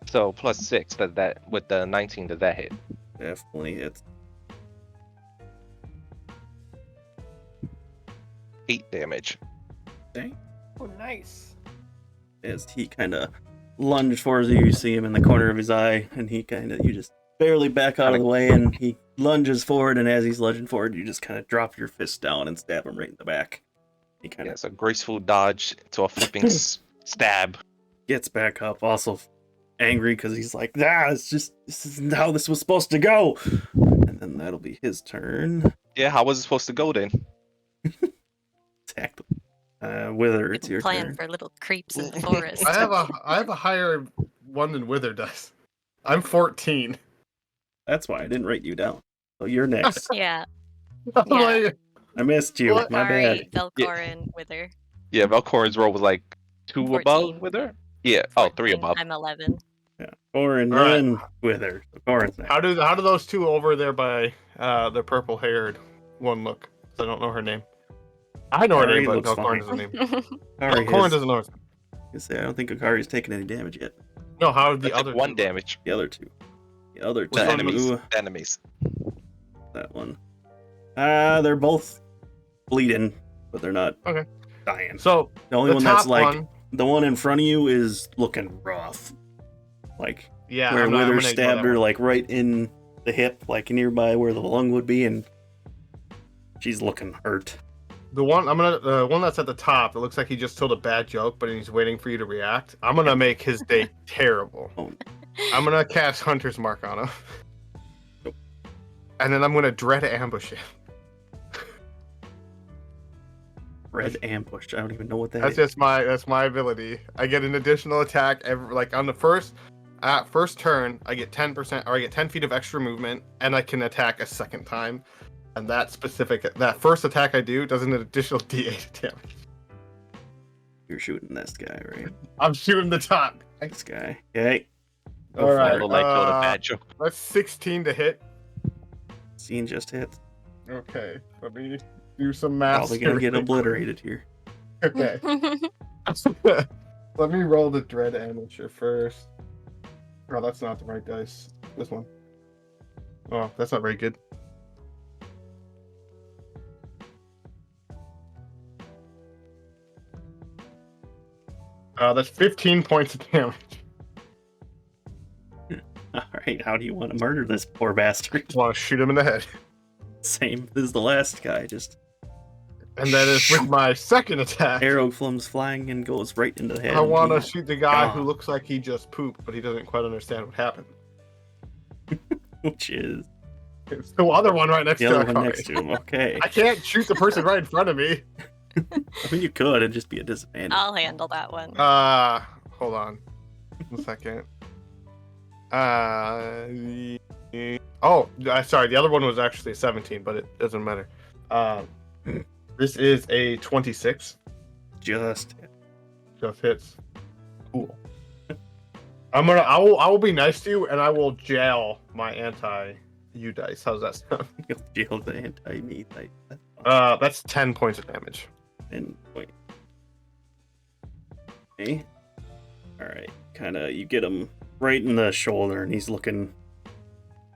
So +6. Does that with the 19? Does that hit? Definitely hits. 8 damage. Okay. Oh, nice. As he kind of lunged towards you, you see him in the corner of his eye, and you just barely back out of the way, and he lunges forward, and as he's lunging forward, you just kind of drop your fist down and stab him right in the back. He kind of It's a graceful dodge to a flipping stab. gets back up, also angry because he's like, this isn't how this was supposed to go. And then that'll be his turn. Yeah, how was it supposed to go then? Attack. Wythr, it's your Plan turn. for little creeps in the forest. I have a higher one than Wythr does. I'm 14. That's why I didn't write you down. So you're next. Yeah. I'm Yeah. like, I missed you. What? My Sorry, bad. Velkorin, Wythr. Yeah, Velkorin's roll was like 2 14. above with her. Yeah. Oh, 3 14, above. I'm 11. Yeah. Corin, All right. then Wythr. So Corin's next. how do those two over there by the purple-haired one look? 'Cause I don't know her name. I know her Akari name, but looks Velkorin fine. doesn't name. Akari Velkorin has- doesn't know. His name. I say, I don't think Akari's taken any damage yet. No, how did the That's other like 1 two? damage. The other two. The other two. The one enemies. Ooh, Enemies. that one. They're both bleeding, but they're not Okay. dying. So The only the one top that's like one, the one in front of you is looking rough. Like yeah, where I'm gonna Wythr ignore stabbed that her one. like right in the hip, like nearby where the lung would be, and she's looking hurt. The one that's at the top. It looks like he just told a bad joke, but he's waiting for you to react. I'm gonna make his day terrible. Oh. I'm gonna cast Hunter's Mark on him, Nope. and then I'm gonna dread ambush him. Red ambush. I don't even know what that That's is. that's my ability. I get an additional attack on the first turn. I get 10%, or I get 10 feet of extra movement, and I can attack a second time. And that first attack I do does an additional D8 damage. You're shooting this guy, right? I'm shooting the top. This guy. Okay. Go All for right. it. Like told a bad joke. That's 16 to hit. Scene just hit. Okay, let me do some math. Probably gonna get obliterated here. Okay. Let me roll the dread amateur first. Oh, that's not the right dice. This one. Oh, that's not very good. That's 15 points of damage. All right. How do you want to murder this poor bastard? I want to shoot him in the head. Same as the last guy. Just And that is with my second attack. arrow comes flying and goes right into the head. I want to and shoot the guy who gone. looks like he just pooped, but he doesn't quite understand what happened. which is It's the other one right next the to other one Akari. next to him. Okay. I can't shoot the person right in front of me. I mean, you could. It'd just be a disadvantage. I'll handle that one. Hold on. 1 second. Sorry. The other one was actually 17, but it doesn't matter. This is a 26. Just Just hits. Cool. I will be nice to you, and I will jail my anti-you dice. How's that sound? you'll deal the anti-me type. That's 10 points of damage. And wait. Okay. Alright. Kinda, you get him right in the shoulder, and he's looking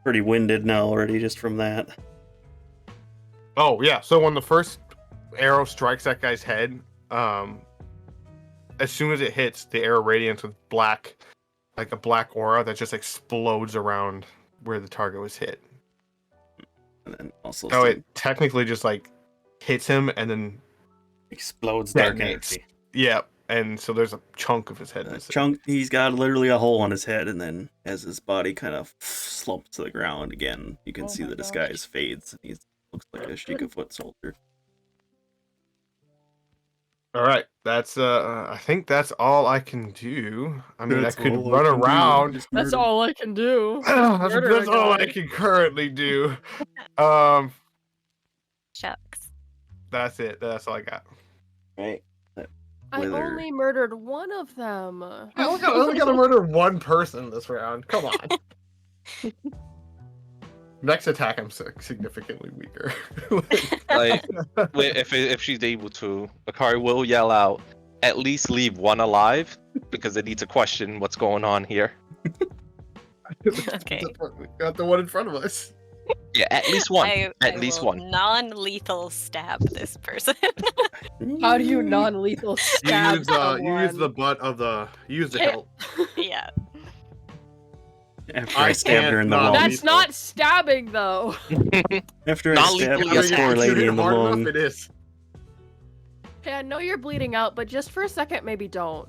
pretty winded now already just from that. Oh yeah. So when the first arrow strikes that guy's head, as soon as it hits, the arrow radiates with black, like a black aura that just explodes around where the target was hit. And then also So it technically just like hits him and then explodes dark detonates. energy. Yeah, and so there's a chunk of his head. A missing. chunk, he's got literally a hole in his head, and then as his body kind of slumps to the ground again, you can Oh see my the gosh. disguise fades, and he looks like a Shiekah foot soldier. All right, that's I think that's all I can do. I mean, That's I could all I run can do. around. Just That's murder. all I can do. That's Murder a all I guy. can currently do. Shucks. That's it. That's all I got. Right. I Wythr. only murdered one of them. I only gotta murder one person this round. Come on. Next attack, I'm significantly weaker. Like, if she's able to, Akari will yell out, "At least leave one alive," because they need to question what's going on here. Okay. Got the one in front of us. Yeah, at least one. I At least will one. non-lethal stab this person. How do you non-lethal stab You someone? use the butt of the. Use the Yeah. hilt. Yeah. After I stabbed her in the can't lung. not- That's not stabbing, though. After I Non-lethally stabbed this attack. poor If you lady hit in the hard enough, lung. it is. Hey, I know you're bleeding out, but just for a second, maybe don't.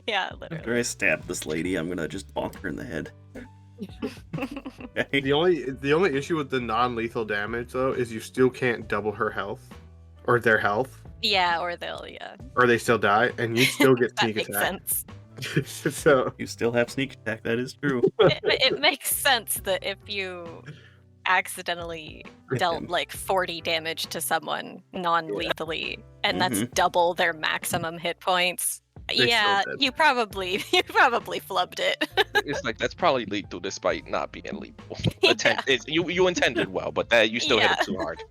Yeah, literally. After I stabbed this lady, I'm gonna just bonk her in the head. Okay. The only issue with the non-lethal damage though is you still can't double her health, or their health, Yeah, or they'll, yeah. or they still die, and you still get That sneak makes attack. sense. So You still have sneak attack, that is true. It makes sense that if you accidentally dealt like 40 damage to someone non-lethally, and that's double their maximum hit points, still yeah, dead. you probably flubbed it. It's like that's probably lethal despite not being lethal. Yeah. You intended well, but that you still hit it too hard.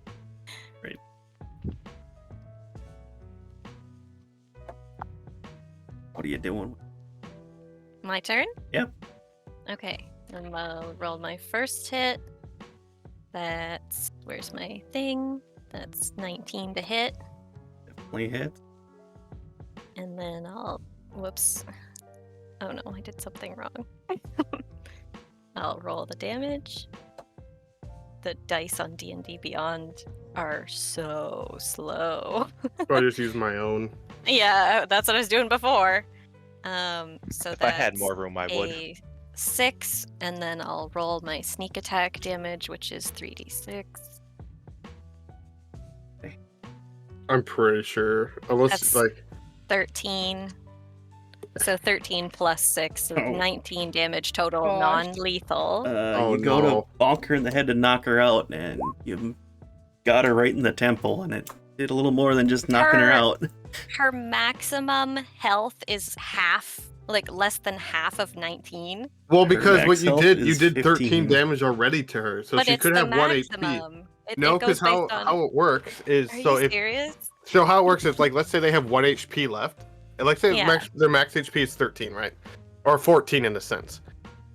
What are you doing? My turn? Yep. Okay, then I'll roll my first hit. That's, where's my thing? That's 19 to hit. Definitely hit. And then I'll, whoops. Oh no, I did something wrong. I'll roll the damage. The dice on D&D Beyond are so slow. I just use my own. Yeah, that's what I was doing before. So If I had more room, I would. a 6, and then I'll roll my sneak attack damage, which is 3d6. I'm pretty sure, unless That's- like 13. So 13 plus 6, so Oh. 19 damage total, Gosh. non-lethal. You go no. to bonk her in the head to knock her out, and you got her right in the temple, and it did a little more than just knocking her Her- out. Her maximum health is half, like less than half of 19. well, because max what you health did is 13 damage already to her, so but she it's could the have 1 HP. maximum. No, it goes because how based on... how it works is Are so you if serious? so how it works is like let's say they have 1 HP left, and like say Yeah. their max HP is 13, right, or 14 in a sense,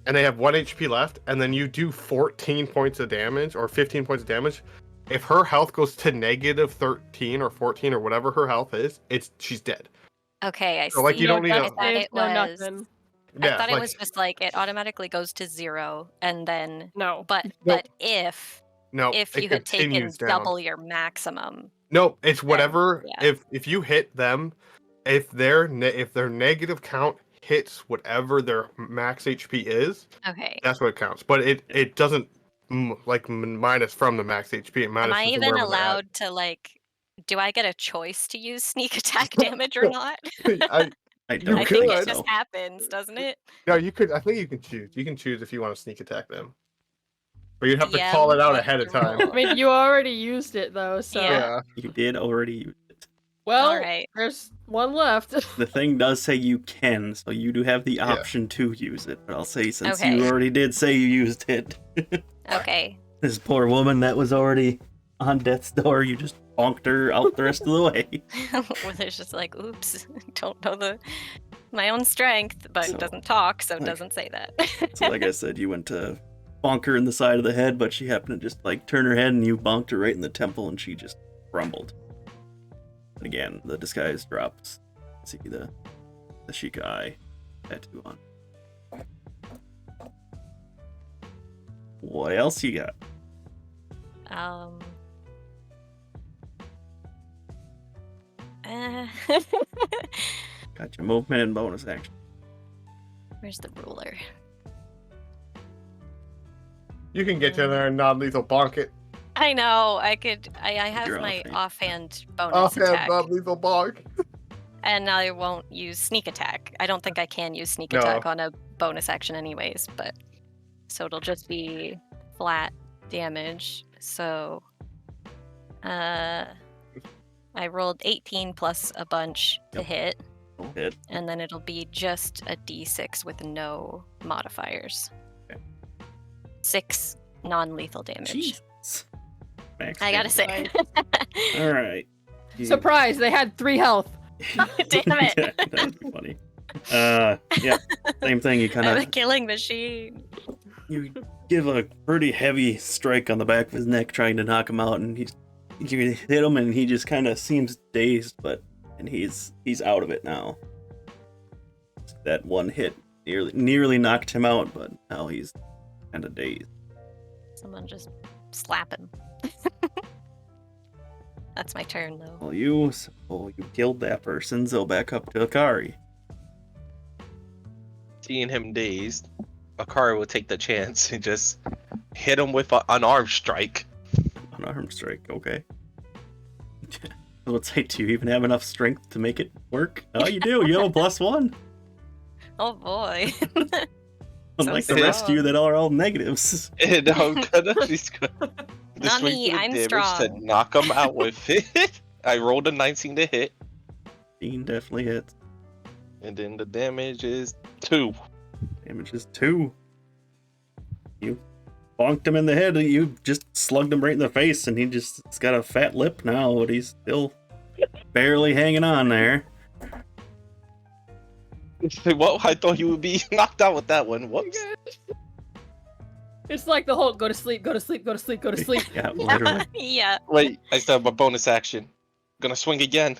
and they have 1 HP left, and then you do 14 points of damage or 15 points of damage. If her health goes to negative 13 or 14 or whatever her health is, she's dead. Okay, I So, see. like, you don't need I to- thought it No, was... nothing. Yeah, I thought like, it was just like it automatically goes to 0, and then... No. But if no, if it you had taken continues down. double your maximum... No, it's whatever. yeah. If you hit them, if their negative count hits whatever their max HP is, Okay. that's what counts. But it doesn't minus from the max HP. It Am minuses I from even wherever they're at. allowed to, like... Do I get a choice to use sneak attack damage or not? I You don't I could. think think it so. just happens, doesn't it? No, you could. I think you can choose. You can choose if you want to sneak attack them, but you'd have to Yeah, call it out what's ahead of the time. rule? I mean, you already used it, though, so... Yeah. You did already use it. Well, Alright. there's one left. The thing does say you can, so you do have the option to use it. But I'll say since you Okay. already did say you used it, Okay. this poor woman that was already on death's door, you just bonked her out the rest of the way. Well, there's just like, oops, don't know my own strength, but So, it doesn't talk, so it like- doesn't say that. So like I said, you went to bonk her in the side of the head, but she happened to just like turn her head and you bonked her right in the temple and she just crumbled. And again, the disguise drops. See the Shiekah eye tattoo on. What else you got? Got your movement and bonus action. Where's the ruler? You can get in there and non-lethal bonk it. I know, I could. I have Your my offhand. offhand bonus Offhand attack, non-lethal bonk. and I won't use sneak attack. I don't think I can use sneak No. attack on a bonus action, anyways. But so it'll just be flat damage. So, I rolled 18 plus a bunch to Yep. hit, Hit. and then it'll be just a d6 with no modifiers. Okay. 6 non-lethal damage. Jesus. Max I gotta damage. say. All right. Surprise! They had 3 health. Damn it. Yeah, that was funny. Yeah. Same thing. You kind I'm a of killing machine. you give a pretty heavy strike on the back of his neck, trying to knock him out, and you hit him, and he just kind of seems dazed, and he's out of it now. That one hit nearly knocked him out, but now he's kind of dazed. Someone just slap him. That's my turn, though. Well, you killed that person, so back up to Akari. Seeing him dazed, Akari will take the chance and just hit him with an unarmed strike. Unarmed strike, okay. Let's say, do you even have enough strength to make it work? Oh, you do. You have a +1. Oh boy. Unlike So the rest of you strong. that are all negatives. And I'm gonna just go. Not me, swing for the I'm damage strong. To knock him out with it. I rolled a 19 to hit, 15 definitely hits. and then the damage is 2. Damage is 2. You bonked him in the head, and you just slugged him right in the face, and he's got a fat lip now, but he's still barely hanging on there. Well, I thought you would be knocked out with that one. Whoops. It's like the whole go to sleep, go to sleep, go to sleep, go to sleep. Yeah, literally. Yeah. Wait, I still have my bonus action. Gonna swing again.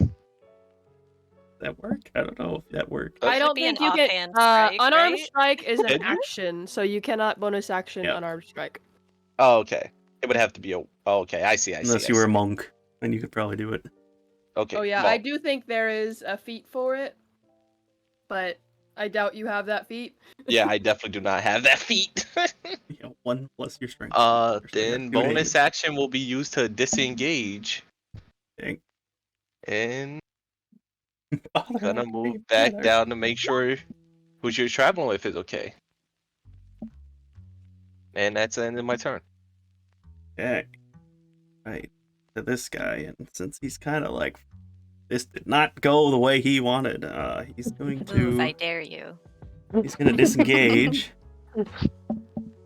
That work? I don't know if that worked. I don't be an think you can. offhand strike, Unarmed right? strike is an Can you? action, so you cannot bonus action Yeah. unarmed strike. Oh, okay. It would have to be a. Oh, okay, I see. Unless you were a monk, then you could probably do it. Okay. Oh yeah, well, I do think there is a feat for it, but I doubt you have that feat. Yeah, I definitely do not have that feat. Yeah, 1 plus your strength. Then bonus action will be used to disengage, Dang. and Bother gonna me move back better. down to make sure who you're traveling with is okay. And that's the end of my turn. Okay. Right. To this guy, and since he's kind of like, this did not go the way he wanted, he's going Move, I to dare you. disengage as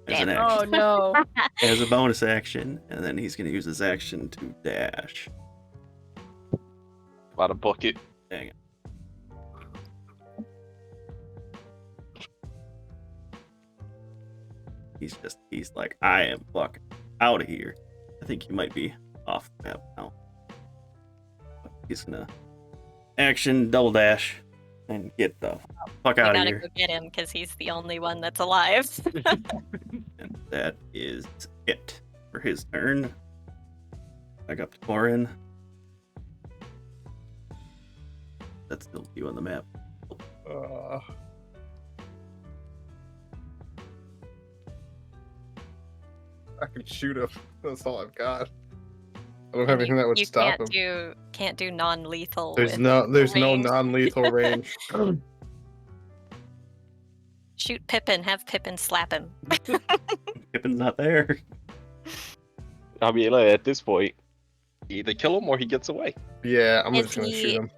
Damn. an Oh action, no! as a bonus action, and then he's going to use his action to dash. About a bucket. Dang it. He's like, I am fucking out of here. I think he might be off the map now. But he's gonna action double dash and get the fuck I out of gotta here. go get him because he's the only one that's alive. And that is it for his turn. Back up to Torin. That's still you on the map. I can shoot him. That's all I've got. I don't have anything that would you stop can't him. can't do non-lethal. There's with no range. non-lethal range. Shoot Pippin. Have Pippin slap him. Pippin's not there. I mean, like, at this point, either kill him or he gets away. Yeah, I'm Is just gonna he- shoot him.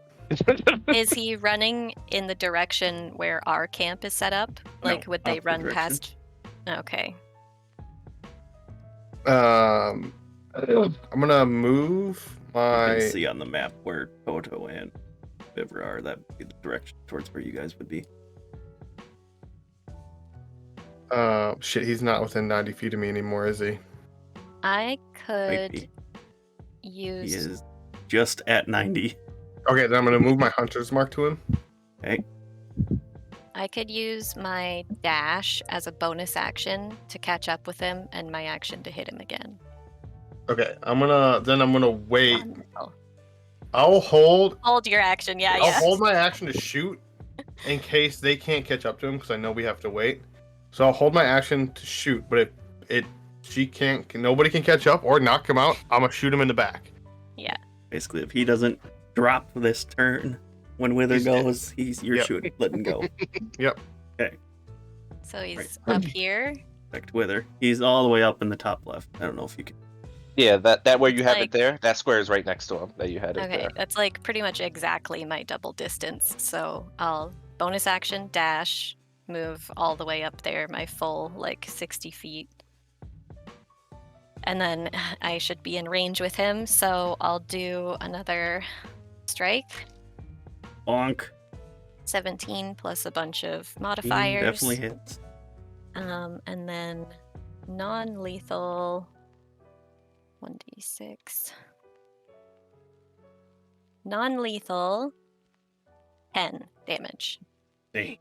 Is he running in the direction where our camp is set up? Like, would they opposite run direction. past? Okay. I'm gonna move You my. can see on the map where Toto and Vivra are. That would be the direction towards where you guys would be. Shit, he's not within 90 feet of me anymore, is he? I Might could be. He use. is just at 90. Okay, then I'm gonna move my hunter's mark to him. Okay. I could use my dash as a bonus action to catch up with him, and my action to hit him again. Okay, I'm gonna wait. Wonderful. I'll hold. Hold your action, yeah, I'll yeah. hold my action to shoot in case they can't catch up to him because I know we have to wait. So I'll hold my action to shoot, but nobody can catch up or knock him out. I'm gonna shoot him in the back. Basically, if he doesn't drop this turn when Wythr He's dead. goes, you're Yep. shooting, letting go. So he's Right. up here. Back to Wythr. He's all the way up in the top left. I don't know if you can Yeah, that where you have Like- it there, that square is right next to him. That you had it Okay, there. that's like pretty much exactly my double distance. So I'll bonus action dash, move all the way up there, my full like 60 feet. And then I should be in range with him, so I'll do another strike. Bonk. 17 plus a bunch of He modifiers. definitely hits. And then non-lethal 1d6. Non-lethal 10 damage. Dang.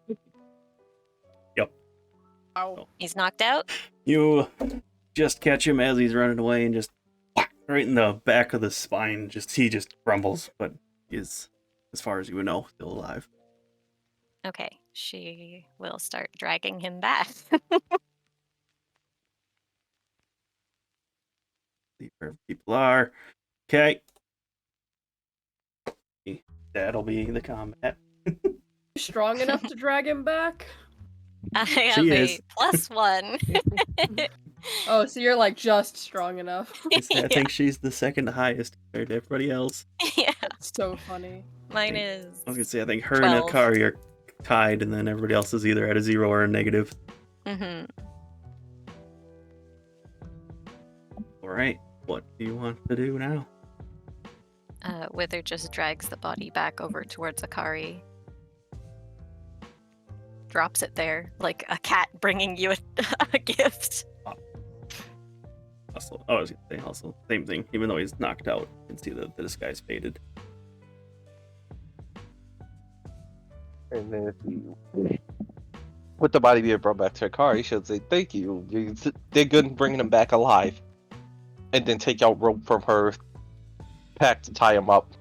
Ow. He's knocked out. You just catch him as he's running away and just whack right in the back of the spine. He just crumbles, but is, as far as you would know, still alive. Okay, she will start dragging him back. See where people are. Okay. That'll be the combat. Strong enough to drag him back? I have She a is. +1. Oh, so you're like just strong enough. I think she's the second highest compared to everybody else. Yeah, That's so funny. mine is. I was gonna say I think her 12. and Akari are tied, and then everybody else is either at a 0 or a negative. Mm-hmm. All right, what do you want to do now? Wythr just drags the body back over towards Akari. Drops it there, like a cat bringing you a gift. Hustle. Oh, I was gonna say hustle. Same thing. Even though he's knocked out, you can see the disguise faded. And then if you with the body being brought back to Akari, she'll say, "Thank you. You did good in bringing him back alive." And then take out rope from her pack to tie him up.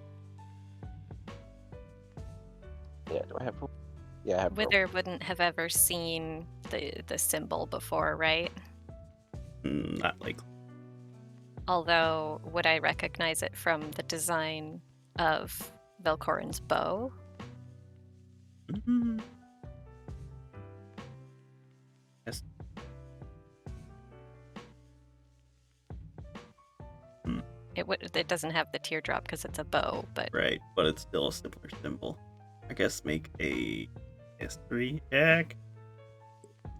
Yeah, do I have rope? Yeah, I have rope. Wythr wouldn't have ever seen the symbol before, right? Not like Although, would I recognize it from the design of Velkorin's bow? Yes. It doesn't have the teardrop because it's a bow, but Right, but it's still a similar symbol. I guess make a S3 check.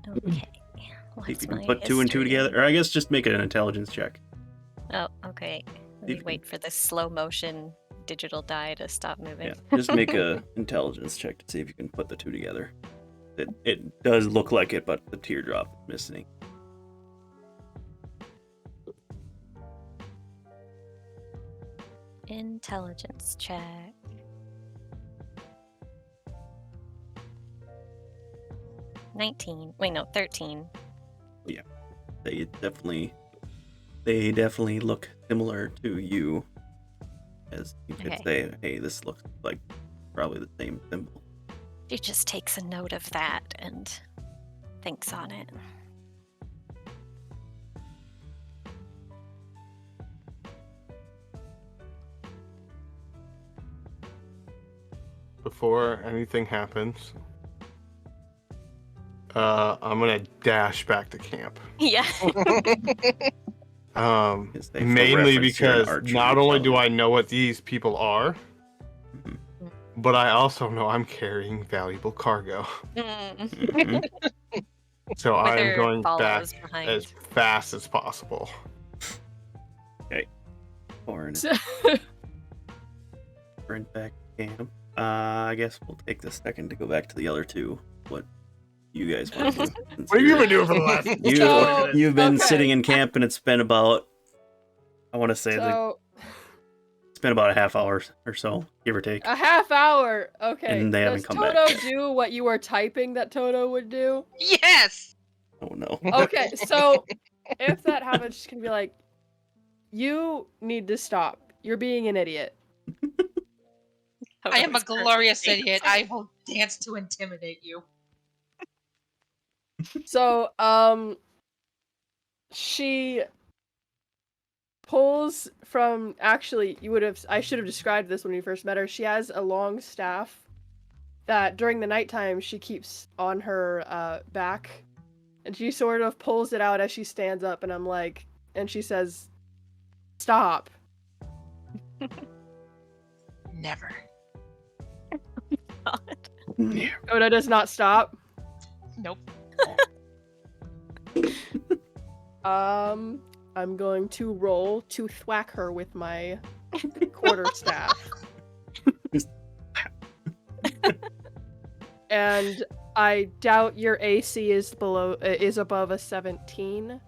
okay. See What's if you can my put 2 and 2 history? together. Or I guess just make it an intelligence check. Oh, okay. Let See me if you wait for the slow motion digital die to stop moving. Yeah, just make a intelligence check to see if you can put the 2 together. It does look like it, but the teardrop is missing. Intelligence check. Wait, no, 13. They definitely look similar to you. As you could Okay. say, hey, this looks like probably the same symbol. She just takes a note of that and thinks on it. Before anything happens, I'm gonna dash back to camp. Yeah. Yes, they- for Mainly reference, you're an because archer, not only do so- I know what these people are, Mhm. but I also know I'm carrying valuable cargo. Mm. So I am Wythr going back follows behind. as fast as possible. Or an sprint back to camp. I guess we'll take this second to go back to the other two. What you guys want to do? since What have you you're- been doing for the last? You've been Okay. sitting in camp, and it's been about, I want to say, So it's been about a half hour or so, give or take. a half hour. Okay. And they haven't Does come Toto back. do what you were typing that Toto would do? Yes. Oh no. Okay, so if that happens, she's gonna be like, "You need to stop. You're being an idiot." I am a Toto's glorious perfect. idiot. I will dance to intimidate you. So, she pulls from. Actually, I should have described this when we first met her. She has a long staff that during the nighttime she keeps on her back, and she sort of pulls it out as she stands up. And I'm like, and she says, stop. Never. Toto does not stop. Nope. I'm going to roll to thwack her with my quarterstaff. And I doubt your AC is above a 17.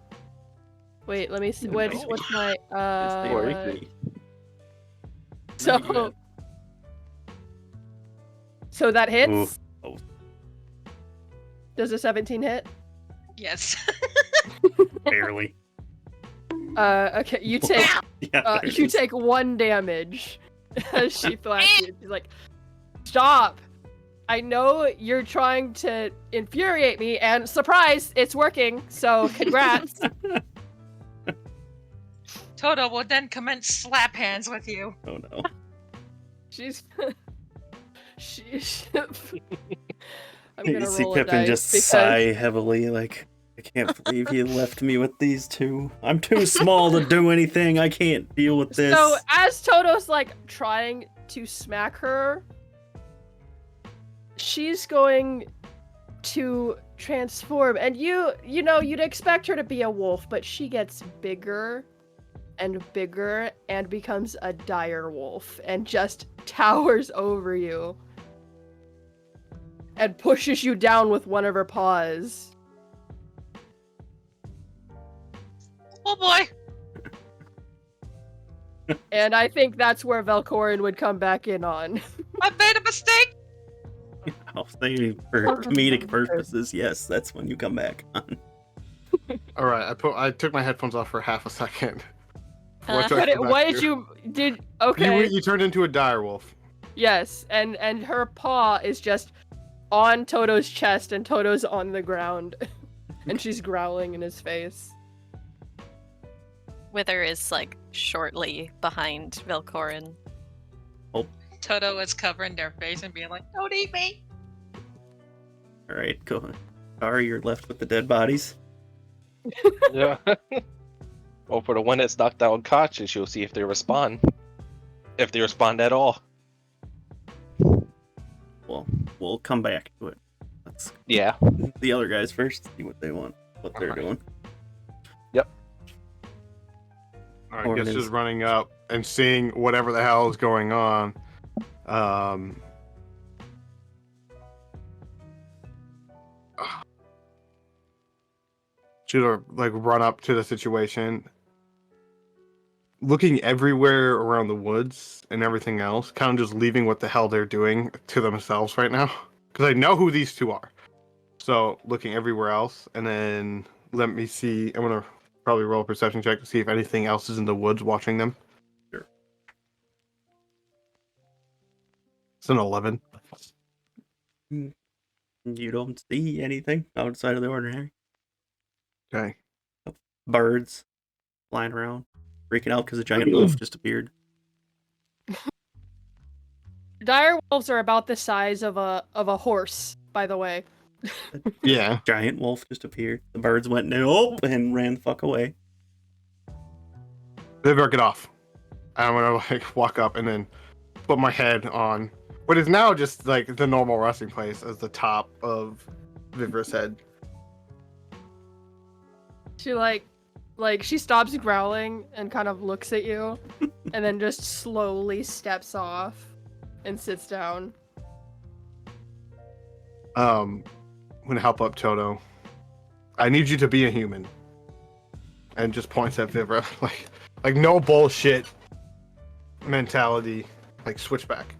Wait, let me see. What's my So that hits? Oh. Does a 17 hit? Yes. Barely. Okay, you take Yeah, you take 1 damage as she thwacks you. She's like, stop! I know you're trying to infuriate me, and surprise, it's working, so congrats. Toto will then commence slap hands with you. Oh no. She's I'm You gonna see roll a Pippin dice just because sigh heavily, like, I can't believe he left me with these two. I'm too small to do anything. I can't deal with this. So as Toto's like trying to smack her, she's going to transform, and you know you'd expect her to be a wolf, but she gets bigger and bigger and becomes a dire wolf and just towers over you and pushes you down with one of her paws. Oh boy. And I think that's where Velkorin would come back in on. I made a mistake. I'll say for comedic purposes, yes, that's when you come back on. All right, I took my headphones off for half a second. What did you did? Okay. You turned into a dire wolf. Yes, and her paw is just on Toto's chest, and Toto's on the ground, and she's growling in his face. Wythr is like shortly behind Velkorin. Toto is covering their face and being like, "Don't eat me." All right, go. Akari, you're left with the dead bodies. Yeah. Well, for the one that's knocked out unconscious, you'll see if they respond. If they respond at all. Well, we'll come back to it. Let's Yeah. the other guys first, see what they want, what they're doing. Yep. All right, guess just running up and seeing whatever the hell is going on. Should have like run up to the situation, looking everywhere around the woods and everything else, kind of just leaving what the hell they're doing to themselves right now, because I know who these two are. So looking everywhere else, and then let me see. I'm gonna probably roll a perception check to see if anything else is in the woods watching them. Sure. It's an 11. You don't see anything outside of the ordinary. Okay. Birds flying around, freaking out because a giant wolf just appeared. Dire wolves are about the size of a horse, by the way. Yeah. Giant wolf just appeared. The birds went nope and ran the fuck away. Vivra, get off. I'm gonna like walk up and then put my head on what is now just like the normal resting place as the top of Vivra's head. She like she stops growling and kind of looks at you, and then just slowly steps off and sits down. I'm gonna help up Toto. I need you to be a human. And just points at Vivra like no bullshit mentality, like switchback.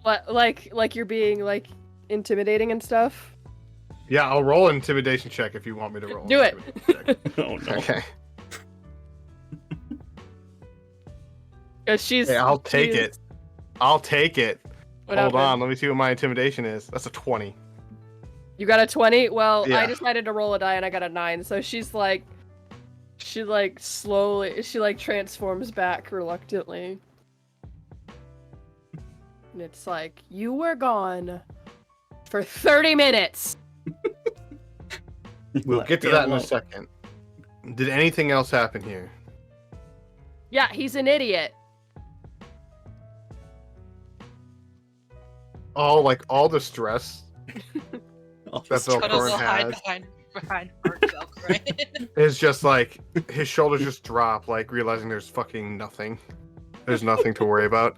Like you're being like intimidating and stuff. Yeah, I'll roll an intimidation check if you want me to roll. Do it. Oh no. Okay. She's. Hey, I'll take it. I'll take it. What Hold happened? on, let me see what my intimidation is. That's a 20. You got a 20? Well, Yeah. I decided to roll a die and I got a 9. So she's like, she transforms back reluctantly. And it's like, you were gone for 30 minutes. We'll get to that in a second. Did anything else happen here? Yeah, he's an idiot. All the stress that Toto Velkorin will hide has behind Velkorin. is just like his shoulders just drop, like realizing there's fucking nothing. There's nothing to worry about.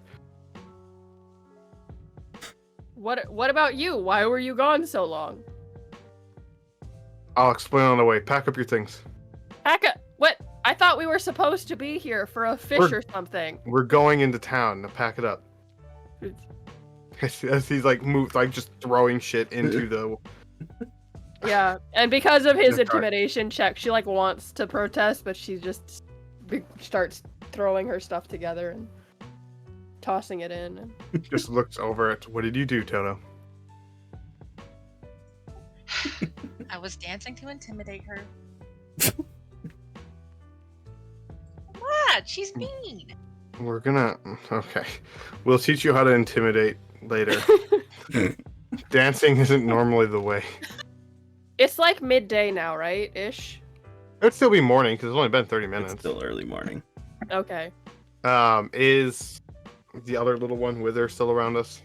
What about you? Why were you gone so long? I'll explain on the way. Pack up your things. What? I thought we were supposed to be here for a fish or something. We're going into town. Now pack it up. As he's like just throwing shit into the. Yeah, and because of his That's right. intimidation check, she like wants to protest, but she just starts throwing her stuff together and tossing it in. And... Just looks over at. What did you do, Toto? I was dancing to intimidate her. What? She's mean. We're gonna. Okay. We'll teach you how to intimidate later. Dancing isn't normally the way. It's like midday now, right? Ish. It'd still be morning because it's only been 30 minutes. It's still early morning. Okay. Is the other little one Wythr still around us?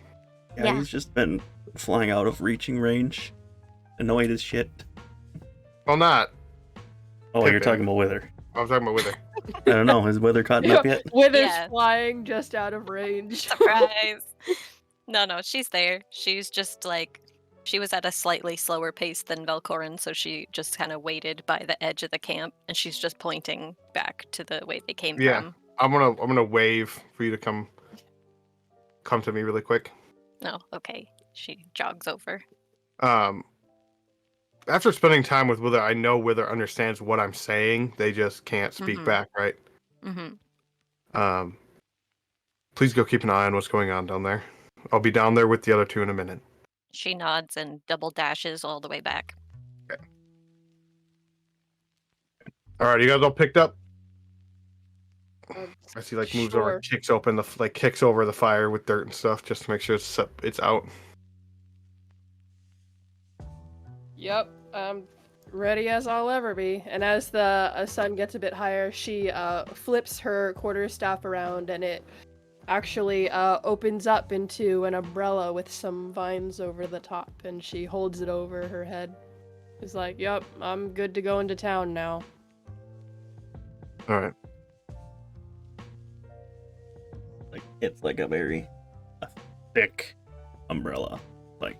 Yeah, he's just been flying out of reaching range. Annoyed as shit. Well, not. Oh, Pippin. you're talking about Wythr. I'm talking about Wythr. I don't know. Has Wythr caught up yet? Wither's Yeah. flying just out of range. Surprise. No, she's there. She's just like, she was at a slightly slower pace than Velkorin, so she just kind of waited by the edge of the camp, and she's just pointing back to the way they came Yeah. from. I'm gonna wave for you to come to me really quick. No, okay. She jogs over. After spending time with Wythr, I know Wythr understands what I'm saying. They just can't speak Mhm. back, right? Mm-hmm. Please go keep an eye on what's going on down there. I'll be down there with the other two in a minute. She nods and double dashes all the way back. All right, you guys all picked up? I see, like, moves over, Sure. kicks over the fire with dirt and stuff just to make sure it's out. Yep, I'm ready as I'll ever be. And as the sun gets a bit higher, she flips her quarterstaff around, and it actually opens up into an umbrella with some vines over the top, and she holds it over her head. She's like, "Yep, I'm good to go into town now." All right. Like it's like a very thick umbrella. Like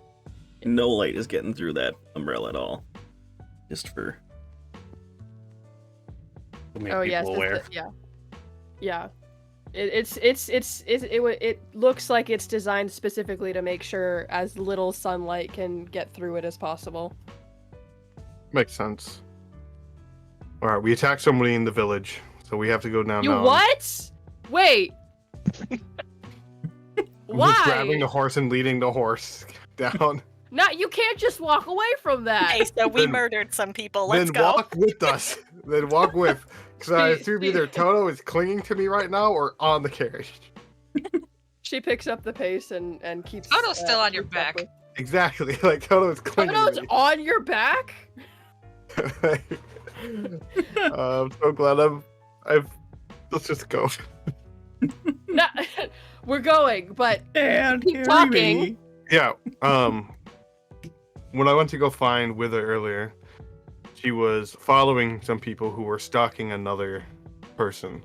no light is getting through that umbrella at all. Just for to make Oh people yes, aware. yeah. It looks like it's designed specifically to make sure as little sunlight can get through it as possible. Makes sense. All right, we attacked somebody in the village, so we have to go down. You what? Wait. Why? Who's grabbing the horse and leading the horse down? You can't just walk away from that. Okay, so we Then- murdered some people. Let's Then go. walk with us. Then walk with. Because I assume either Toto is clinging to me right now or on the carriage. She picks up the pace and keeps. Toto's still on your keeps up back. with- Exactly. Like Toto is clinging Toto's to me. on your back? I'm so glad let's just go. No, we're going, but And keep carry talking. me. Yeah. When I went to go find Wythr earlier, she was following some people who were stalking another person.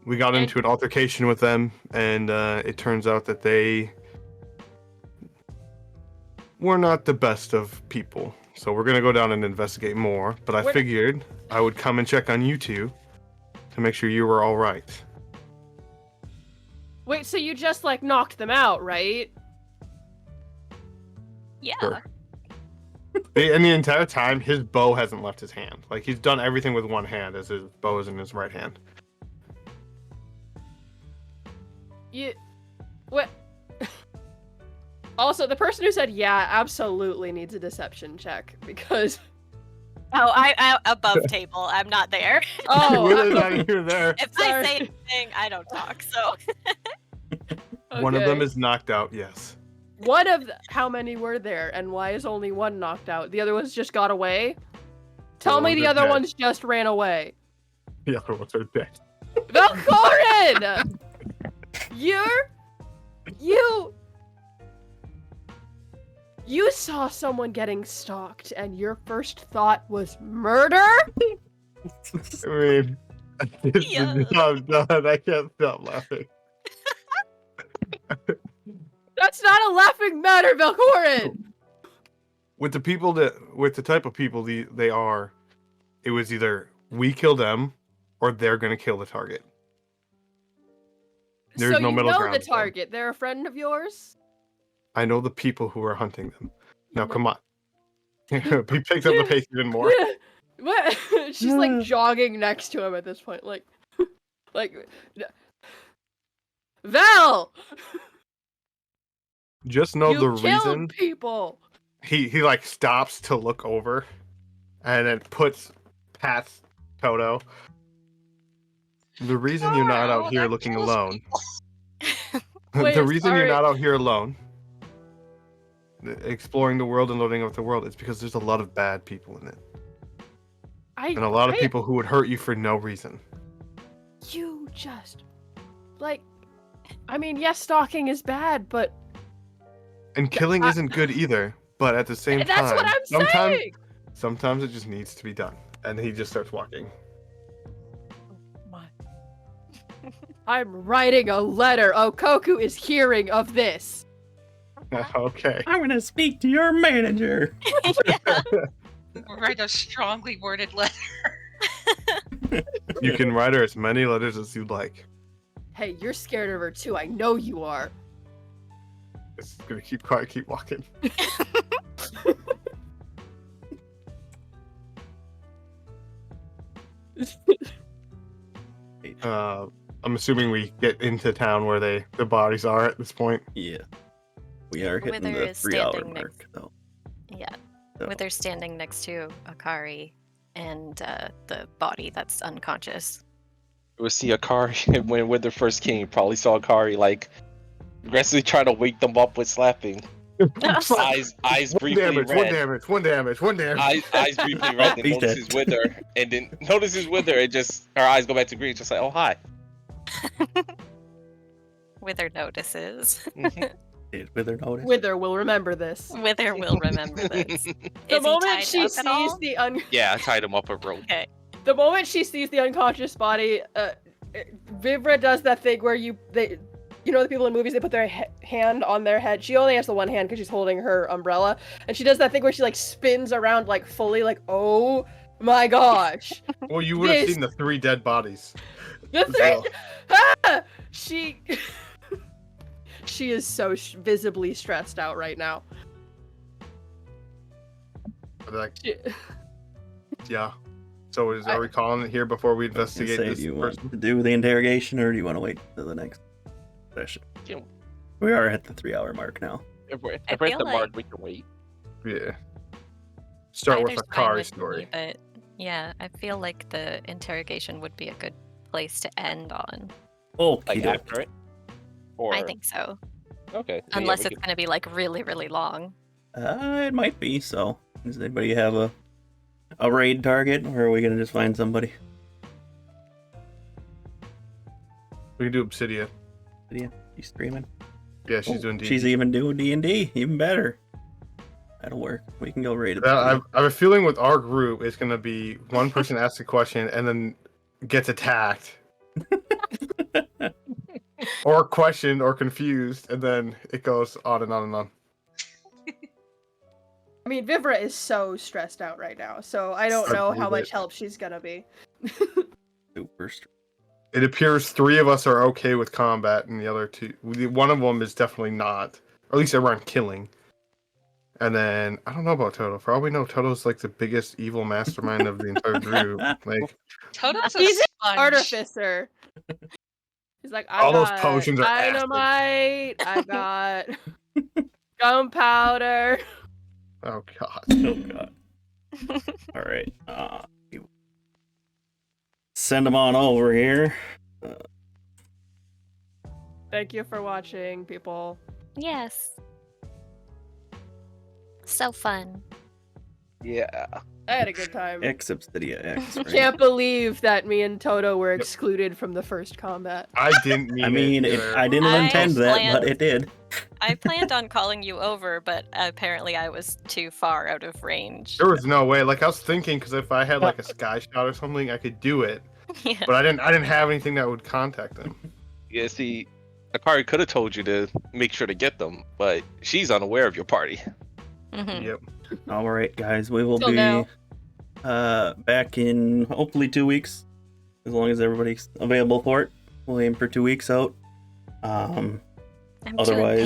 We got into an altercation with them, and it turns out that they were not the best of people. So we're gonna go down and investigate more. But I figured I would come and check on you two to make sure you were all right. Wait, so you just like knocked them out, right? Yeah. Sure. And the entire time, his bow hasn't left his hand. Like, he's done everything with one hand as his bow is in his right hand. What? Also, the person who said yeah absolutely needs a deception check because. Oh, I above table. I'm not there. Oh, Whether or not you're there. If I Sorry. say anything, I don't talk. So One of them okay. is knocked out, yes. How many were there, and why is only one knocked out? The other ones just got away? Tell me ones the are other dead. ones just ran away. The other ones are dead. Velkorin! You saw someone getting stalked, and your first thought was murder? I mean, Yeah. I'm done. I can't stop laughing. That's not a laughing matter, Velkorin! With the type of people they are, it was either we kill them or they're gonna kill the target. There's So no you middle know ground the with them. target. They're a friend of yours? I know the people who are hunting them. Now come on. He picked up the pace even more. What? She's like jogging next to him at this point, like, Val! Just know You the killed reason people! he like stops to look over and then pats Toto. The reason you're not out here looking alone. Wait, The reason you're sorry. not out here alone, exploring the world and loading up the world, is because there's a lot of bad people in it. And a lot of people who would hurt you for no reason. You just, like, I mean, yes, stalking is bad, but And killing isn't good either. But at the same time, that's what I'm saying! sometimes it just needs to be done. And he just starts walking. I'm writing a letter. Okoku is hearing of this. Okay. I'm gonna speak to your manager. Write a strongly worded letter. You can write her as many letters as you'd like. Hey, you're scared of her too. I know you are. It's gonna keep quiet, keep walking. I'm assuming we get into town where the bodies are at this point. Yeah. We are hitting Wythr the is 3-hour standing mark, next- though. Yeah. So, Wythr's standing next to Akari and the body that's unconscious. We see Akari when Wythr first came. Probably saw Akari like aggressively trying to wake them up with slapping. Eyes briefly red. One damage. Eyes briefly red, and He's notices dead. Wythr, and then notices Wythr, and just her eyes go back to green, just like, oh hi. Wythr notices. Did Wythr notice? Wythr will remember this. Wythr will remember this. The Is he moment tied she up at sees all? the Yeah, I tied him up a rope. Okay. the moment she sees the unconscious body, Vivra does that thing where you know the people in movies, they put their hand on their head. She only has the one hand because she's holding her umbrella, and she does that thing where she like spins around like fully, like, oh my gosh. Well, you would have seen the 3 dead bodies. The three. Ah! She is so visibly stressed out right now. Like, yeah. So are we calling it here before we investigate Say, this do you person? want to do the interrogation, or do you want to wait till the next session? Yeah. We are at the 3-hour mark now. If we're I at feel the mark, like- we can wait. Yeah. Start with Either's fine Akari's with story. me, but yeah, I feel like the interrogation would be a good place to end on. Oh, Like after it? Or I think so. okay. So Unless yeah, it's going to be like really, really long. It might be. So, does anybody have a raid target, or are we gonna just find somebody? We can do Obsidian. Yeah, she's streaming. Yeah, she's doing D&D. She's even doing D&D. Even better. That'll work. We can go raid it. I have a feeling with our group, it's gonna be one person asks a question and then gets attacked, or questioned, or confused, and then it goes on and on and on. I mean, Vivra is so stressed out right now, so I don't I know how believe much it. help she's gonna be. Super It appears 3 of us are okay with combat, and the other 2, one of them is definitely not. Or at least around killing. And then I don't know about Toto. For all we know, Toto's like the biggest evil mastermind of the entire group. Like, Toto's a He's an sponge. artificer. He's like, I All those got potions are acid. dynamite. I got gunpowder. oh god. Oh god. All right. Send them on over here. Thank you for watching, people. Yes. So fun. Yeah. I had a good time. X Obsidia X. Right? Can't believe that me and Toto were excluded from the first combat. I didn't mean I mean, it. either. I didn't I intend that, but planned- it did. I planned on calling you over, but apparently I was too far out of range. There was no way. Like I was thinking, because if I had like a sky shot or something, I could do it. Yeah. But I didn't have anything that would contact them. Yeah, see, Akari could have told you to make sure to get them, but she's unaware of your party. Mhm. Yep. All right, guys, we will Till be now. back in hopefully 2 weeks, as long as everybody's available for it. We'll aim for 2 weeks out. I'm too Otherwise,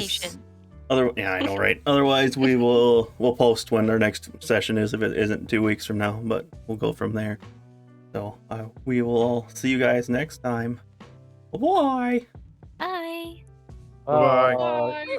impatient. yeah, I know, right? Otherwise, we'll post when our next session is, if it isn't 2 weeks from now, but we'll go from there. So we will all see you guys next time. Bye. Bye. Bye. Bye.